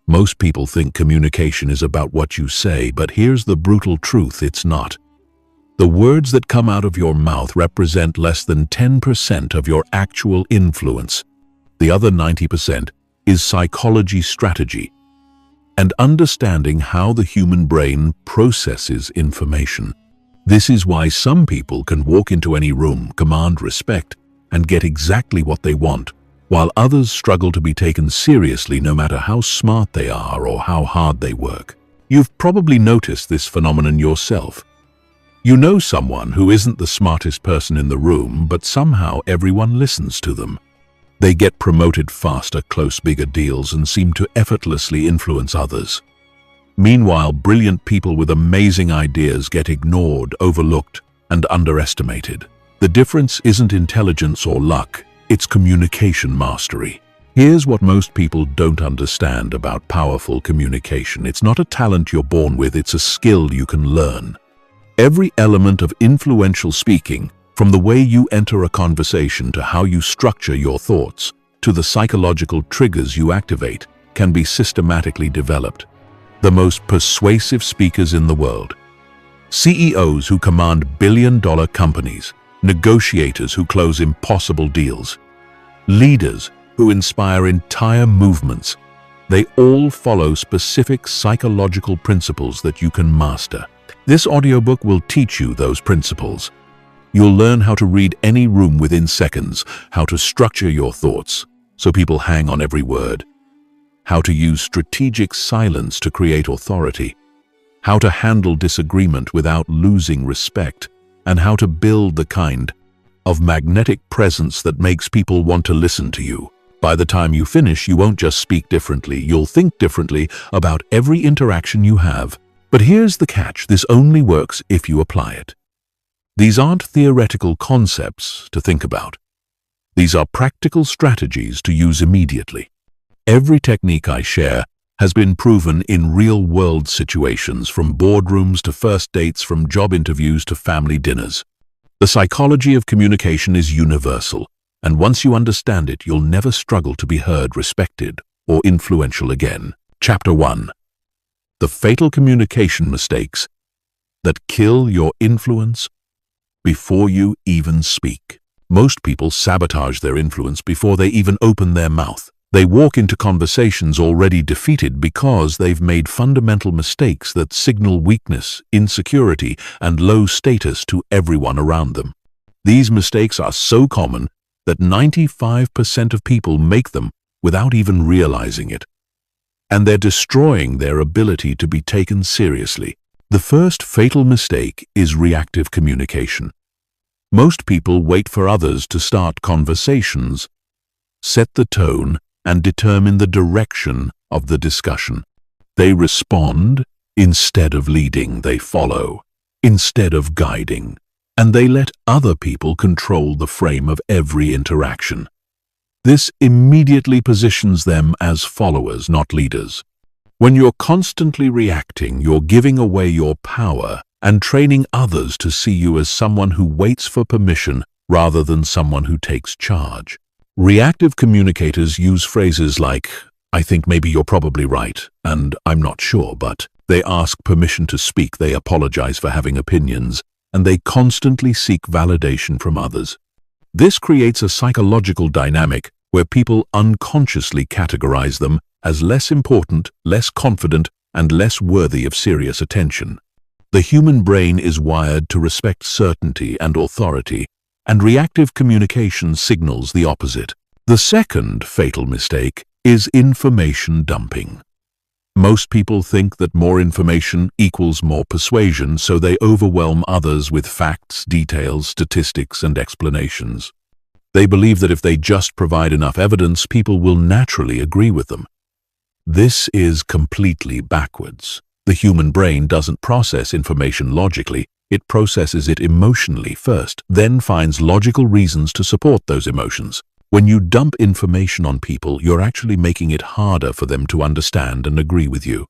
Most people think communication is about what you say, but here's the brutal truth: it's not. The words that come out of your mouth represent less than 10% of your actual influence. The other 90% is psychology strategy and understanding how the human brain processes information. This is why some people can walk into any room, command respect, and get exactly what they want, while others struggle to be taken seriously no matter how smart they are or how hard they work. You've probably noticed this phenomenon yourself. You know someone who isn't the smartest person in the room, but somehow everyone listens to them. They get promoted faster, close bigger deals, and seem to effortlessly influence others. Meanwhile, brilliant people with amazing ideas get ignored, overlooked, and underestimated. The difference isn't intelligence or luck, it's communication mastery. Here's what most people don't understand about powerful communication. It's not a talent you're born with, it's a skill you can learn. Every element of influential speaking, from the way you enter a conversation to how you structure your thoughts, to the psychological triggers you activate, can be systematically developed. The most persuasive speakers in the world. CEOs who command billion-dollar companies, negotiators who close impossible deals, leaders who inspire entire movements. They all follow specific psychological principles that you can master. This audiobook will teach you those principles. You'll learn how to read any room within seconds, how to structure your thoughts so people hang on every word, how to use strategic silence to create authority, how to handle disagreement without losing respect, and how to build the kind of magnetic presence that makes people want to listen to you. By the time you finish, you won't just speak differently, you'll think differently about every interaction you have. But here's the catch: this only works if you apply it. These aren't theoretical concepts to think about. These are practical strategies to use immediately. Every technique I share has been proven in real-world situations, from boardrooms to first dates, from job interviews to family dinners. The psychology of communication is universal, and once you understand it, you'll never struggle to be heard, respected, or influential again. Chapter 1. The fatal communication mistakes that kill your influence before you even speak. Most people sabotage their influence before they even open their mouth. They walk into conversations already defeated because they've made fundamental mistakes that signal weakness, insecurity, and low status to everyone around them. These mistakes are so common that 95% of people make them without even realizing it. And they're destroying their ability to be taken seriously. The first fatal mistake is reactive communication. Most people wait for others to start conversations, set the tone, and determine the direction of the discussion. They respond instead of leading. They follow instead of guiding. And they let other people control the frame of every interaction. This immediately positions them as followers, not leaders. When you're constantly reacting, you're giving away your power and training others to see you as someone who waits for permission rather than someone who takes charge. Reactive communicators use phrases like, "I think maybe you're probably right," and "I'm not sure, but." They ask permission to speak, they apologize for having opinions, and they constantly seek validation from others. This creates a psychological dynamic where people unconsciously categorize them as less important, less confident, and less worthy of serious attention. The human brain is wired to respect certainty and authority, and reactive communication signals the opposite. The second fatal mistake is information dumping. Most people think that more information equals more persuasion, so they overwhelm others with facts, details, statistics, and explanations. They believe that if they just provide enough evidence, people will naturally agree with them. This is completely backwards. The human brain doesn't process information logically. It processes it emotionally first, then finds logical reasons to support those emotions. When you dump information on people, you're actually making it harder for them to understand and agree with you.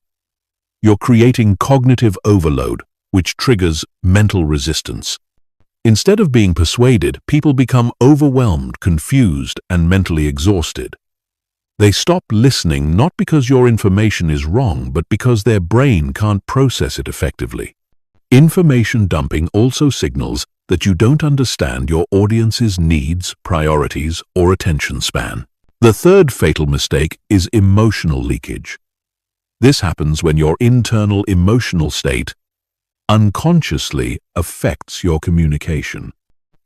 You're creating cognitive overload, which triggers mental resistance. Instead of being persuaded, people become overwhelmed, confused, and mentally exhausted. They stop listening not because your information is wrong, but because their brain can't process it effectively. Information dumping also signals that you don't understand your audience's needs, priorities, or attention span. The third fatal mistake is emotional leakage. This happens when your internal emotional state unconsciously affects your communication.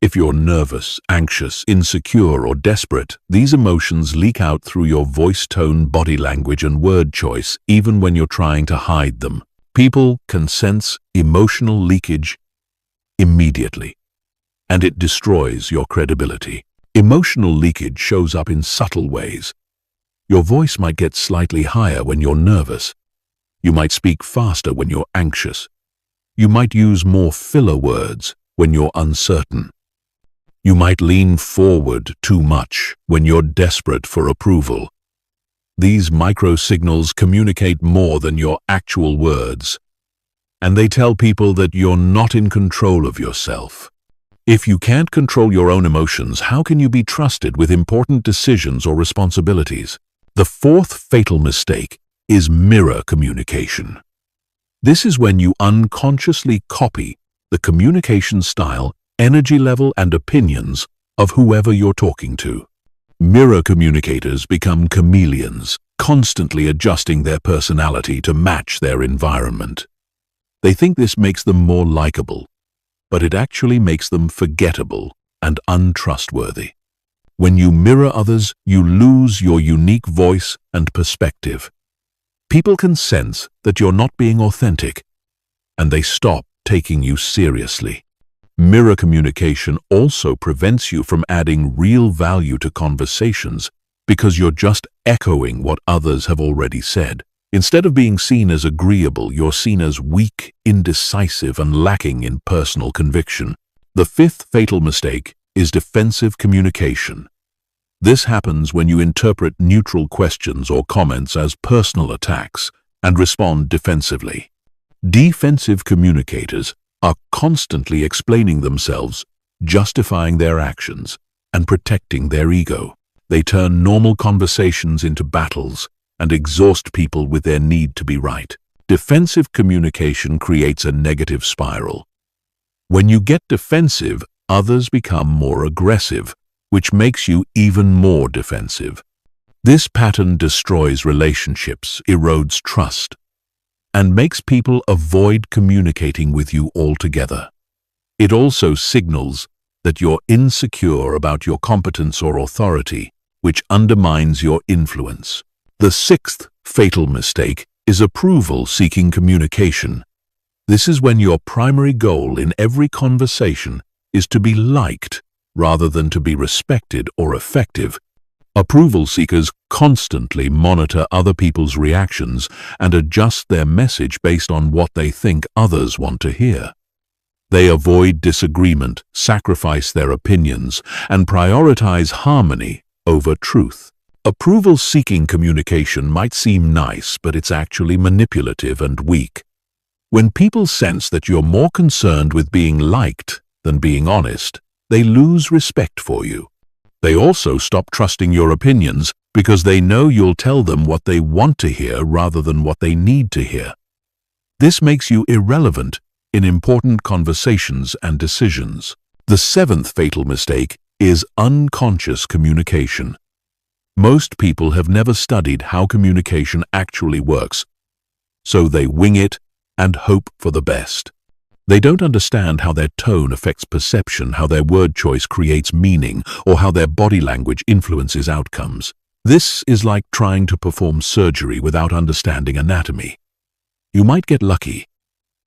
If you're nervous, anxious, insecure, or desperate, these emotions leak out through your voice tone, body language, and word choice, even when you're trying to hide them. People can sense emotional leakage immediately, and it destroys your credibility. Emotional leakage shows up in subtle ways. Your voice might get slightly higher when you're nervous. You might speak faster when you're anxious. You might use more filler words when you're uncertain. You might lean forward too much when you're desperate for approval. These micro-signals communicate more than your actual words, and they tell people that you're not in control of yourself. If you can't control your own emotions, how can you be trusted with important decisions or responsibilities? The fourth fatal mistake is mirror communication. This is when you unconsciously copy the communication style, energy level, and opinions of whoever you're talking to. Mirror communicators become chameleons, constantly adjusting their personality to match their environment. They think this makes them more likable, but it actually makes them forgettable and untrustworthy. When you mirror others, you lose your unique voice and perspective. People can sense that you're not being authentic, and they stop taking you seriously. Mirror communication also prevents you from adding real value to conversations because you're just echoing what others have already said. Instead of being seen as agreeable, you're seen as weak, indecisive, and lacking in personal conviction. The fifth fatal mistake is defensive communication. This happens when you interpret neutral questions or comments as personal attacks and respond defensively. Defensive communicators are constantly explaining themselves, justifying their actions, and protecting their ego. They turn normal conversations into battles and exhaust people with their need to be right. Defensive communication creates a negative spiral. When you get defensive, others become more aggressive, which makes you even more defensive. This pattern destroys relationships, erodes trust, and makes people avoid communicating with you altogether. It also signals that you're insecure about your competence or authority, which undermines your influence. The sixth fatal mistake is approval-seeking communication. This is when your primary goal in every conversation is to be liked rather than to be respected or effective. Approval seekers constantly monitor other people's reactions and adjust their message based on what they think others want to hear. They avoid disagreement, sacrifice their opinions, and prioritize harmony over truth. Approval-seeking communication might seem nice, but it's actually manipulative and weak. When people sense that you're more concerned with being liked than being honest, they lose respect for you. They also stop trusting your opinions because they know you'll tell them what they want to hear rather than what they need to hear. This makes you irrelevant in important conversations and decisions. The seventh fatal mistake is unconscious communication. Most people have never studied how communication actually works, so they wing it and hope for the best. They don't understand how their tone affects perception, how their word choice creates meaning, or how their body language influences outcomes. This is like trying to perform surgery without understanding anatomy. You might get lucky,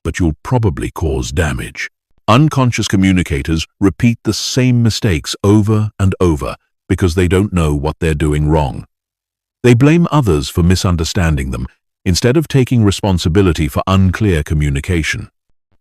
but you'll probably cause damage. Unconscious communicators repeat the same mistakes over and over because they don't know what they're doing wrong. They blame others for misunderstanding them instead of taking responsibility for unclear communication.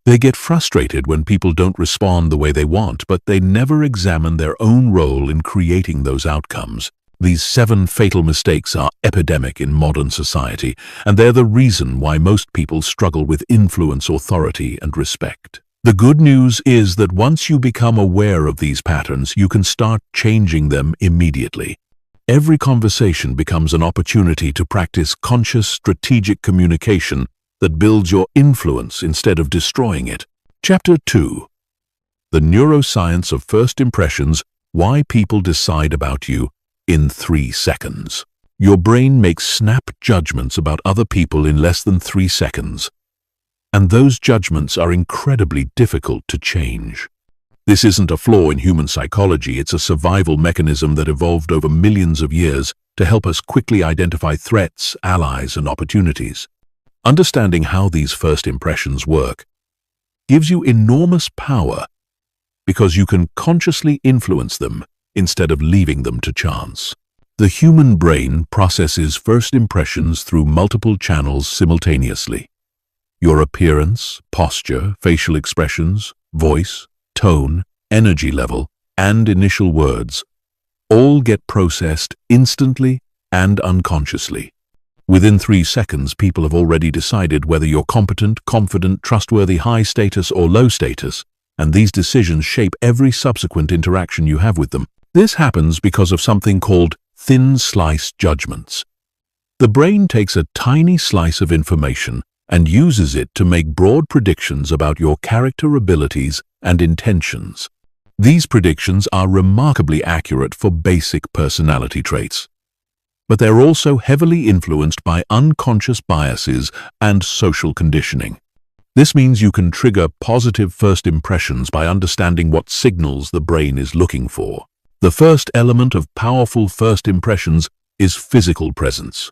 They get frustrated when people don't respond the way they want, but they never examine their own role in creating those outcomes. These 7 fatal mistakes are epidemic in modern society, and they're the reason why most people struggle with influence, authority, and respect. The good news is that once you become aware of these patterns, you can start changing them immediately. Every conversation becomes an opportunity to practice conscious, strategic communication that builds your influence instead of destroying it. Chapter 2. The Neuroscience of First Impressions: Why People Decide About You in 3 Seconds. Your brain makes snap judgments about other people in less than 3 seconds. And those judgments are incredibly difficult to change. This isn't a flaw in human psychology, it's a survival mechanism that evolved over millions of years to help us quickly identify threats, allies, and opportunities. Understanding how these first impressions work gives you enormous power because you can consciously influence them instead of leaving them to chance. The human brain processes first impressions through multiple channels simultaneously. Your appearance, posture, facial expressions, voice, tone, energy level, and initial words all get processed instantly and unconsciously. Within 3 seconds, people have already decided whether you're competent, confident, trustworthy, high status, or low status, and these decisions shape every subsequent interaction you have with them. This happens because of something called thin slice judgments. The brain takes a tiny slice of information and uses it to make broad predictions about your character, abilities, and intentions. These predictions are remarkably accurate for basic personality traits. But they're also heavily influenced by unconscious biases and social conditioning. This means you can trigger positive first impressions by understanding what signals the brain is looking for. The first element of powerful first impressions is physical presence.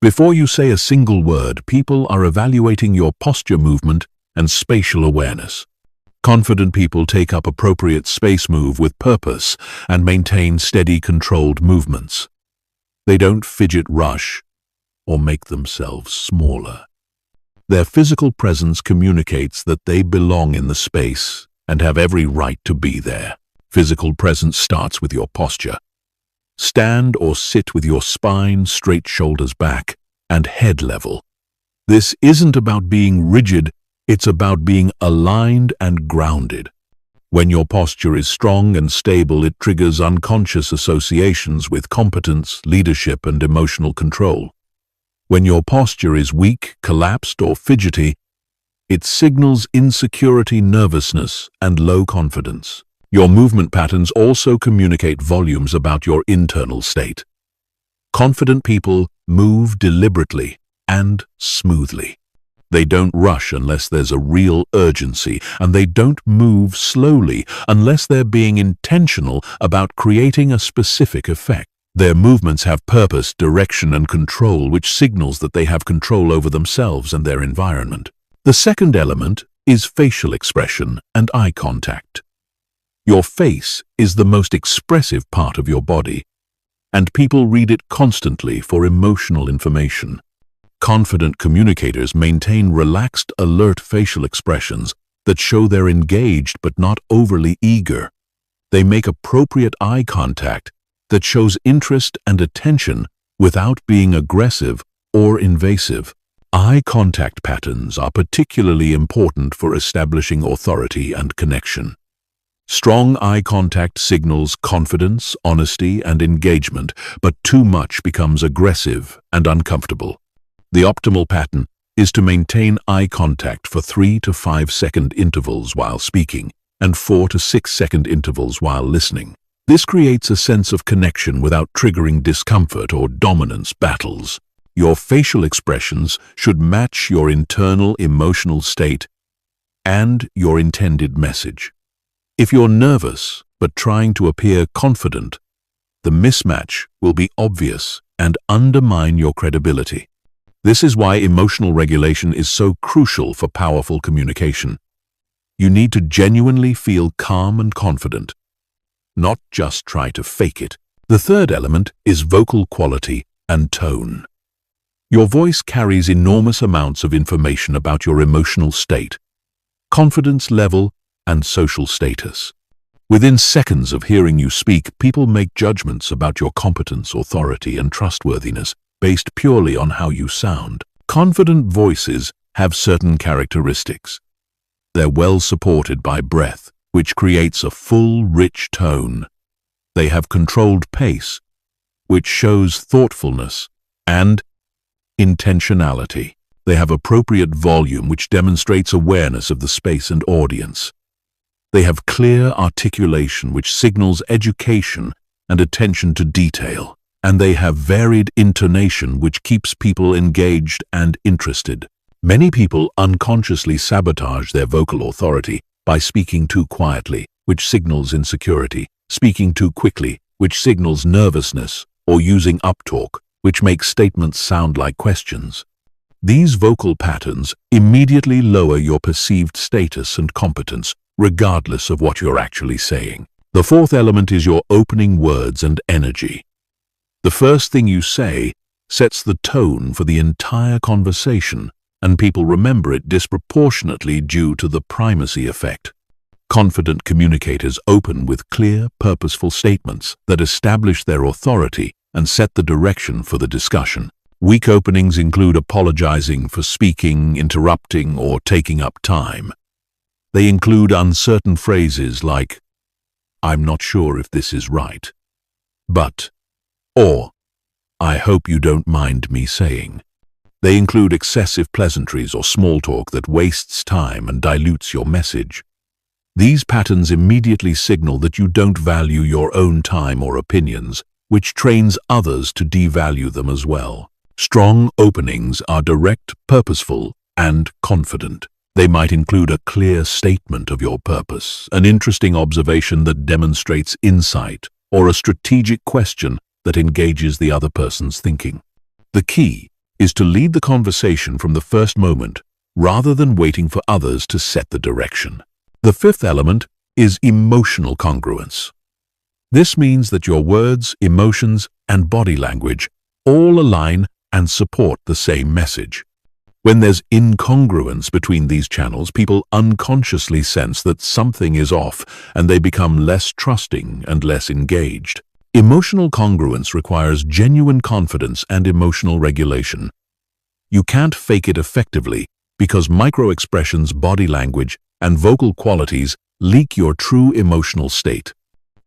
Before you say a single word, people are evaluating your posture movement and spatial awareness. Confident people take up appropriate space, move with purpose, and maintain steady, controlled movements. They don't fidget, rush, or make themselves smaller. Their physical presence communicates that they belong in the space and have every right to be there. Physical presence starts with your posture. Stand or sit with your spine straight, shoulders back, and head level. This isn't about being rigid, it's about being aligned and grounded. When your posture is strong and stable, it triggers unconscious associations with competence, leadership, and emotional control. When your posture is weak, collapsed, or fidgety, it signals insecurity, nervousness, and low confidence. Your movement patterns also communicate volumes about your internal state. Confident people move deliberately and smoothly. They don't rush unless there's a real urgency, and they don't move slowly unless they're being intentional about creating a specific effect. Their movements have purpose, direction, and control, which signals that they have control over themselves and their environment. The second element is facial expression and eye contact. Your face is the most expressive part of your body, and people read it constantly for emotional information. Confident communicators maintain relaxed, alert facial expressions that show they're engaged but not overly eager. They make appropriate eye contact that shows interest and attention without being aggressive or invasive. Eye contact patterns are particularly important for establishing authority and connection. Strong eye contact signals confidence, honesty, and engagement, but too much becomes aggressive and uncomfortable. The optimal pattern is to maintain eye contact for 3 to 5 second intervals while speaking and 4 to 6 second intervals while listening. This creates a sense of connection without triggering discomfort or dominance battles. Your facial expressions should match your internal emotional state and your intended message. If you're nervous but trying to appear confident, the mismatch will be obvious and undermine your credibility. This is why emotional regulation is so crucial for powerful communication. You need to genuinely feel calm and confident, not just try to fake it. The third element is vocal quality and tone. Your voice carries enormous amounts of information about your emotional state, confidence level, and social status. Within seconds of hearing you speak, people make judgments about your competence, authority, and trustworthiness based purely on how you sound. Confident voices have certain characteristics. They're well supported by breath, which creates a full, rich tone. They have controlled pace, which shows thoughtfulness and intentionality. They have appropriate volume, which demonstrates awareness of the space and audience. They have clear articulation, which signals education and attention to detail. And they have varied intonation, which keeps people engaged and interested. Many people unconsciously sabotage their vocal authority by speaking too quietly, which signals insecurity, speaking too quickly, which signals nervousness, or using uptalk, which makes statements sound like questions. These vocal patterns immediately lower your perceived status and competence, regardless of what you're actually saying. The fourth element is your opening words and energy. The first thing you say sets the tone for the entire conversation, and people remember it disproportionately due to the primacy effect. Confident communicators open with clear, purposeful statements that establish their authority and set the direction for the discussion. Weak openings include apologizing for speaking, interrupting, or taking up time. They include uncertain phrases like, "I'm not sure if this is right," but, or, "I hope you don't mind me saying." They include excessive pleasantries or small talk that wastes time and dilutes your message. These patterns immediately signal that you don't value your own time or opinions, which trains others to devalue them as well. Strong openings are direct, purposeful, and confident. They might include a clear statement of your purpose, an interesting observation that demonstrates insight, or a strategic question that engages the other person's thinking. The key is to lead the conversation from the first moment, rather than waiting for others to set the direction. The fifth element is emotional congruence. This means that your words, emotions, and body language all align and support the same message. When there's incongruence between these channels, people unconsciously sense that something is off, and they become less trusting and less engaged. Emotional congruence requires genuine confidence and emotional regulation. You can't fake it effectively because micro-expressions, body language, and vocal qualities leak your true emotional state.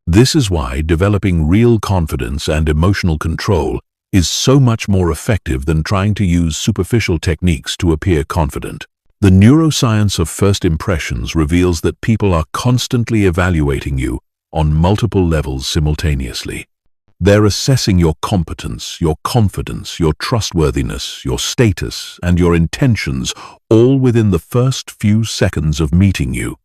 This is why developing real confidence and emotional control is so much more effective than trying to use superficial techniques to appear confident. The neuroscience of first impressions reveals that people are constantly evaluating you on multiple levels simultaneously. They're assessing your competence, your confidence, your trustworthiness, your status, and your intentions, all within the first few seconds of meeting you.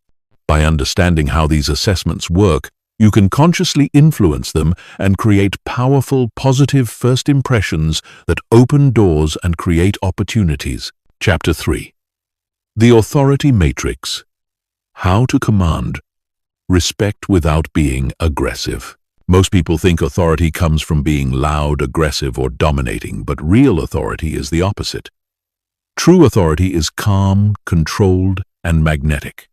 By understanding how these assessments work, you can consciously influence them and create powerful, positive first impressions that open doors and create opportunities. Chapter 3. The Authority Matrix. How to command respect without being aggressive. Most people think authority comes from being loud, aggressive, or dominating, but real authority is the opposite. True authority is calm, controlled, and magnetic.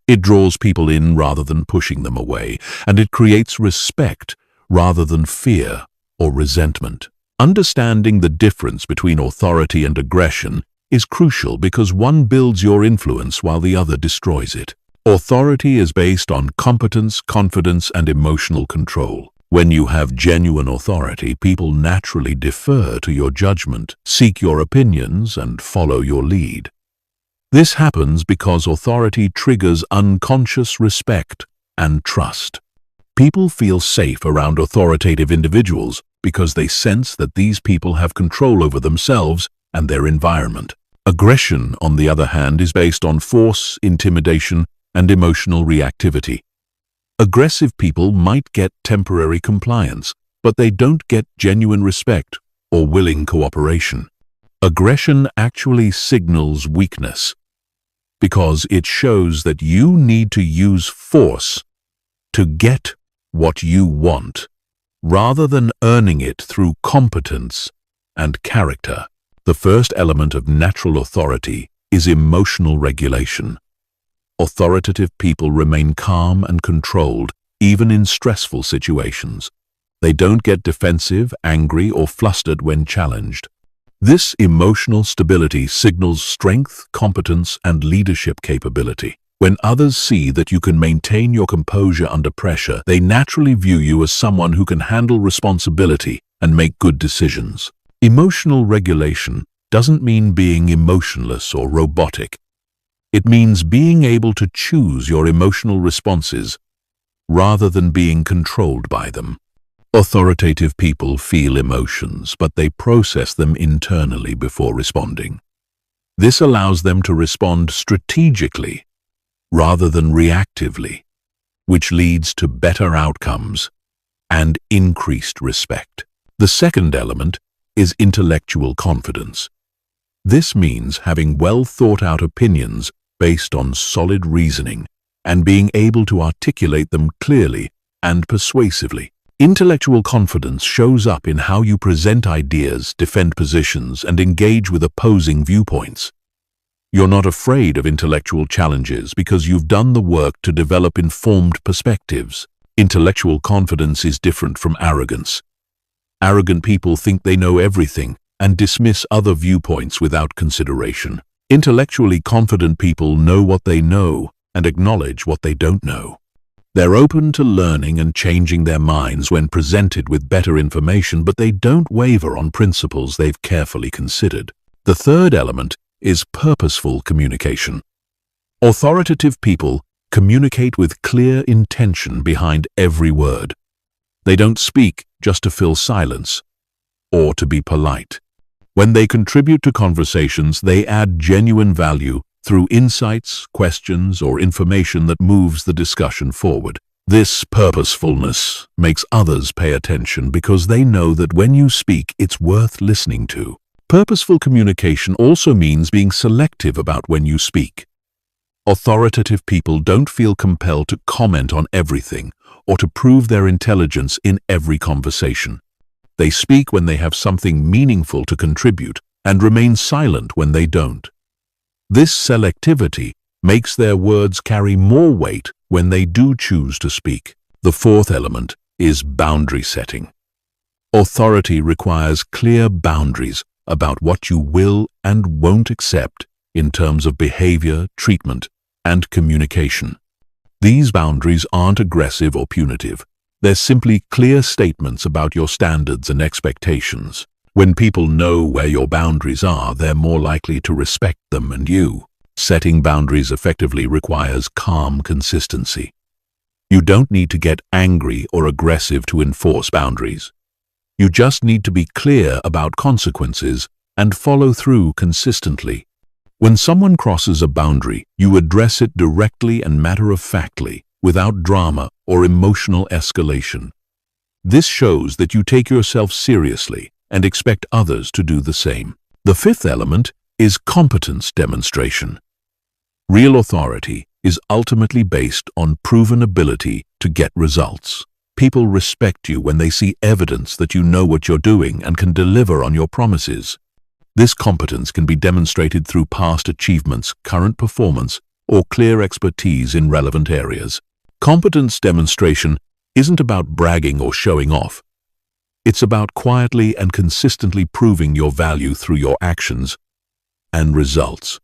It draws people in rather than pushing them away, and it creates respect rather than fear or resentment. Understanding the difference between authority and aggression is crucial because one builds your influence while the other destroys it. Authority is based on competence, confidence, and emotional control. When you have genuine authority, people naturally defer to your judgment, seek your opinions, and follow your lead. This happens because authority triggers unconscious respect and trust. People feel safe around authoritative individuals because they sense that these people have control over themselves and their environment. Aggression, on the other hand, is based on force, intimidation, and emotional reactivity. Aggressive people might get temporary compliance, but they don't get genuine respect or willing cooperation. Aggression actually signals weakness because it shows that you need to use force to get what you want, rather than earning it through competence and character. The first element of natural authority is emotional regulation. Authoritative people remain calm and controlled even in stressful situations. They don't get defensive, angry, or flustered when challenged. This emotional stability signals strength, competence, and leadership capability. When others see that you can maintain your composure under pressure, they naturally view you as someone who can handle responsibility and make good decisions. Emotional regulation doesn't mean being emotionless or robotic. It means being able to choose your emotional responses rather than being controlled by them. Authoritative people feel emotions, but they process them internally before responding. This allows them to respond strategically rather than reactively, which leads to better outcomes and increased respect. The second element is intellectual confidence. This means having well-thought-out opinions based on solid reasoning and being able to articulate them clearly and persuasively. Intellectual confidence shows up in how you present ideas, defend positions, and engage with opposing viewpoints. You're not afraid of intellectual challenges because you've done the work to develop informed perspectives. Intellectual confidence is different from arrogance. Arrogant people think they know everything and dismiss other viewpoints without consideration. Intellectually confident people know what they know and acknowledge what they don't know. They're open to learning and changing their minds when presented with better information, but they don't waver on principles they've carefully considered. The third element is purposeful communication. Authoritative people communicate with clear intention behind every word. They don't speak just to fill silence or to be polite. When they contribute to conversations, they add genuine value through insights, questions, or information that moves the discussion forward. This purposefulness makes others pay attention because they know that when you speak, it's worth listening to. Purposeful communication also means being selective about when you speak. Authoritative people don't feel compelled to comment on everything or to prove their intelligence in every conversation. They speak when they have something meaningful to contribute and remain silent when they don't. This selectivity makes their words carry more weight when they do choose to speak. The fourth element is boundary setting. Authority requires clear boundaries about what you will and won't accept in terms of behavior, treatment, and communication. These boundaries aren't aggressive or punitive. They're simply clear statements about your standards and expectations. When people know where your boundaries are, they're more likely to respect them and you. Setting boundaries effectively requires calm consistency. You don't need to get angry or aggressive to enforce boundaries. You just need to be clear about consequences and follow through consistently. When someone crosses a boundary, you address it directly and matter-of-factly, without drama or emotional escalation. This shows that you take yourself seriously and expect others to do the same. The fifth element is competence demonstration. Real authority is ultimately based on proven ability to get results. People respect you when they see evidence that you know what you're doing and can deliver on your promises. This competence can be demonstrated through past achievements, current performance, or clear expertise in relevant areas. Competence demonstration isn't about bragging or showing off. It's about quietly and consistently proving your value through your actions and results.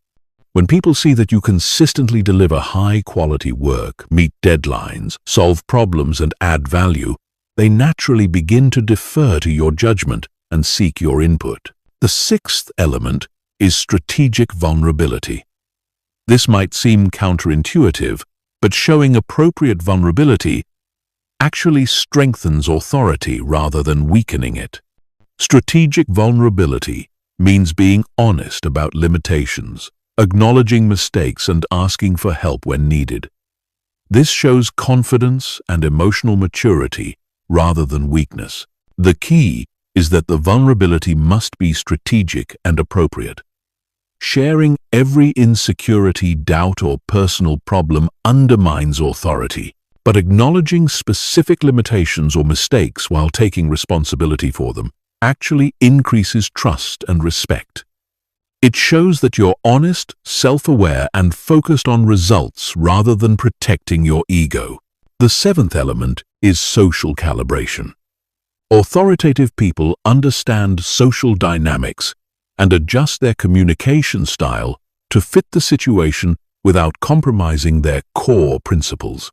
When people see that you consistently deliver high-quality work, meet deadlines, solve problems, and add value, they naturally begin to defer to your judgment and seek your input. The sixth element is strategic vulnerability. This might seem counterintuitive, but showing appropriate vulnerability actually strengthens authority rather than weakening it. Strategic vulnerability means being honest about limitations, acknowledging mistakes, and asking for help when needed. This shows confidence and emotional maturity rather than weakness. The key is that the vulnerability must be strategic and appropriate. Sharing every insecurity, doubt, or personal problem undermines authority, but acknowledging specific limitations or mistakes while taking responsibility for them actually increases trust and respect. It shows that you're honest, self-aware, and focused on results rather than protecting your ego. The seventh element is social calibration. Authoritative people understand social dynamics and adjust their communication style to fit the situation without compromising their core principles.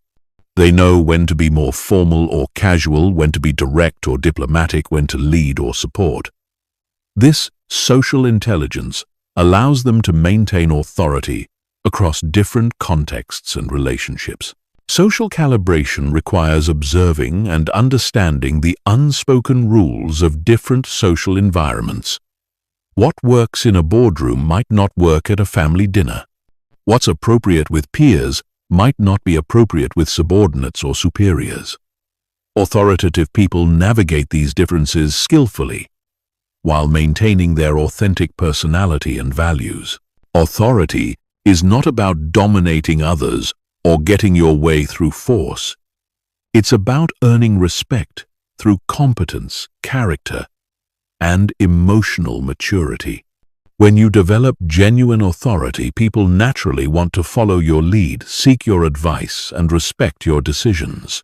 They know when to be more formal or casual, when to be direct or diplomatic, when to lead or support. This social intelligence allows them to maintain authority across different contexts and relationships. Social calibration requires observing and understanding the unspoken rules of different social environments. What works in a boardroom might not work at a family dinner. What's appropriate with peers might not be appropriate with subordinates or superiors. Authoritative people navigate these differences skillfully, while maintaining their authentic personality and values. Authority is not about dominating others or getting your way through force. It's about earning respect through competence, character, and emotional maturity. When you develop genuine authority, people naturally want to follow your lead, seek your advice, and respect your decisions.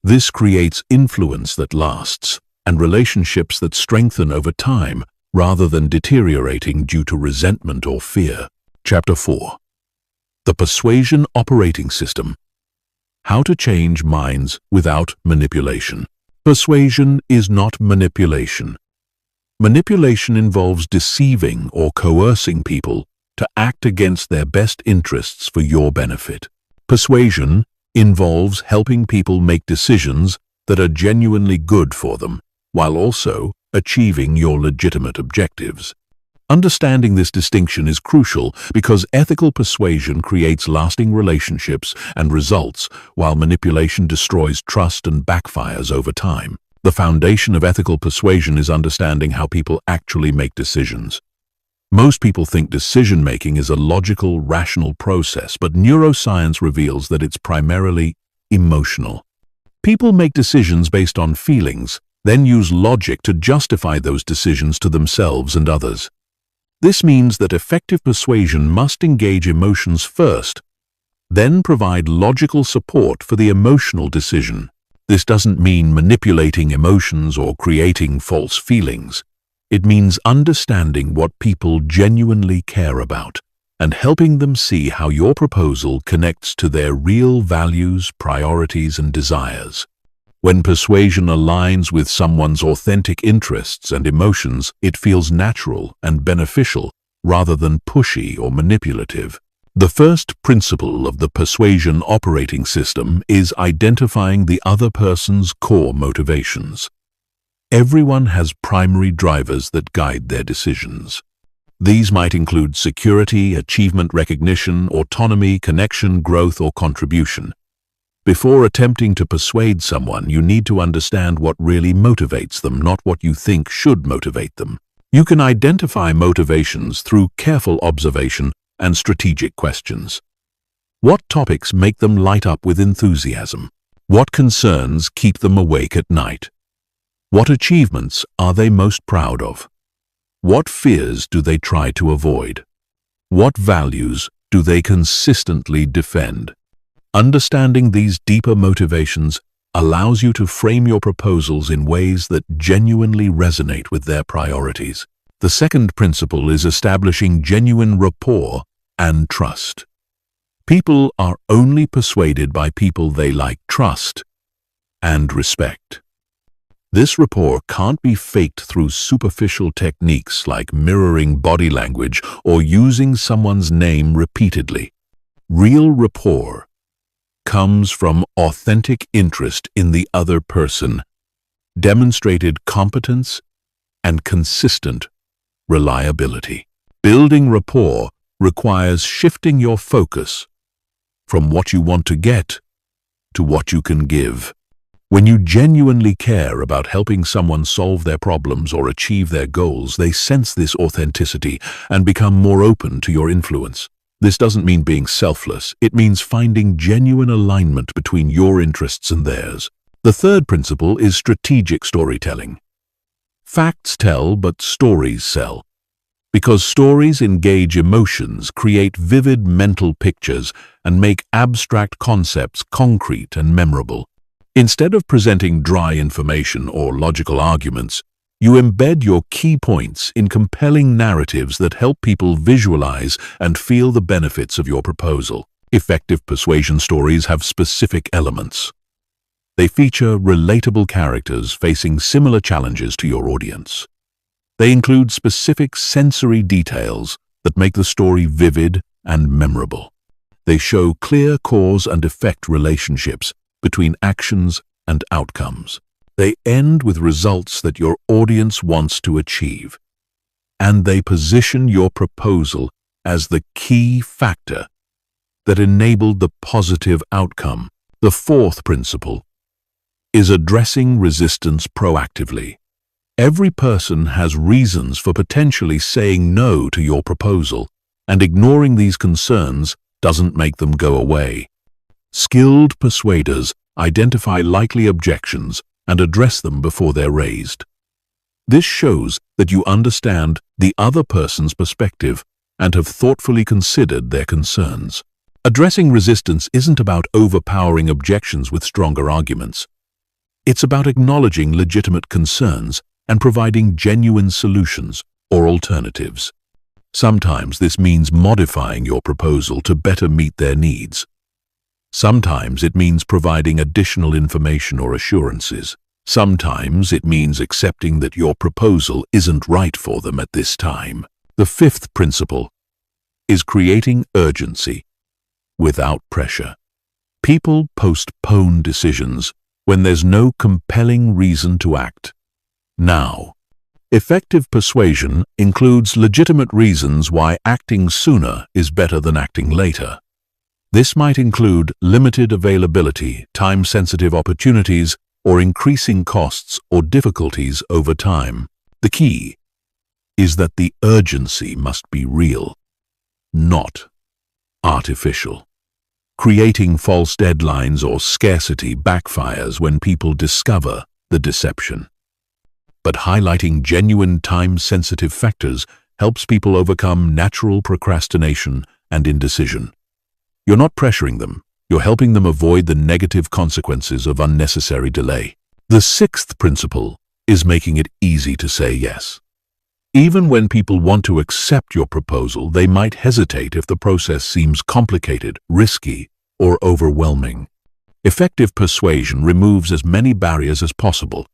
This creates influence that lasts and relationships that strengthen over time rather than deteriorating due to resentment or fear. Chapter 4. The Persuasion Operating System. How to change minds without manipulation. Persuasion is not manipulation. Manipulation involves deceiving or coercing people to act against their best interests for your benefit. Persuasion involves helping people make decisions that are genuinely good for them, while also achieving your legitimate objectives. Understanding this distinction is crucial because ethical persuasion creates lasting relationships and results, while manipulation destroys trust and backfires over time. The foundation of ethical persuasion is understanding how people actually make decisions. Most people think decision-making is a logical, rational process, but neuroscience reveals that it's primarily emotional. People make decisions based on feelings, then use logic to justify those decisions to themselves and others. This means that effective persuasion must engage emotions first, then provide logical support for the emotional decision. This doesn't mean manipulating emotions or creating false feelings. It means understanding what people genuinely care about and helping them see how your proposal connects to their real values, priorities, and desires. When persuasion aligns with someone's authentic interests and emotions, it feels natural and beneficial rather than pushy or manipulative. The first principle of the persuasion operating system is identifying the other person's core motivations. Everyone has primary drivers that guide their decisions. These might include security, achievement recognition, autonomy, connection, growth, or contribution. Before attempting to persuade someone, you need to understand what really motivates them, not what you think should motivate them. You can identify motivations through careful observation and strategic questions. What topics make them light up with enthusiasm? What concerns keep them awake at night? What achievements are they most proud of? What fears do they try to avoid? What values do they consistently defend? Understanding these deeper motivations allows you to frame your proposals in ways that genuinely resonate with their priorities. The second principle is establishing genuine rapport and trust. People are only persuaded by people they like, trust, and respect. This rapport can't be faked through superficial techniques like mirroring body language or using someone's name repeatedly. Real rapport comes from authentic interest in the other person, demonstrated competence, and consistent reliability. Building rapport requires shifting your focus from what you want to get to what you can give. When you genuinely care about helping someone solve their problems or achieve their goals, they sense this authenticity and become more open to your influence. This doesn't mean being selfless. It means finding genuine alignment between your interests and theirs. The third principle is strategic storytelling. Facts tell, but stories sell. Because stories engage emotions, create vivid mental pictures, and make abstract concepts concrete and memorable. Instead of presenting dry information or logical arguments, you embed your key points in compelling narratives that help people visualize and feel the benefits of your proposal. Effective persuasion stories have specific elements. They feature relatable characters facing similar challenges to your audience. They include specific sensory details that make the story vivid and memorable. They show clear cause and effect relationships between actions and outcomes. They end with results that your audience wants to achieve. And they position your proposal as the key factor that enabled the positive outcome. The fourth principle is addressing resistance proactively. Every person has reasons for potentially saying no to your proposal, and ignoring these concerns doesn't make them go away. Skilled persuaders identify likely objections and address them before they're raised. This shows that you understand the other person's perspective and have thoughtfully considered their concerns. Addressing resistance isn't about overpowering objections with stronger arguments. It's about acknowledging legitimate concerns and providing genuine solutions or alternatives. Sometimes this means modifying your proposal to better meet their needs. Sometimes it means providing additional information or assurances. Sometimes it means accepting that your proposal isn't right for them at this time. The fifth principle is creating urgency without pressure. People postpone decisions when there's no compelling reason to act. Now, effective persuasion includes legitimate reasons why acting sooner is better than acting later. This might include limited availability, time-sensitive opportunities, or increasing costs or difficulties over time. The key is that the urgency must be real, not artificial. Creating false deadlines or scarcity backfires when people discover the deception. But highlighting genuine time-sensitive factors helps people overcome natural procrastination and indecision. You're not pressuring them, you're helping them avoid the negative consequences of unnecessary delay. The sixth principle is making it easy to say yes. Even when people want to accept your proposal, they might hesitate if the process seems complicated, risky, or overwhelming. Effective persuasion removes as many barriers as possible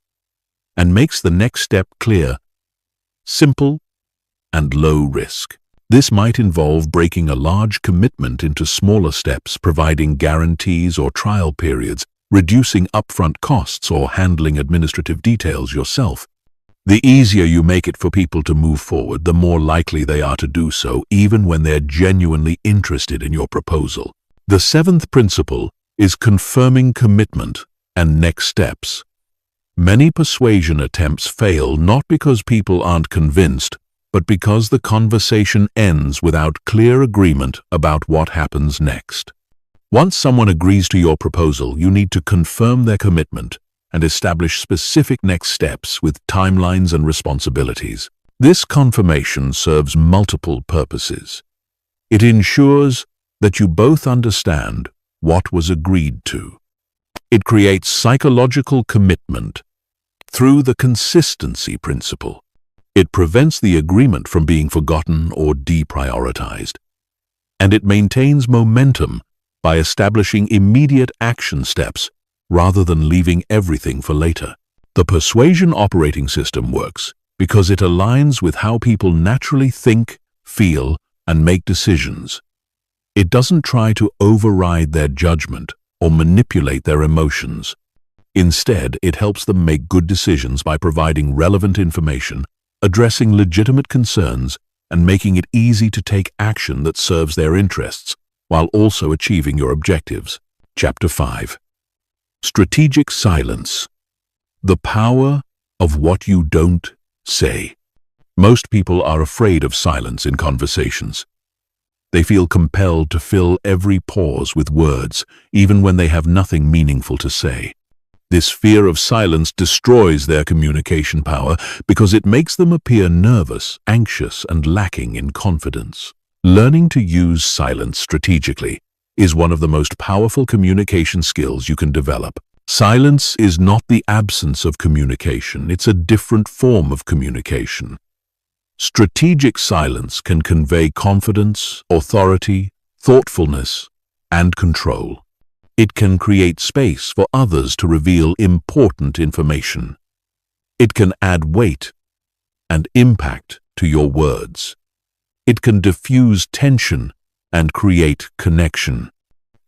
and makes the next step clear, simple, and low risk. This might involve breaking a large commitment into smaller steps, providing guarantees or trial periods, reducing upfront costs, or handling administrative details yourself. The easier you make it for people to move forward, the more likely they are to do so, even when they're genuinely interested in your proposal. The seventh principle is confirming commitment and next steps. Many persuasion attempts fail not because people aren't convinced, but because the conversation ends without clear agreement about what happens next. Once someone agrees to your proposal, you need to confirm their commitment and establish specific next steps with timelines and responsibilities. This confirmation serves multiple purposes. It ensures that you both understand what was agreed to. It creates psychological commitment through the consistency principle. It prevents the agreement from being forgotten or deprioritized. And it maintains momentum by establishing immediate action steps rather than leaving everything for later. The persuasion operating system works because it aligns with how people naturally think, feel, and make decisions. It doesn't try to override their judgment or manipulate their emotions. Instead, it helps them make good decisions by providing relevant information, addressing legitimate concerns, and making it easy to take action that serves their interests, while also achieving your objectives. Chapter 5. Strategic silence. The power of what you don't say. Most people are afraid of silence in conversations. They feel compelled to fill every pause with words, even when they have nothing meaningful to say. This fear of silence destroys their communication power because it makes them appear nervous, anxious, and lacking in confidence. Learning to use silence strategically is one of the most powerful communication skills you can develop. Silence is not the absence of communication, it's a different form of communication. Strategic silence can convey confidence, authority, thoughtfulness, and control. It can create space for others to reveal important information. It can add weight and impact to your words. It can diffuse tension and create connection.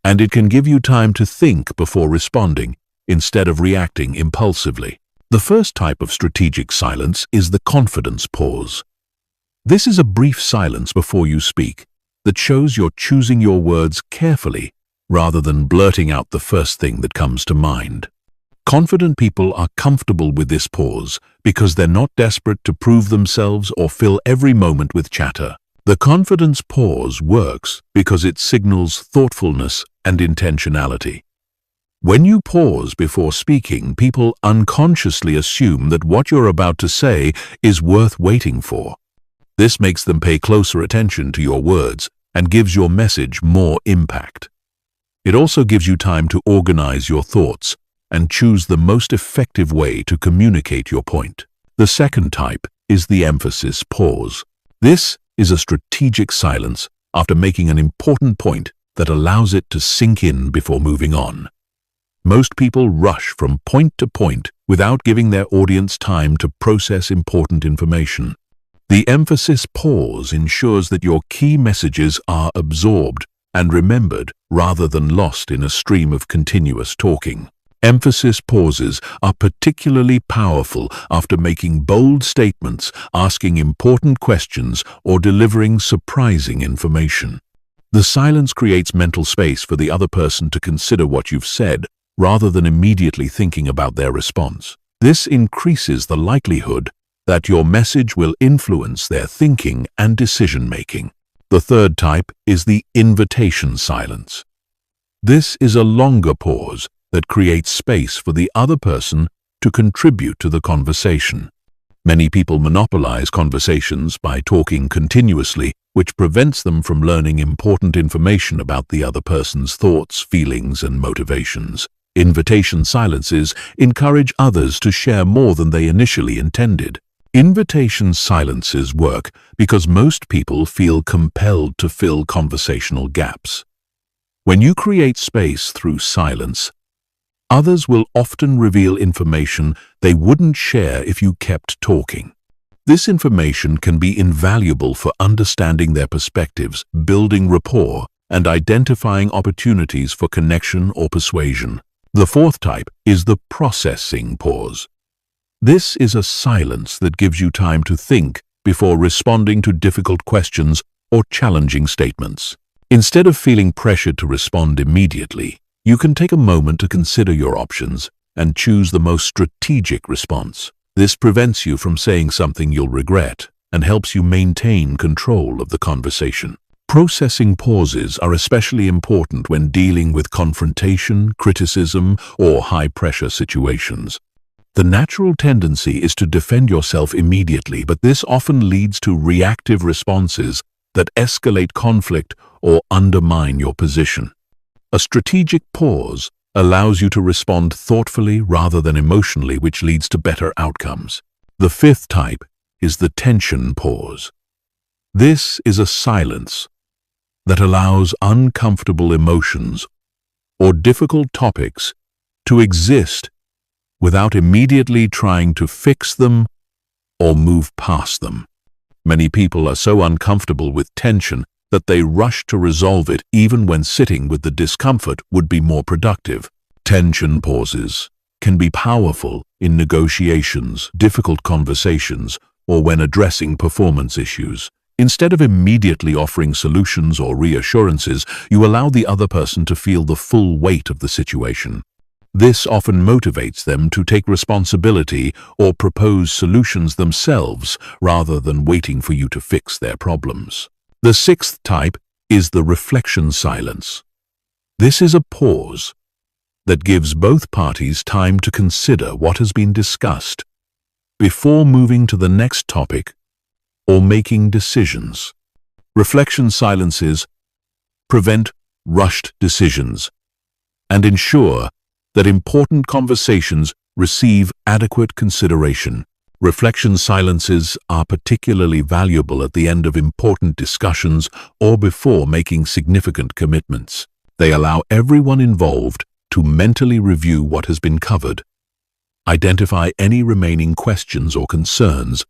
And it can give you time to think before responding, instead of reacting impulsively. The first type of strategic silence is the confidence pause. This is a brief silence before you speak that shows you're choosing your words carefully rather than blurting out the first thing that comes to mind. Confident people are comfortable with this pause because they're not desperate to prove themselves or fill every moment with chatter. The confidence pause works because it signals thoughtfulness and intentionality. When you pause before speaking, people unconsciously assume that what you're about to say is worth waiting for. This makes them pay closer attention to your words and gives your message more impact. It also gives you time to organize your thoughts and choose the most effective way to communicate your point. The second type is the emphasis pause. This is a strategic silence after making an important point that allows it to sink in before moving on. Most people rush from point to point without giving their audience time to process important information. The emphasis pause ensures that your key messages are absorbed and remembered rather than lost in a stream of continuous talking. Emphasis pauses are particularly powerful after making bold statements, asking important questions, or delivering surprising information. The silence creates mental space for the other person to consider what you've said, rather than immediately thinking about their response. This increases the likelihood that your message will influence their thinking and decision-making. The third type is the invitation silence. This is a longer pause that creates space for the other person to contribute to the conversation. Many people monopolize conversations by talking continuously, which prevents them from learning important information about the other person's thoughts, feelings, and motivations. Invitation silences encourage others to share more than they initially intended. Invitation silences work because most people feel compelled to fill conversational gaps. When you create space through silence, others will often reveal information they wouldn't share if you kept talking. This information can be invaluable for understanding their perspectives, building rapport, and identifying opportunities for connection or persuasion. The fourth type is the processing pause. This is a silence that gives you time to think before responding to difficult questions or challenging statements. Instead of feeling pressured to respond immediately, you can take a moment to consider your options and choose the most strategic response. This prevents you from saying something you'll regret and helps you maintain control of the conversation. Processing pauses are especially important when dealing with confrontation, criticism, or high-pressure situations. The natural tendency is to defend yourself immediately, but this often leads to reactive responses that escalate conflict or undermine your position. A strategic pause allows you to respond thoughtfully rather than emotionally, which leads to better outcomes. The fifth type is the tension pause. This is a silence that allows uncomfortable emotions or difficult topics to exist without immediately trying to fix them or move past them. Many people are so uncomfortable with tension that they rush to resolve it even when sitting with the discomfort would be more productive. Tension pauses can be powerful in negotiations, difficult conversations, or when addressing performance issues. Instead of immediately offering solutions or reassurances, you allow the other person to feel the full weight of the situation. This often motivates them to take responsibility or propose solutions themselves rather than waiting for you to fix their problems. The sixth type is the reflection silence. This is a pause that gives both parties time to consider what has been discussed before moving to the next topic or making decisions. Reflection silences prevent rushed decisions and ensure that important conversations receive adequate consideration. Reflection silences are particularly valuable at the end of important discussions or before making significant commitments. They allow everyone involved to mentally review what has been covered, identify any remaining questions or concerns,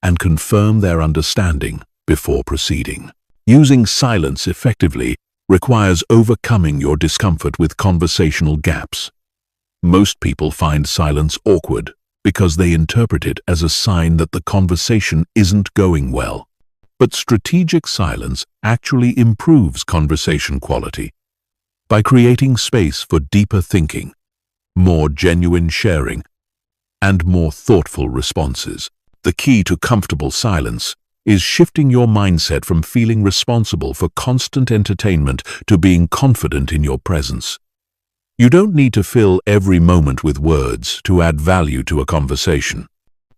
and confirm their understanding before proceeding. Using silence effectively requires overcoming your discomfort with conversational gaps. Most people find silence awkward because they interpret it as a sign that the conversation isn't going well. But strategic silence actually improves conversation quality by creating space for deeper thinking, more genuine sharing, and more thoughtful responses. The key to comfortable silence is shifting your mindset from feeling responsible for constant entertainment to being confident in your presence. You don't need to fill every moment with words to add value to a conversation.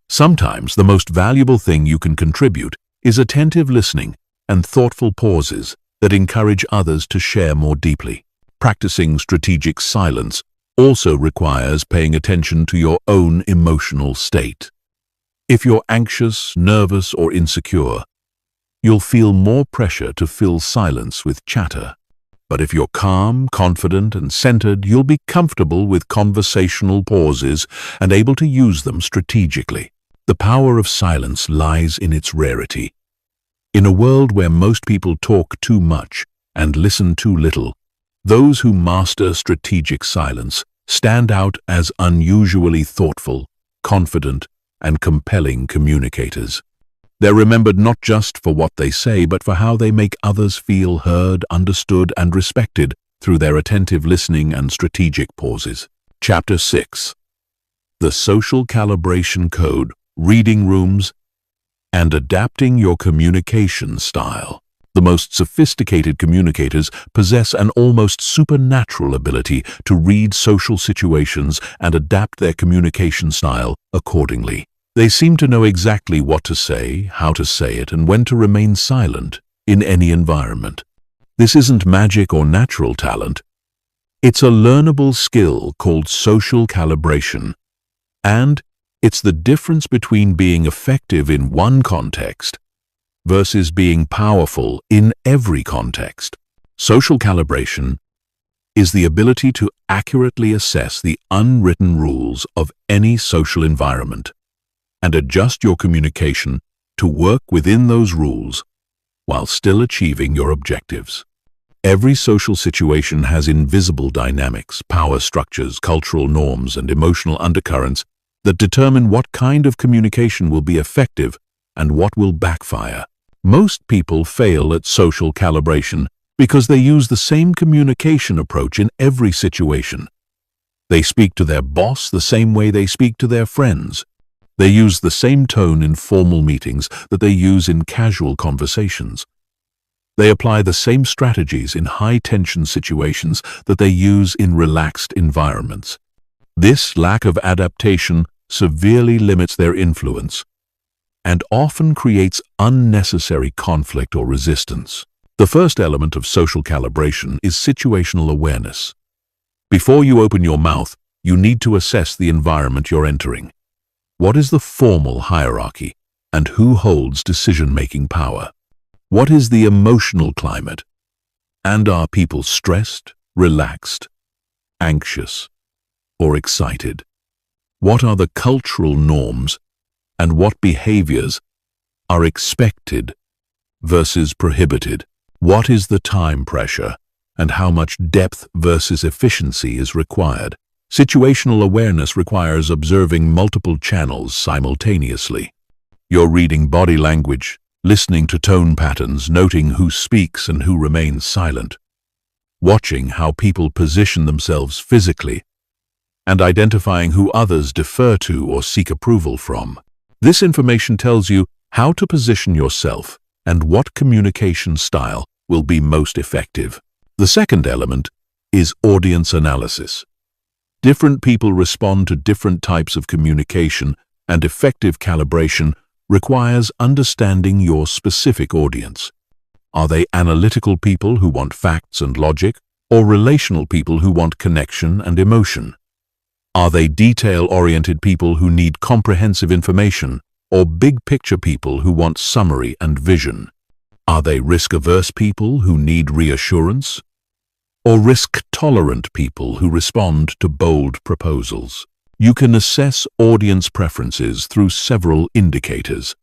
Sometimes the most valuable thing you can contribute is attentive listening and thoughtful pauses that encourage others to share more deeply. Practicing strategic silence also requires paying attention to your own emotional state. If you're anxious, nervous, or insecure, you'll feel more pressure to fill silence with chatter. But if you're calm, confident, and centered, you'll be comfortable with conversational pauses and able to use them strategically. The power of silence lies in its rarity. In a world where most people talk too much and listen too little, those who master strategic silence stand out as unusually thoughtful, confident, and compelling communicators. They're remembered not just for what they say, but for how they make others feel heard, understood, and respected through their attentive listening and strategic pauses. Chapter 6. The Social Calibration Code, Reading Rooms, and Adapting Your Communication Style. The most sophisticated communicators possess an almost supernatural ability to read social situations and adapt their communication style accordingly. They seem to know exactly what to say, how to say it, and when to remain silent in any environment. This isn't magic or natural talent. It's a learnable skill called social calibration, and it's the difference between being effective in one context versus being powerful in every context. Social calibration is the ability to accurately assess the unwritten rules of any social environment and adjust your communication to work within those rules while still achieving your objectives. Every social situation has invisible dynamics, power structures, cultural norms, and emotional undercurrents that determine what kind of communication will be effective and what will backfire. Most people fail at social calibration because they use the same communication approach in every situation. They speak to their boss the same way they speak to their friends. They use the same tone in formal meetings that they use in casual conversations. They apply the same strategies in high-tension situations that they use in relaxed environments. This lack of adaptation severely limits their influence and often creates unnecessary conflict or resistance. The first element of social calibration is situational awareness. Before you open your mouth, you need to assess the environment you're entering. What is the formal hierarchy, and who holds decision-making power? What is the emotional climate, and are people stressed, relaxed, anxious, or excited? What are the cultural norms, and what behaviors are expected versus prohibited? What is the time pressure, and how much depth versus efficiency is required? Situational awareness requires observing multiple channels simultaneously. You're reading body language, listening to tone patterns, noting who speaks and who remains silent, watching how people position themselves physically, and identifying who others defer to or seek approval from. This information tells you how to position yourself and what communication style will be most effective. The second element is audience analysis. Different people respond to different types of communication, and effective calibration requires understanding your specific audience. Are they analytical people who want facts and logic, or relational people who want connection and emotion? Are they detail-oriented people who need comprehensive information, or big-picture people who want summary and vision? Are they risk-averse people who need reassurance, or risk-tolerant people who respond to bold proposals. You can assess audience preferences through several indicators.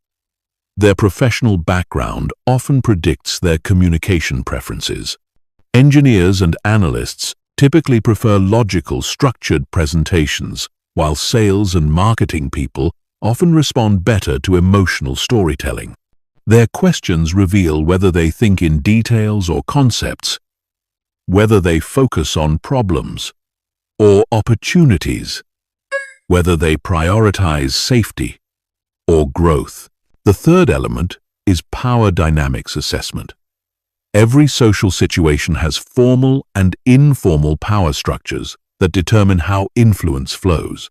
Their professional background often predicts their communication preferences. Engineers and analysts typically prefer logical, structured presentations, while sales and marketing people often respond better to emotional storytelling. Their questions reveal whether they think in details or concepts, whether they focus on problems or opportunities, whether they prioritize safety or growth. The third element is power dynamics assessment. Every social situation has formal and informal power structures that determine how influence flows.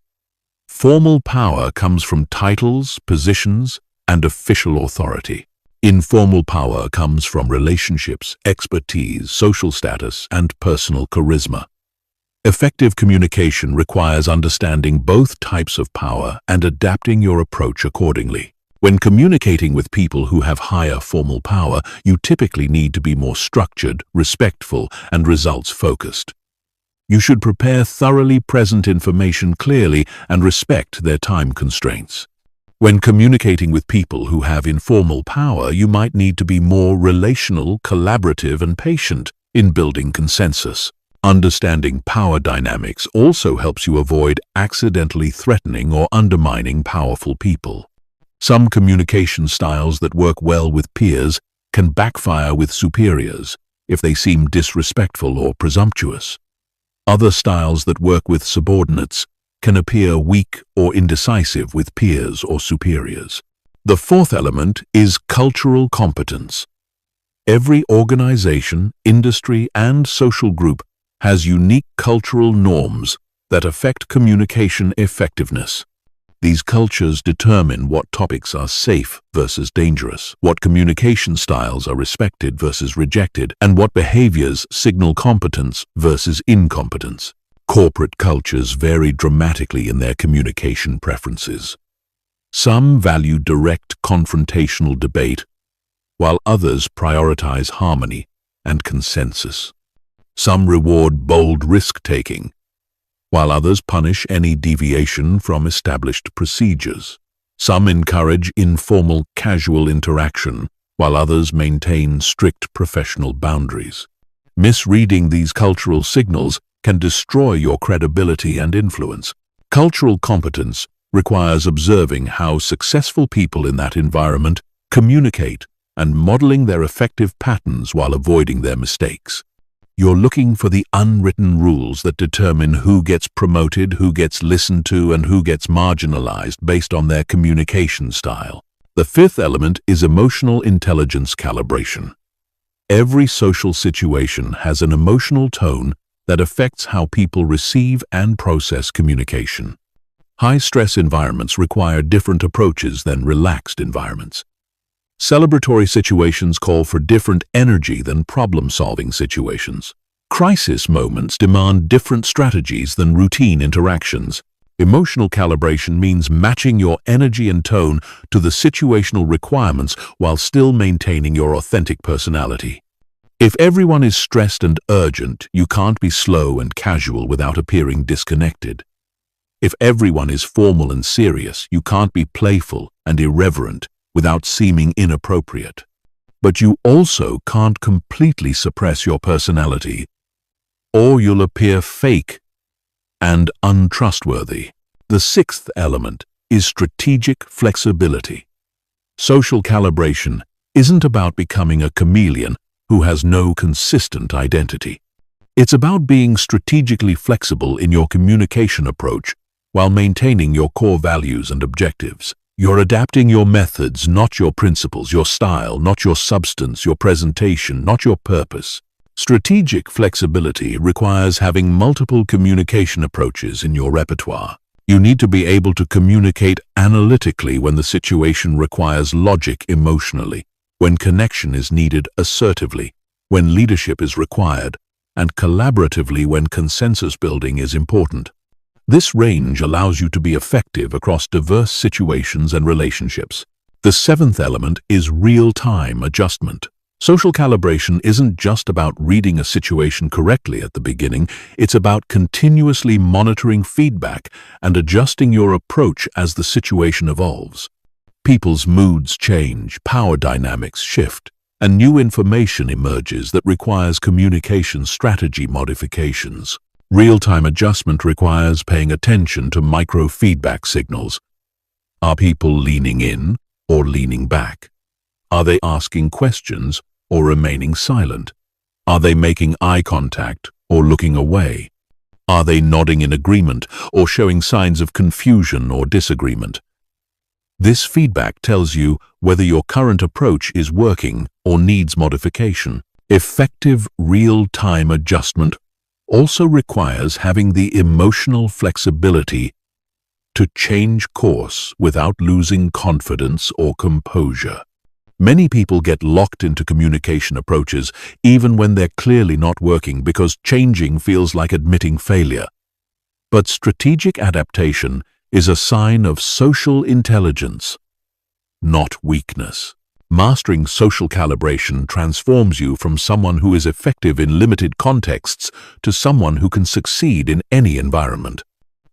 Formal power comes from titles, positions, and official authority. Informal power comes from relationships, expertise, social status, and personal charisma. Effective communication requires understanding both types of power and adapting your approach accordingly. When communicating with people who have higher formal power, you typically need to be more structured, respectful, and results-focused. You should prepare thoroughly, present information clearly, and respect their time constraints. When communicating with people who have informal power, you might need to be more relational, collaborative, and patient in building consensus. Understanding power dynamics also helps you avoid accidentally threatening or undermining powerful people. Some communication styles that work well with peers can backfire with superiors if they seem disrespectful or presumptuous. Other styles that work with subordinates can appear weak or indecisive with peers or superiors. The fourth element is cultural competence. Every organization, industry, and social group has unique cultural norms that affect communication effectiveness. These cultures determine what topics are safe versus dangerous, what communication styles are respected versus rejected, and what behaviors signal competence versus incompetence. Corporate cultures vary dramatically in their communication preferences. Some value direct confrontational debate, while others prioritize harmony and consensus. Some reward bold risk-taking, while others punish any deviation from established procedures. Some encourage informal, casual interaction, while others maintain strict professional boundaries. Misreading these cultural signals can destroy your credibility and influence. Cultural competence requires observing how successful people in that environment communicate and modeling their effective patterns while avoiding their mistakes. You're looking for the unwritten rules that determine who gets promoted, who gets listened to, and who gets marginalized based on their communication style. The fifth element is emotional intelligence calibration. Every social situation has an emotional tone that affects how people receive and process communication. High-stress environments require different approaches than relaxed environments. Celebratory situations call for different energy than problem-solving situations. Crisis moments demand different strategies than routine interactions. Emotional calibration means matching your energy and tone to the situational requirements while still maintaining your authentic personality. If everyone is stressed and urgent, you can't be slow and casual without appearing disconnected. If everyone is formal and serious, you can't be playful and irreverent without seeming inappropriate. But you also can't completely suppress your personality, or you'll appear fake and untrustworthy. The sixth element is strategic flexibility. Social calibration isn't about becoming a chameleon who has no consistent identity. It's about being strategically flexible in your communication approach while maintaining your core values and objectives. You're adapting your methods, not your principles, your style, not your substance, your presentation, not your purpose. Strategic flexibility requires having multiple communication approaches in your repertoire. You need to be able to communicate analytically when the situation requires logic emotionally, when connection is needed assertively, when leadership is required, and collaboratively when consensus building is important. This range allows you to be effective across diverse situations and relationships. The seventh element is real-time adjustment. Social calibration isn't just about reading a situation correctly at the beginning, it's about continuously monitoring feedback and adjusting your approach as the situation evolves. People's moods change, power dynamics shift, and new information emerges that requires communication strategy modifications. Real-time adjustment requires paying attention to micro-feedback signals. Are people leaning in or leaning back? Are they asking questions or remaining silent? Are they making eye contact or looking away? Are they nodding in agreement or showing signs of confusion or disagreement? This feedback tells you whether your current approach is working or needs modification. Effective real-time adjustment also requires having the emotional flexibility to change course without losing confidence or composure. Many people get locked into communication approaches even when they're clearly not working because changing feels like admitting failure. But strategic adaptation is a sign of social intelligence, not weakness. Mastering social calibration transforms you from someone who is effective in limited contexts to someone who can succeed in any environment.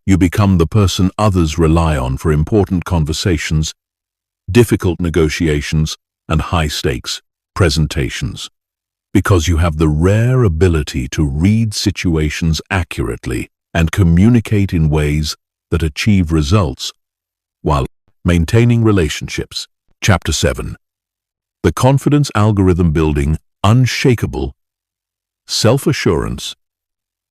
You become the person others rely on for important conversations, difficult negotiations, and high-stakes presentations, because you have the rare ability to read situations accurately and communicate in ways that achieve results while maintaining relationships. Chapter 7. The Confidence Algorithm Building Unshakable Self-Assurance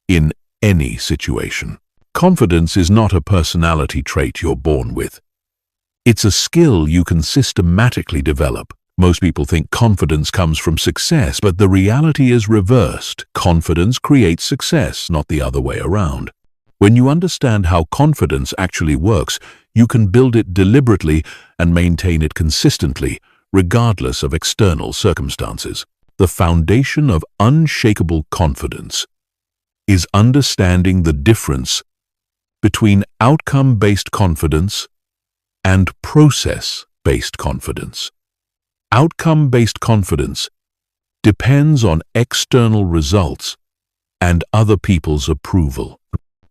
in Any Situation. Confidence is not a personality trait you're born with. It's a skill you can systematically develop. Most people think confidence comes from success, but the reality is reversed. Confidence creates success, not the other way around. When you understand how confidence actually works, you can build it deliberately and maintain it consistently, regardless of external circumstances. The foundation of unshakable confidence is understanding the difference between outcome-based confidence and process-based confidence. Outcome-based confidence depends on external results and other people's approval.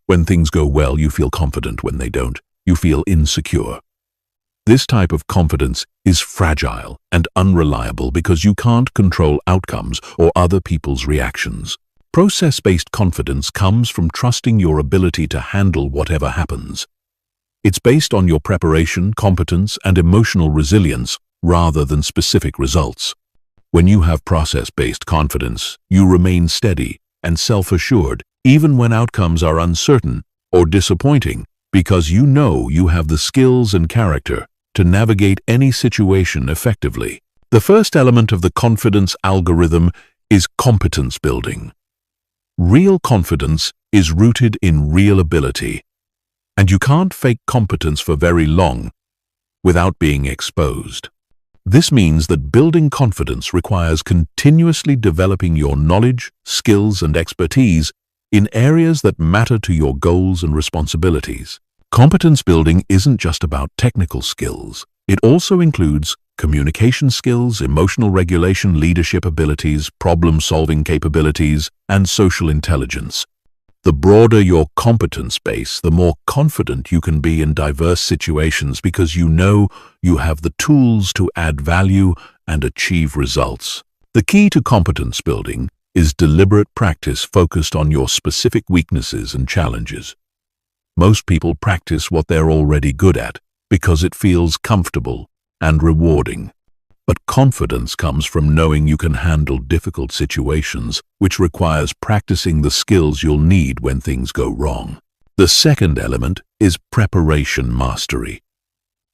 When things go well, you feel confident. When they don't, you feel insecure. This type of confidence is fragile and unreliable because you can't control outcomes or other people's reactions. Process-based confidence comes from trusting your ability to handle whatever happens. It's based on your preparation, competence, and emotional resilience rather than specific results. When you have process-based confidence, you remain steady and self-assured even when outcomes are uncertain or disappointing because you know you have the skills and character to navigate any situation effectively. The first element of the confidence algorithm is competence building. Real confidence is rooted in real ability, and you can't fake competence for very long without being exposed. This means that building confidence requires continuously developing your knowledge, skills, and expertise in areas that matter to your goals and responsibilities. Competence building isn't just about technical skills. It also includes communication skills, emotional regulation, leadership abilities, problem-solving capabilities, and social intelligence. The broader your competence base, the more confident you can be in diverse situations because you know you have the tools to add value and achieve results. The key to competence building is deliberate practice focused on your specific weaknesses and challenges. Most people practice what they're already good at because it feels comfortable and rewarding. But confidence comes from knowing you can handle difficult situations, which requires practicing the skills you'll need when things go wrong. The second element is preparation mastery.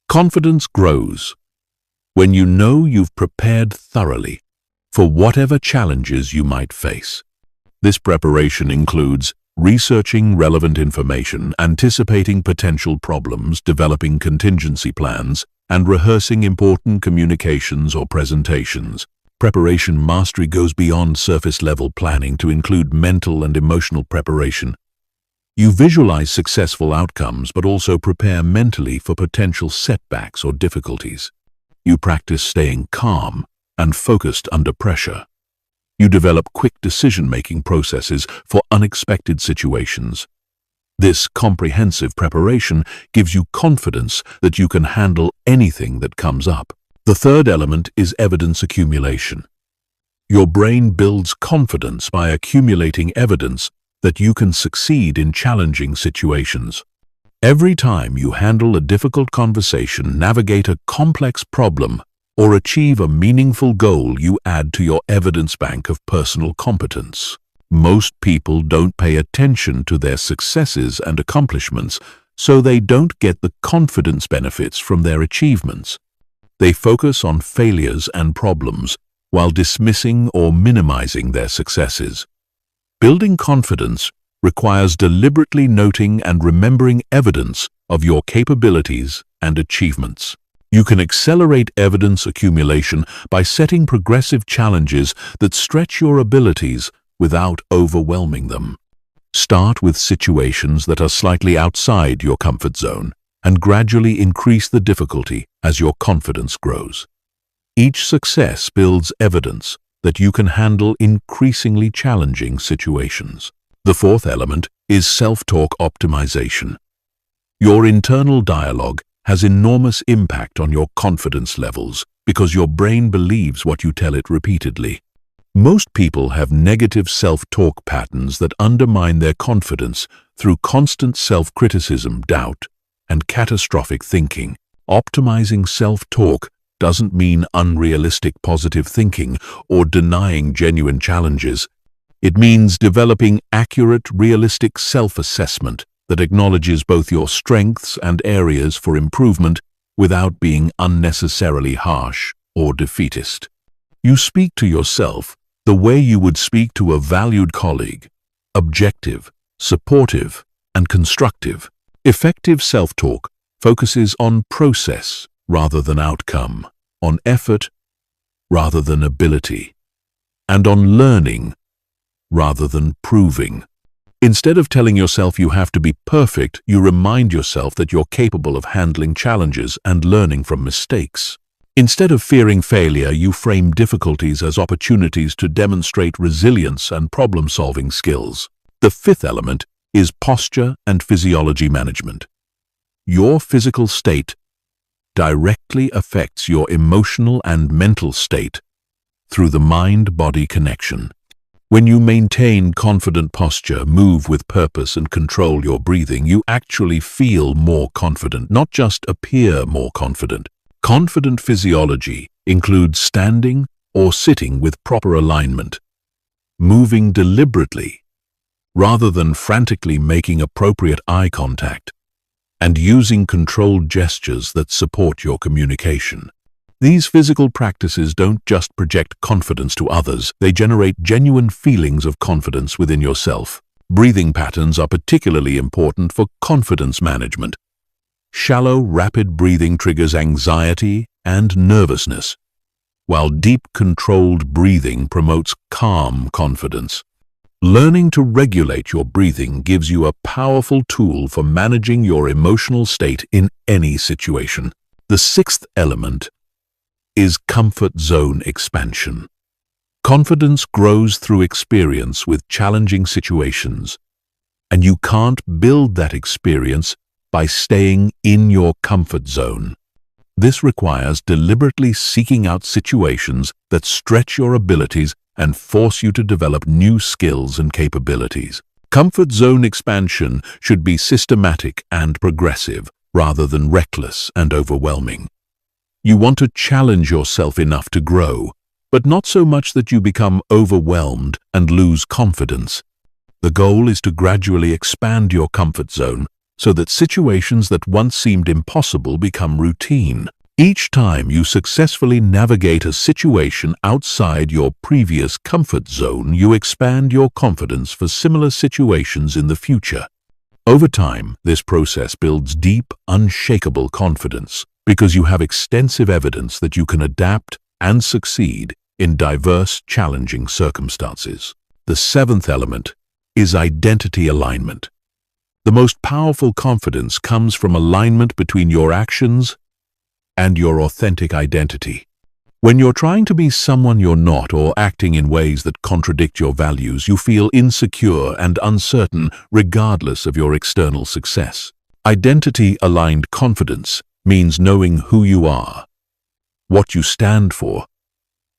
Confidence grows when you know you've prepared thoroughly for whatever challenges you might face. This preparation includes researching relevant information, anticipating potential problems, developing contingency plans, and rehearsing important communications or presentations. Preparation mastery goes beyond surface-level planning to include mental and emotional preparation. You visualize successful outcomes but also prepare mentally for potential setbacks or difficulties. You practice staying calm and focused under pressure. You develop quick decision-making processes for unexpected situations. This comprehensive preparation gives you confidence that you can handle anything that comes up. The third element is evidence accumulation. Your brain builds confidence by accumulating evidence that you can succeed in challenging situations. Every time you handle a difficult conversation, navigate a complex problem, or achieve a meaningful goal, you add to your evidence bank of personal competence. Most people don't pay attention to their successes and accomplishments, so they don't get the confidence benefits from their achievements. They focus on failures and problems while dismissing or minimizing their successes. Building confidence requires deliberately noting and remembering evidence of your capabilities and achievements. You can accelerate evidence accumulation by setting progressive challenges that stretch your abilities without overwhelming them. Start with situations that are slightly outside your comfort zone and gradually increase the difficulty as your confidence grows. Each success builds evidence that you can handle increasingly challenging situations. The fourth element is self-talk optimization. Your internal dialogue has enormous impact on your confidence levels because your brain believes what you tell it repeatedly. Most people have negative self-talk patterns that undermine their confidence through constant self-criticism, doubt, and catastrophic thinking. Optimizing self-talk doesn't mean unrealistic positive thinking or denying genuine challenges. It means developing accurate, realistic self-assessment that acknowledges both your strengths and areas for improvement without being unnecessarily harsh or defeatist. You speak to yourself the way you would speak to a valued colleague, objective, supportive, and constructive. Effective self-talk focuses on process rather than outcome, on effort rather than ability, and on learning rather than proving. Instead of telling yourself you have to be perfect, you remind yourself that you're capable of handling challenges and learning from mistakes. Instead of fearing failure, you frame difficulties as opportunities to demonstrate resilience and problem-solving skills. The fifth element is posture and physiology management. Your physical state directly affects your emotional and mental state through the mind-body connection. When you maintain confident posture, move with purpose, and control your breathing, you actually feel more confident, not just appear more confident. Confident physiology includes standing or sitting with proper alignment, moving deliberately rather than frantically making appropriate eye contact, and using controlled gestures that support your communication. These physical practices don't just project confidence to others, they generate genuine feelings of confidence within yourself. Breathing patterns are particularly important for confidence management. Shallow, rapid breathing triggers anxiety and nervousness, while deep, controlled breathing promotes calm confidence. Learning to regulate your breathing gives you a powerful tool for managing your emotional state in any situation. The sixth element is comfort zone expansion. Confidence grows through experience with challenging situations, and you can't build that experience by staying in your comfort zone. This requires deliberately seeking out situations that stretch your abilities and force you to develop new skills and capabilities. Comfort zone expansion should be systematic and progressive, rather than reckless and overwhelming. You want to challenge yourself enough to grow, but not so much that you become overwhelmed and lose confidence. The goal is to gradually expand your comfort zone so that situations that once seemed impossible become routine. Each time you successfully navigate a situation outside your previous comfort zone, you expand your confidence for similar situations in the future. Over time, this process builds deep, unshakable confidence because you have extensive evidence that you can adapt and succeed in diverse, challenging circumstances. The seventh element is identity alignment. The most powerful confidence comes from alignment between your actions and your authentic identity. When you're trying to be someone you're not or acting in ways that contradict your values, you feel insecure and uncertain regardless of your external success. Identity-aligned confidence means knowing who you are, what you stand for,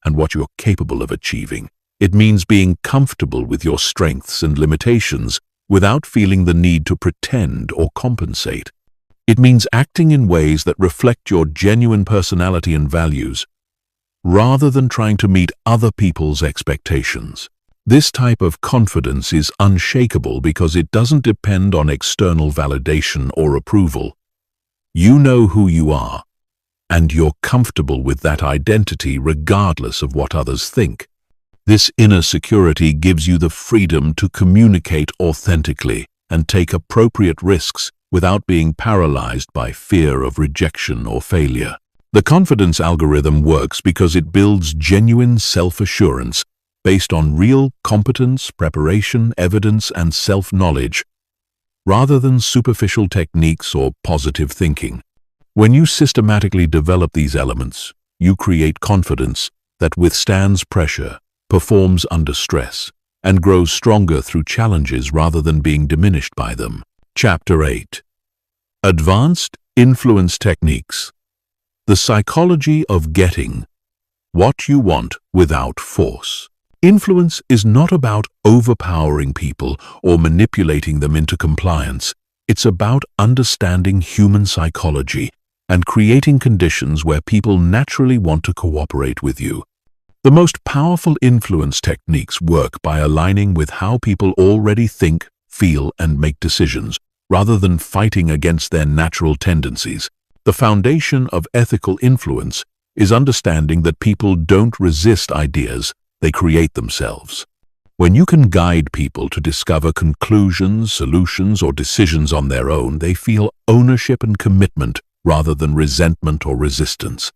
and what you're capable of achieving. It means being comfortable with your strengths and limitations without feeling the need to pretend or compensate. It means acting in ways that reflect your genuine personality and values, rather than trying to meet other people's expectations. This type of confidence is unshakable because it doesn't depend on external validation or approval. You know who you are, and you're comfortable with that identity regardless of what others think. This inner security gives you the freedom to communicate authentically and take appropriate risks without being paralyzed by fear of rejection or failure. The confidence algorithm works because it builds genuine self-assurance based on real competence, preparation, evidence, and self-knowledge, rather than superficial techniques or positive thinking. When you systematically develop these elements, you create confidence that withstands pressure, performs under stress, and grows stronger through challenges rather than being diminished by them. Chapter 8. Advanced Influence Techniques. The psychology of getting what you want without force. Influence is not about overpowering people or manipulating them into compliance. It's about understanding human psychology and creating conditions where people naturally want to cooperate with you. The most powerful influence techniques work by aligning with how people already think, feel, and make decisions, rather than fighting against their natural tendencies. The foundation of ethical influence is understanding that people don't resist ideas, they create themselves. When you can guide people to discover conclusions, solutions, or decisions on their own, they feel ownership and commitment rather than resentment or resistance.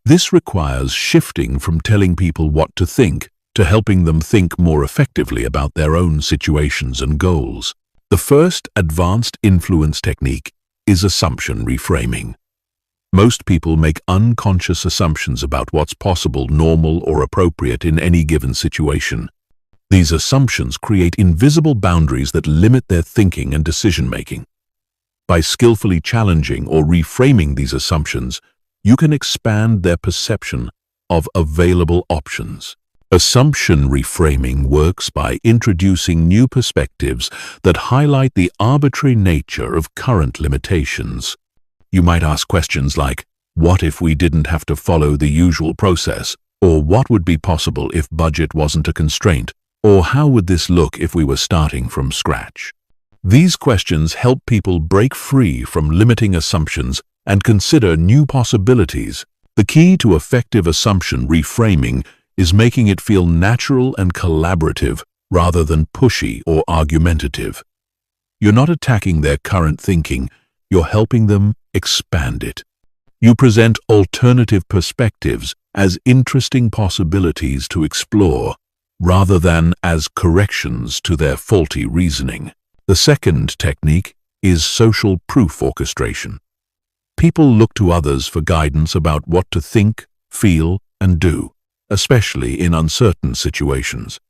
This requires shifting from telling people what to think to helping them think more effectively about their own situations and goals. The first advanced influence technique is assumption reframing. Most people make unconscious assumptions about what's possible, normal, or appropriate in any given situation. These assumptions create invisible boundaries that limit their thinking and decision-making. By skillfully challenging or reframing these assumptions, you can expand their perception of available options. Assumption reframing works by introducing new perspectives that highlight the arbitrary nature of current limitations. You might ask questions like, what if we didn't have to follow the usual process? Or what would be possible if budget wasn't a constraint? Or how would this look if we were starting from scratch? These questions help people break free from limiting assumptions and consider new possibilities. The key to effective assumption reframing is making it feel natural and collaborative rather than pushy or argumentative. You're not attacking their current thinking, you're helping them expand it. You present alternative perspectives as interesting possibilities to explore, rather than as corrections to their faulty reasoning. The second technique is social proof orchestration. People look to others for guidance about what to think, feel, and do, especially in uncertain situations.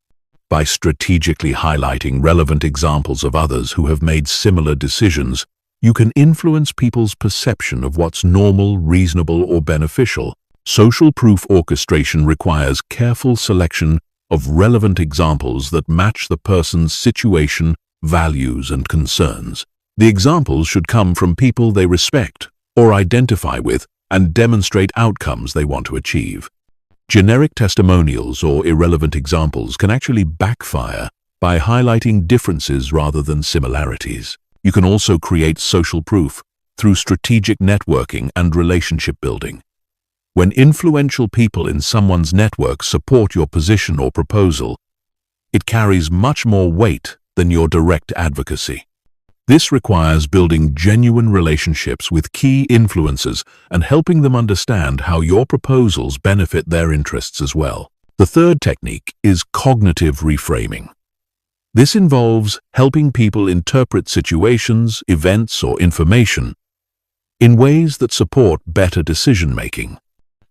By strategically highlighting relevant examples of others who have made similar decisions, you can influence people's perception of what's normal, reasonable, or beneficial. Social proof orchestration requires careful selection of relevant examples that match the person's situation, values, and concerns. The examples should come from people they respect or identify with and demonstrate outcomes they want to achieve. Generic testimonials or irrelevant examples can actually backfire by highlighting differences rather than similarities. You can also create social proof through strategic networking and relationship building. When influential people in someone's network support your position or proposal, it carries much more weight than your direct advocacy. This requires building genuine relationships with key influencers and helping them understand how your proposals benefit their interests as well. The third technique is cognitive reframing. This involves helping people interpret situations, events, or information in ways that support better decision-making.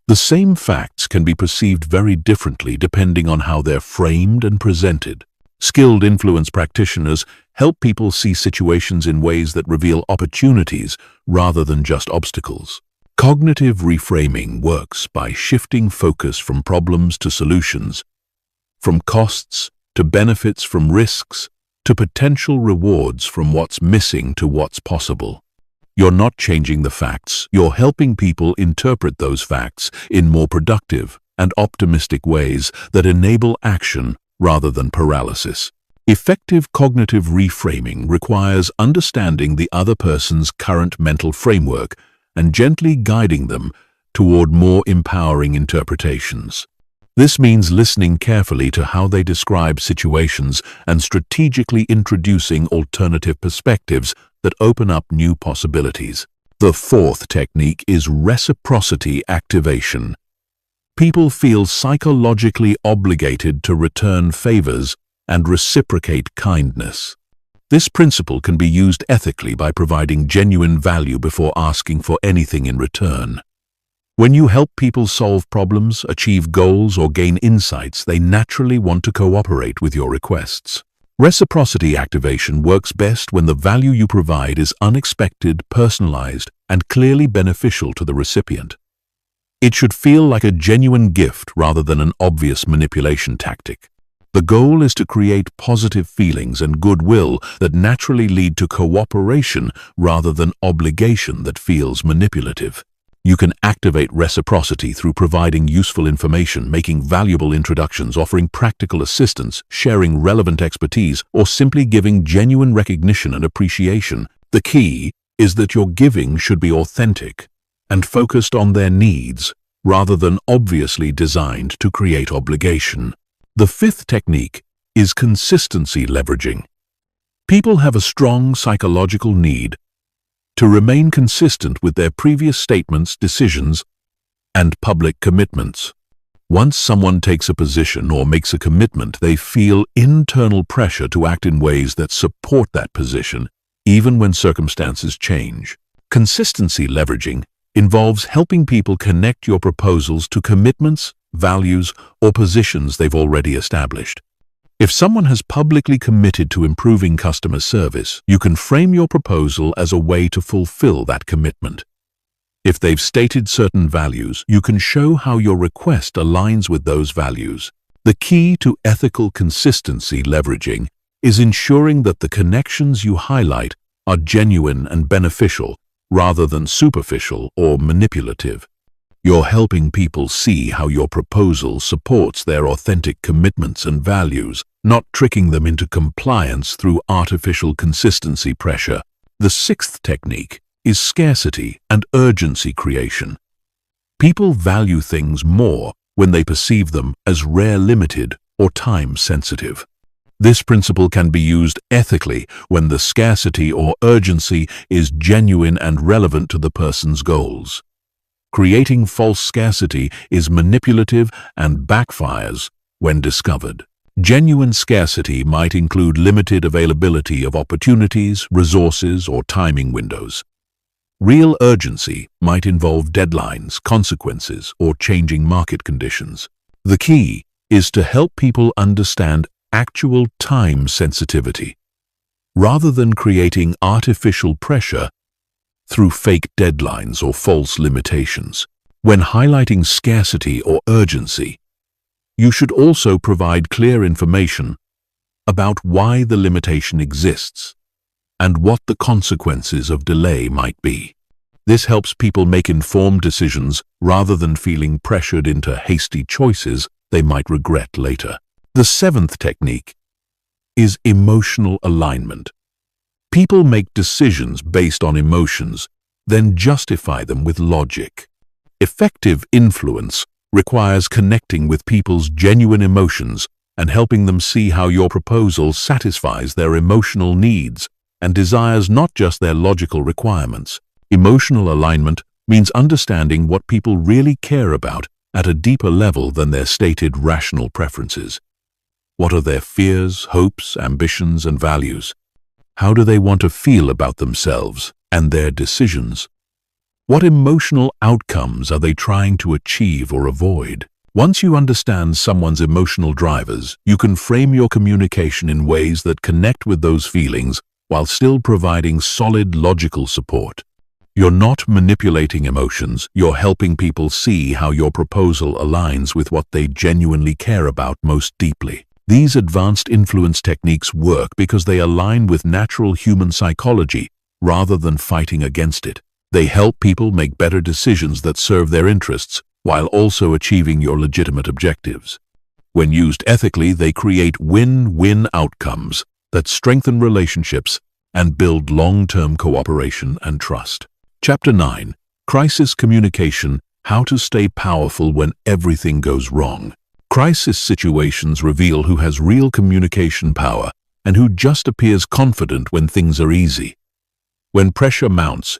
The same facts can be perceived very differently depending on how they're framed and presented. Skilled influence practitioners help people see situations in ways that reveal opportunities rather than just obstacles. Cognitive reframing works by shifting focus from problems to solutions, from costs to benefits, from risks to potential rewards, from what's missing to what's possible. You're not changing the facts, you're helping people interpret those facts in more productive and optimistic ways that enable action rather than paralysis. Effective cognitive reframing requires understanding the other person's current mental framework and gently guiding them toward more empowering interpretations. This means listening carefully to how they describe situations and strategically introducing alternative perspectives that open up new possibilities. The fourth technique is reciprocity activation. People feel psychologically obligated to return favors and reciprocate kindness. This principle can be used ethically by providing genuine value before asking for anything in return. When you help people solve problems, achieve goals, or gain insights, they naturally want to cooperate with your requests. Reciprocity activation works best when the value you provide is unexpected, personalized, and clearly beneficial to the recipient. It should feel like a genuine gift rather than an obvious manipulation tactic. The goal is to create positive feelings and goodwill that naturally lead to cooperation rather than obligation that feels manipulative. You can activate reciprocity through providing useful information, making valuable introductions, offering practical assistance, sharing relevant expertise, or simply giving genuine recognition and appreciation. The key is that your giving should be authentic and focused on their needs rather than obviously designed to create obligation. The fifth technique is consistency leveraging. People have a strong psychological need to remain consistent with their previous statements, decisions, and public commitments. Once someone takes a position or makes a commitment, they feel internal pressure to act in ways that support that position, even when circumstances change. Consistency leveraging involves helping people connect your proposals to commitments, values, or positions they've already established. If someone has publicly committed to improving customer service, you can frame your proposal as a way to fulfill that commitment. If they've stated certain values, you can show how your request aligns with those values. The key to ethical consistency leveraging is ensuring that the connections you highlight are genuine and beneficial rather than superficial or manipulative. You're helping people see how your proposal supports their authentic commitments and values, not tricking them into compliance through artificial consistency pressure. The sixth technique is scarcity and urgency creation. People value things more when they perceive them as rare, limited, or time-sensitive. This principle can be used ethically when the scarcity or urgency is genuine and relevant to the person's goals. Creating false scarcity is manipulative and backfires when discovered. Genuine scarcity might include limited availability of opportunities, resources, or timing windows. Real urgency might involve deadlines, consequences, or changing market conditions. The key is to help people understand actual time sensitivity, rather than creating artificial pressure through fake deadlines or false limitations. When highlighting scarcity or urgency, you should also provide clear information about why the limitation exists and what the consequences of delay might be. This helps people make informed decisions rather than feeling pressured into hasty choices they might regret later. The seventh technique is emotional alignment. People make decisions based on emotions, then justify them with logic. Effective influence requires connecting with people's genuine emotions and helping them see how your proposal satisfies their emotional needs and desires, not just their logical requirements. Emotional alignment means understanding what people really care about at a deeper level than their stated rational preferences. What are their fears, hopes, ambitions, and values? How do they want to feel about themselves and their decisions? What emotional outcomes are they trying to achieve or avoid? Once you understand someone's emotional drivers, you can frame your communication in ways that connect with those feelings while still providing solid logical support. You're not manipulating emotions, you're helping people see how your proposal aligns with what they genuinely care about most deeply. These advanced influence techniques work because they align with natural human psychology rather than fighting against it. They help people make better decisions that serve their interests while also achieving your legitimate objectives. When used ethically, they create win-win outcomes that strengthen relationships and build long-term cooperation and trust. Chapter 9. Crisis Communication: How to Stay Powerful When Everything Goes Wrong. Crisis situations reveal who has real communication power and who just appears confident when things are easy. When pressure mounts,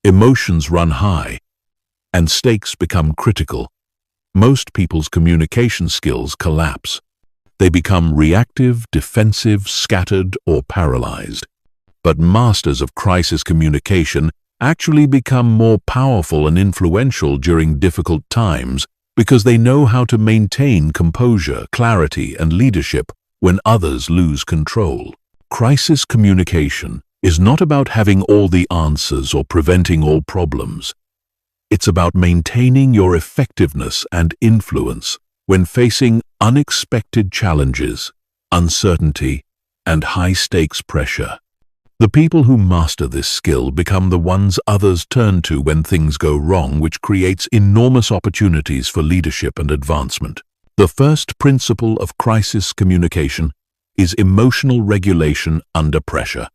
emotions run high, and stakes become critical, most people's communication skills collapse. They become reactive, defensive, scattered, or paralyzed. But masters of crisis communication actually become more powerful and influential during difficult times because they know how to maintain composure, clarity, and leadership when others lose control. Crisis communication is not about having all the answers or preventing all problems. It's about maintaining your effectiveness and influence when facing unexpected challenges, uncertainty, and high-stakes pressure. The people who master this skill become the ones others turn to when things go wrong, which creates enormous opportunities for leadership and advancement. The first principle of crisis communication is emotional regulation under pressure.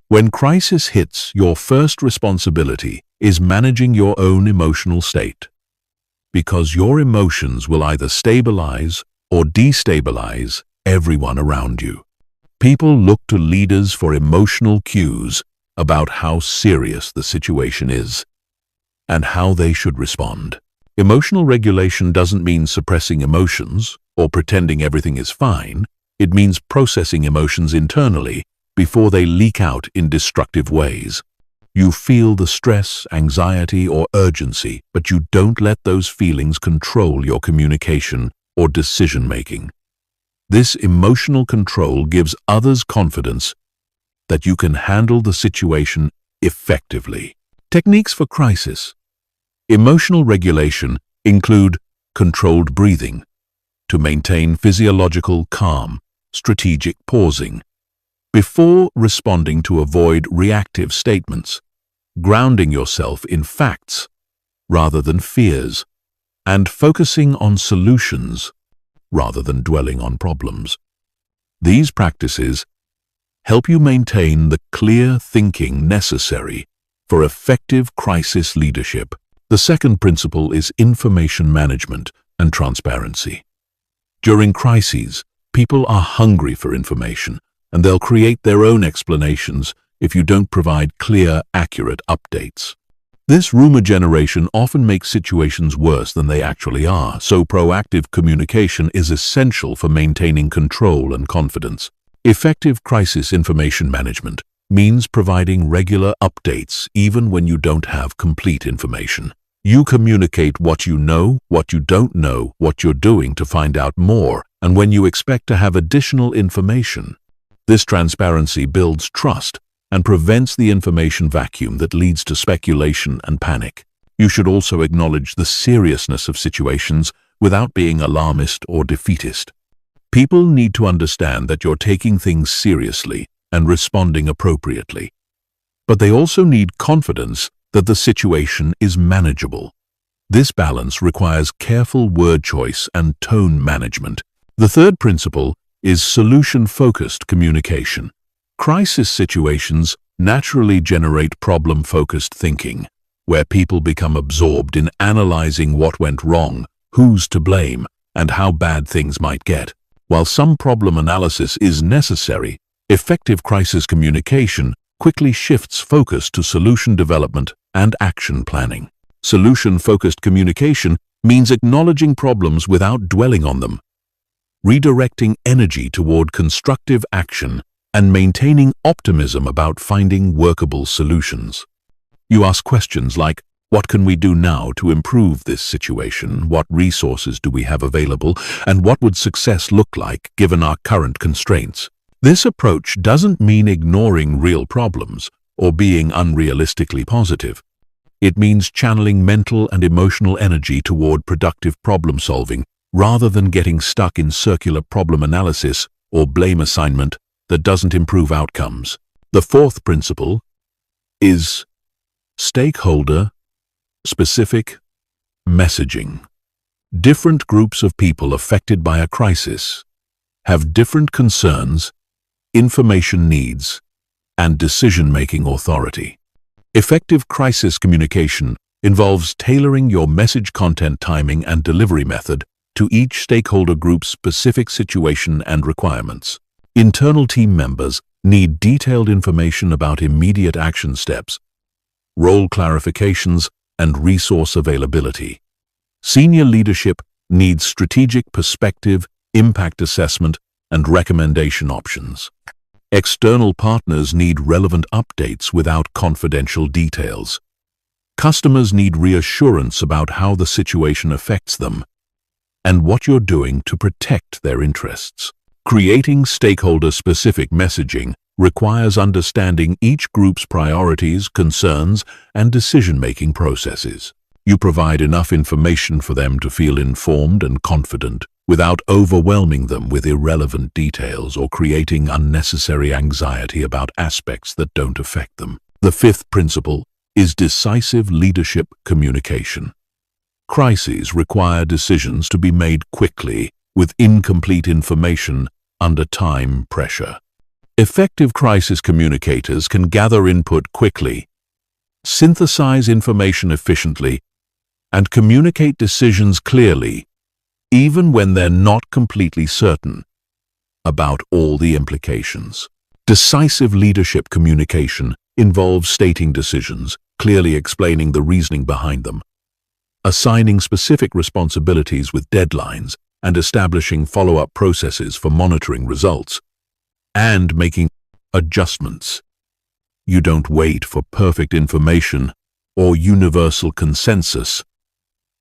When crisis hits, your first responsibility is managing your own emotional state, because your emotions will either stabilize or destabilize everyone around you. People look to leaders for emotional cues about how serious the situation is and how they should respond. Emotional regulation doesn't mean suppressing emotions or pretending everything is fine. It means processing emotions internally before they leak out in destructive ways. You feel the stress, anxiety, or urgency, but you don't let those feelings control your communication or decision-making. This emotional control gives others confidence that you can handle the situation effectively. Techniques for crisis. Emotional regulation include controlled breathing to maintain physiological calm, strategic pausing before responding to avoid reactive statements, grounding yourself in facts rather than fears, and focusing on solutions rather than dwelling on problems. These practices help you maintain the clear thinking necessary for effective crisis leadership. The second principle is information management and transparency. During crises, people are hungry for information, and they'll create their own explanations if you don't provide clear, accurate updates. This rumor generation often makes situations worse than they actually are, so proactive communication is essential for maintaining control and confidence. Effective crisis information management means providing regular updates even when you don't have complete information. You communicate what you know, what you don't know, what you're doing to find out more, and when you expect to have additional information. This transparency builds trust and prevents the information vacuum that leads to speculation and panic. You should also acknowledge the seriousness of situations without being alarmist or defeatist. People need to understand that you're taking things seriously and responding appropriately. But they also need confidence that the situation is manageable. This balance requires careful word choice and tone management. The third principle is solution-focused communication. Crisis situations naturally generate problem-focused thinking, where people become absorbed in analyzing what went wrong, who's to blame, and how bad things might get. While some problem analysis is necessary, effective crisis communication quickly shifts focus to solution development and action planning. Solution-focused communication means acknowledging problems without dwelling on them, redirecting energy toward constructive action, and maintaining optimism about finding workable solutions. You ask questions like, What can we do now to improve this situation? What resources do we have available? And what would success look like given our current constraints? This approach doesn't mean ignoring real problems or being unrealistically positive. It means channeling mental and emotional energy toward productive problem solving rather than getting stuck in circular problem analysis or blame assignment that doesn't improve outcomes. The fourth principle is stakeholder-specific messaging. Different groups of people affected by a crisis have different concerns, information needs, and decision-making authority. Effective crisis communication involves tailoring your message content timing and delivery method to each stakeholder group's specific situation and requirements. Internal team members need detailed information about immediate action steps, role clarifications, and resource availability. Senior leadership needs strategic perspective, impact assessment, and recommendation options. External partners need relevant updates without confidential details. Customers need reassurance about how the situation affects them and what you're doing to protect their interests. Creating stakeholder-specific messaging requires understanding each group's priorities, concerns, and decision-making processes. You provide enough information for them to feel informed and confident without overwhelming them with irrelevant details or creating unnecessary anxiety about aspects that don't affect them. The fifth principle is decisive leadership communication. Crises require decisions to be made quickly with incomplete information under time pressure. Effective crisis communicators can gather input quickly, synthesize information efficiently, and communicate decisions clearly, even when they're not completely certain about all the implications. Decisive leadership communication involves stating decisions, clearly explaining the reasoning behind them, assigning specific responsibilities with deadlines, and establishing follow-up processes for monitoring results, and making adjustments. You don't wait for perfect information or universal consensus,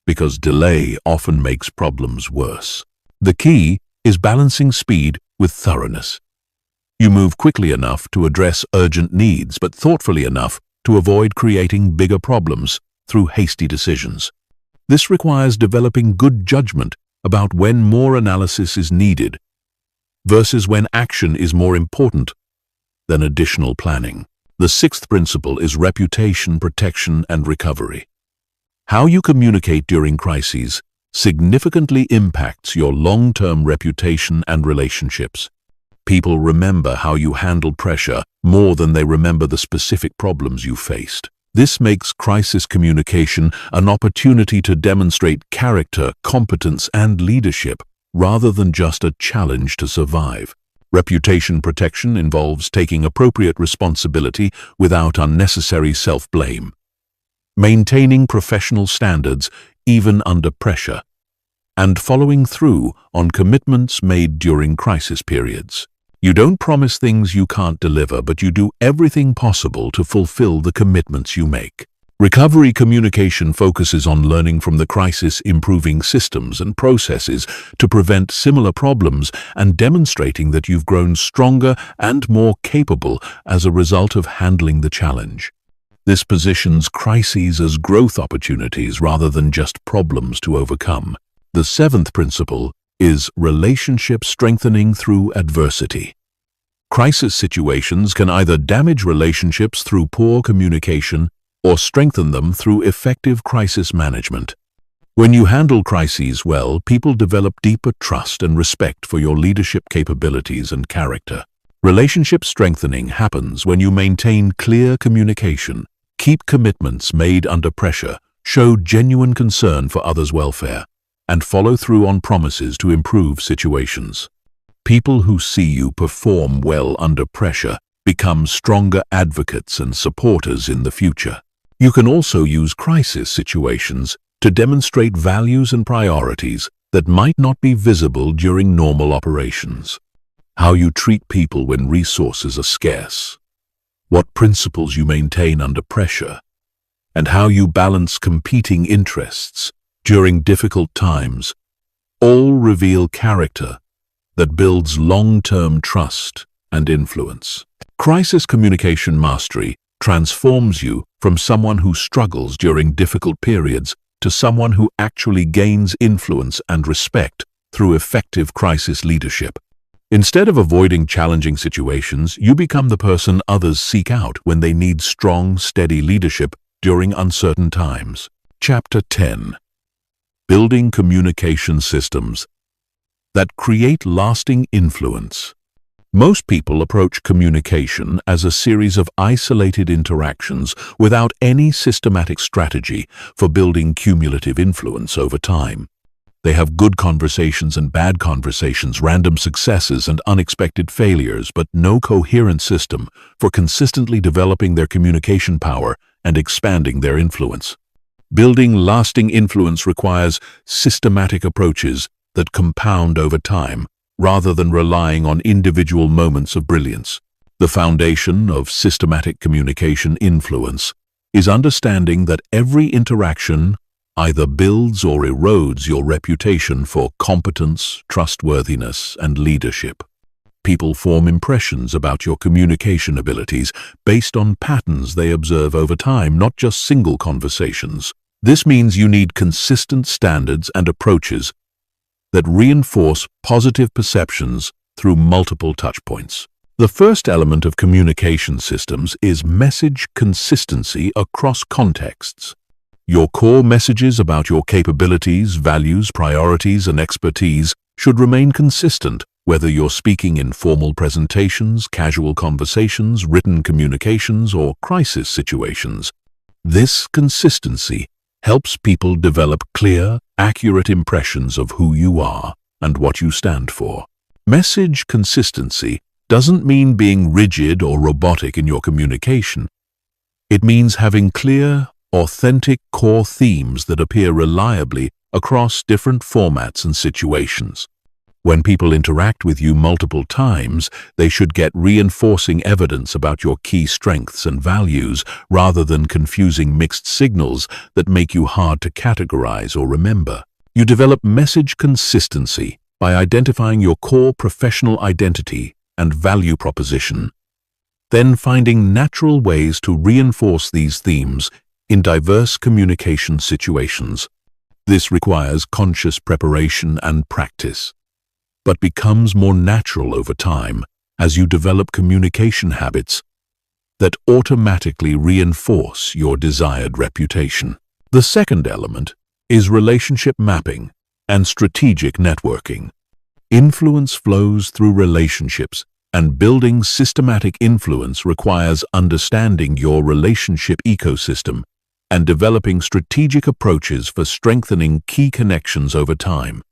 because delay often makes problems worse. The key is balancing speed with thoroughness. You move quickly enough to address urgent needs, but thoughtfully enough to avoid creating bigger problems through hasty decisions. This requires developing good judgment about when more analysis is needed versus when action is more important than additional planning. The sixth principle is reputation protection and recovery. How you communicate during crises significantly impacts your long-term reputation and relationships. People remember how you handled pressure more than they remember the specific problems you faced. This makes crisis communication an opportunity to demonstrate character, competence, and leadership rather than just a challenge to survive. Reputation protection involves taking appropriate responsibility without unnecessary self-blame, maintaining professional standards even under pressure, and following through on commitments made during crisis periods. You don't promise things you can't deliver, but you do everything possible to fulfill the commitments you make. Recovery communication focuses on learning from the crisis, improving systems and processes to prevent similar problems, and demonstrating that you've grown stronger and more capable as a result of handling the challenge. This positions crises as growth opportunities rather than just problems to overcome. The seventh principle is relationship strengthening through adversity. Crisis situations can either damage relationships through poor communication or strengthen them through effective crisis management. When you handle crises well, people develop deeper trust and respect for your leadership capabilities and character. Relationship strengthening happens when you maintain clear communication, keep commitments made under pressure, show genuine concern for others' welfare, and follow through on promises to improve situations. People who see you perform well under pressure become stronger advocates and supporters in the future. You can also use crisis situations to demonstrate values and priorities that might not be visible during normal operations. How you treat people when resources are scarce, what principles you maintain under pressure, and how you balance competing interests during difficult times, all reveal character that builds long-term trust and influence. Crisis communication mastery transforms you from someone who struggles during difficult periods to someone who actually gains influence and respect through effective crisis leadership. Instead of avoiding challenging situations, you become the person others seek out when they need strong, steady leadership during uncertain times. Chapter 10. Building communication systems that create lasting influence. Most people approach communication as a series of isolated interactions without any systematic strategy for building cumulative influence over time. They have good conversations and bad conversations, random successes and unexpected failures, but no coherent system for consistently developing their communication power and expanding their influence. Building lasting influence requires systematic approaches that compound over time, rather than relying on individual moments of brilliance. The foundation of systematic communication influence is understanding that every interaction either builds or erodes your reputation for competence, trustworthiness, and leadership. People form impressions about your communication abilities based on patterns they observe over time, not just single conversations. This means you need consistent standards and approaches that reinforce positive perceptions through multiple touchpoints. The first element of communication systems is message consistency across contexts. Your core messages about your capabilities, values, priorities, and expertise should remain consistent, whether you're speaking in formal presentations, casual conversations, written communications, or crisis situations. This consistency helps people develop clear, accurate impressions of who you are and what you stand for. Message consistency doesn't mean being rigid or robotic in your communication. It means having clear, authentic core themes that appear reliably across different formats and situations. When people interact with you multiple times, they should get reinforcing evidence about your key strengths and values rather than confusing mixed signals that make you hard to categorize or remember. You develop message consistency by identifying your core professional identity and value proposition, then finding natural ways to reinforce these themes in diverse communication situations. This requires conscious preparation and practice, but becomes more natural over time as you develop communication habits that automatically reinforce your desired reputation. The second element is relationship mapping and strategic networking. Influence flows through relationships, and building systematic influence requires understanding your relationship ecosystem and developing strategic approaches for strengthening key connections over time.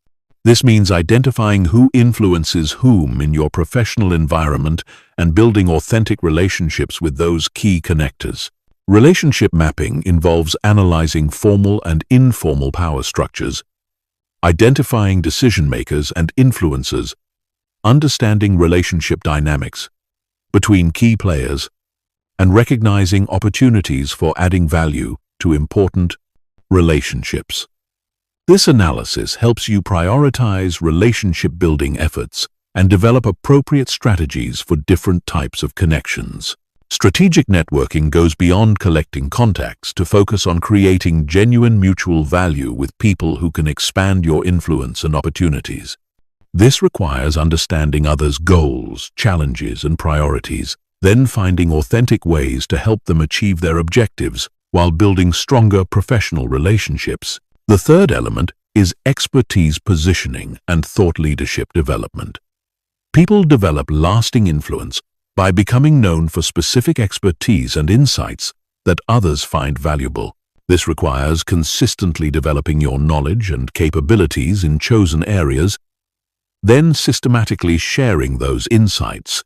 This means identifying who influences whom in your professional environment and building authentic relationships with those key connectors. Relationship mapping involves analyzing formal and informal power structures, identifying decision-makers and influencers, understanding relationship dynamics between key players, and recognizing opportunities for adding value to important relationships. This analysis helps you prioritize relationship-building efforts and develop appropriate strategies for different types of connections. Strategic networking goes beyond collecting contacts to focus on creating genuine mutual value with people who can expand your influence and opportunities. This requires understanding others' goals, challenges, and priorities, then finding authentic ways to help them achieve their objectives while building stronger professional relationships. The third element is expertise positioning and thought leadership development. People develop lasting influence by becoming known for specific expertise and insights that others find valuable. This requires consistently developing your knowledge and capabilities in chosen areas, then systematically sharing those insights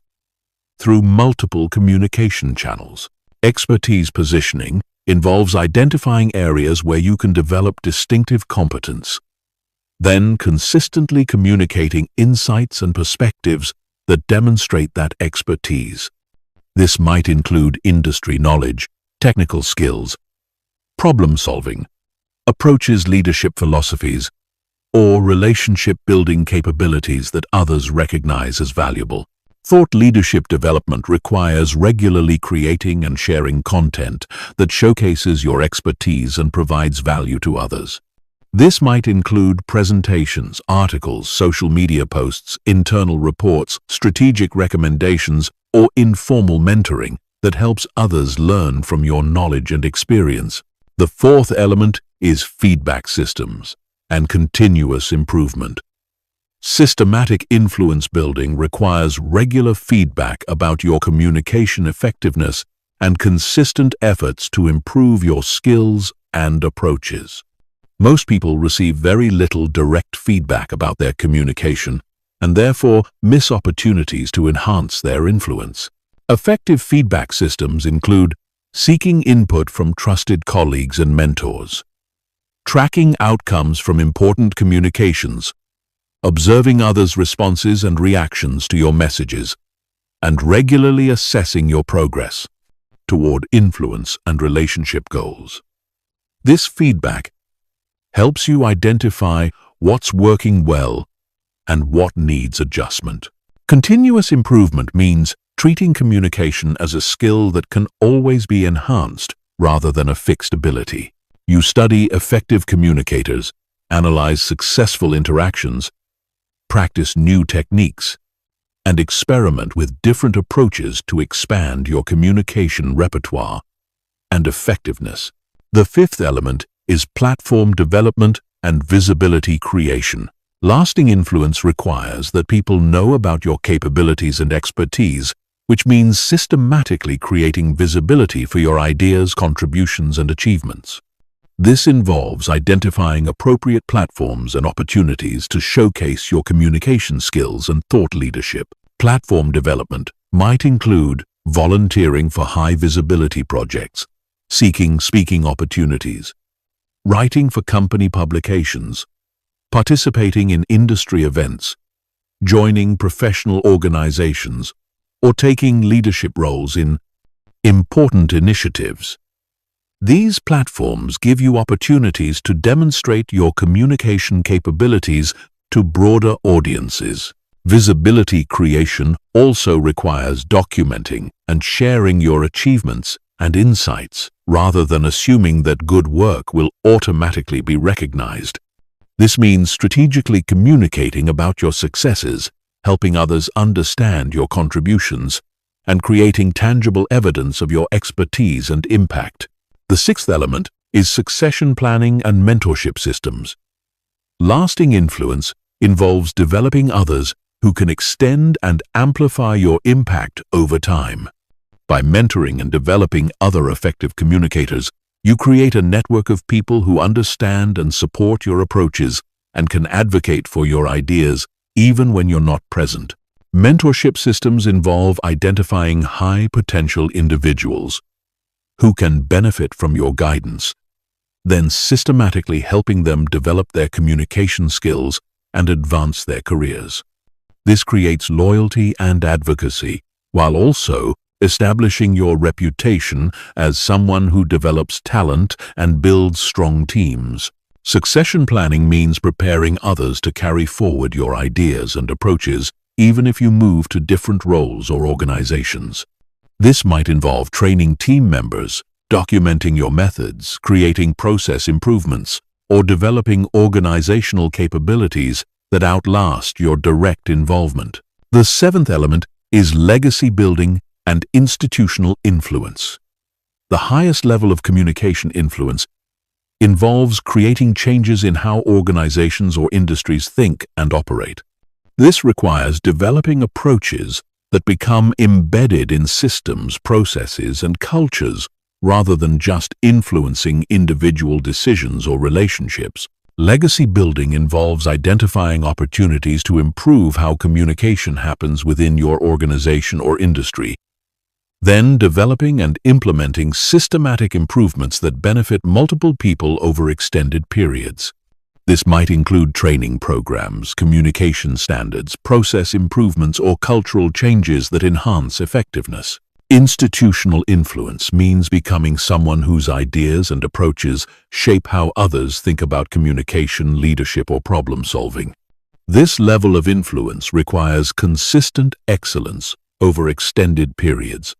through multiple communication channels. Expertise positioning involves identifying areas where you can develop distinctive competence, then consistently communicating insights and perspectives that demonstrate that expertise. This might include industry knowledge, technical skills, problem-solving, approaches leadership philosophies, or relationship-building capabilities that others recognize as valuable. Thought leadership development requires regularly creating and sharing content that showcases your expertise and provides value to others. This might include presentations, articles, social media posts, internal reports, strategic recommendations, or informal mentoring that helps others learn from your knowledge and experience. The fourth element is feedback systems and continuous improvement. Systematic influence building requires regular feedback about your communication effectiveness and consistent efforts to improve your skills and approaches. Most people receive very little direct feedback about their communication and therefore miss opportunities to enhance their influence. Effective feedback systems include seeking input from trusted colleagues and mentors, tracking outcomes from important communications, observing others' responses and reactions to your messages, and regularly assessing your progress toward influence and relationship goals. This feedback helps you identify what's working well and what needs adjustment. Continuous improvement means treating communication as a skill that can always be enhanced rather than a fixed ability. You study effective communicators, analyze successful interactions, practice new techniques, and experiment with different approaches to expand your communication repertoire and effectiveness. The fifth element is platform development and visibility creation. Lasting influence requires that people know about your capabilities and expertise, which means systematically creating visibility for your ideas, contributions, and achievements. This involves identifying appropriate platforms and opportunities to showcase your communication skills and thought leadership. Platform development might include volunteering for high-visibility projects, seeking speaking opportunities, writing for company publications, participating in industry events, joining professional organizations, or taking leadership roles in important initiatives. These platforms give you opportunities to demonstrate your communication capabilities to broader audiences. Visibility creation also requires documenting and sharing your achievements and insights, rather than assuming that good work will automatically be recognized. This means strategically communicating about your successes, helping others understand your contributions, and creating tangible evidence of your expertise and impact. The sixth element is succession planning and mentorship systems. Lasting influence involves developing others who can extend and amplify your impact over time. By mentoring and developing other effective communicators, you create a network of people who understand and support your approaches and can advocate for your ideas even when you're not present. Mentorship systems involve identifying high-potential individuals who can benefit from your guidance, then systematically helping them develop their communication skills and advance their careers. This creates loyalty and advocacy, while also establishing your reputation as someone who develops talent and builds strong teams. Succession planning means preparing others to carry forward your ideas and approaches, even if you move to different roles or organizations. This might involve training team members, documenting your methods, creating process improvements, or developing organizational capabilities that outlast your direct involvement. The seventh element is legacy building and institutional influence. The highest level of communication influence involves creating changes in how organizations or industries think and operate. This requires developing approaches that become embedded in systems, processes, and cultures rather than just influencing individual decisions or relationships. Legacy building involves identifying opportunities to improve how communication happens within your organization or industry, then developing and implementing systematic improvements that benefit multiple people over extended periods. This might include training programs, communication standards, process improvements, or cultural changes that enhance effectiveness. Institutional influence means becoming someone whose ideas and approaches shape how others think about communication, leadership, or problem solving. This level of influence requires consistent excellence over extended periods,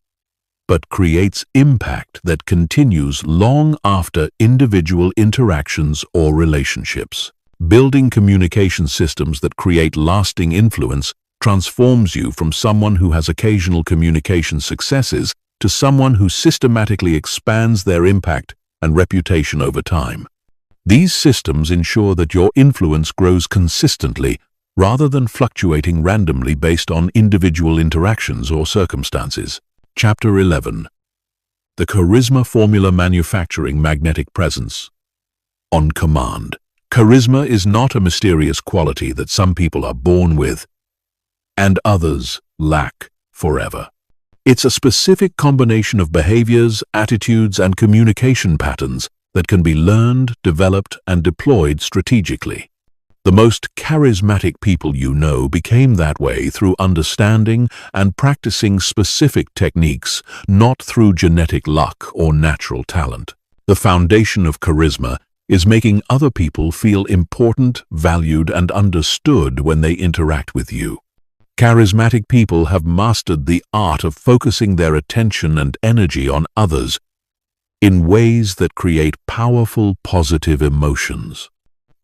but creates impact that continues long after individual interactions or relationships. Building communication systems that create lasting influence transforms you from someone who has occasional communication successes to someone who systematically expands their impact and reputation over time. These systems ensure that your influence grows consistently rather than fluctuating randomly based on individual interactions or circumstances. Chapter 11. The Charisma Formula: Manufacturing Magnetic Presence. On command. Charisma is not a mysterious quality that some people are born with and others lack forever. It's a specific combination of behaviors, attitudes, and communication patterns that can be learned, developed, and deployed strategically. The most charismatic people you know became that way through understanding and practicing specific techniques, not through genetic luck or natural talent. The foundation of charisma is making other people feel important, valued, and understood when they interact with you. Charismatic people have mastered the art of focusing their attention and energy on others in ways that create powerful, positive emotions.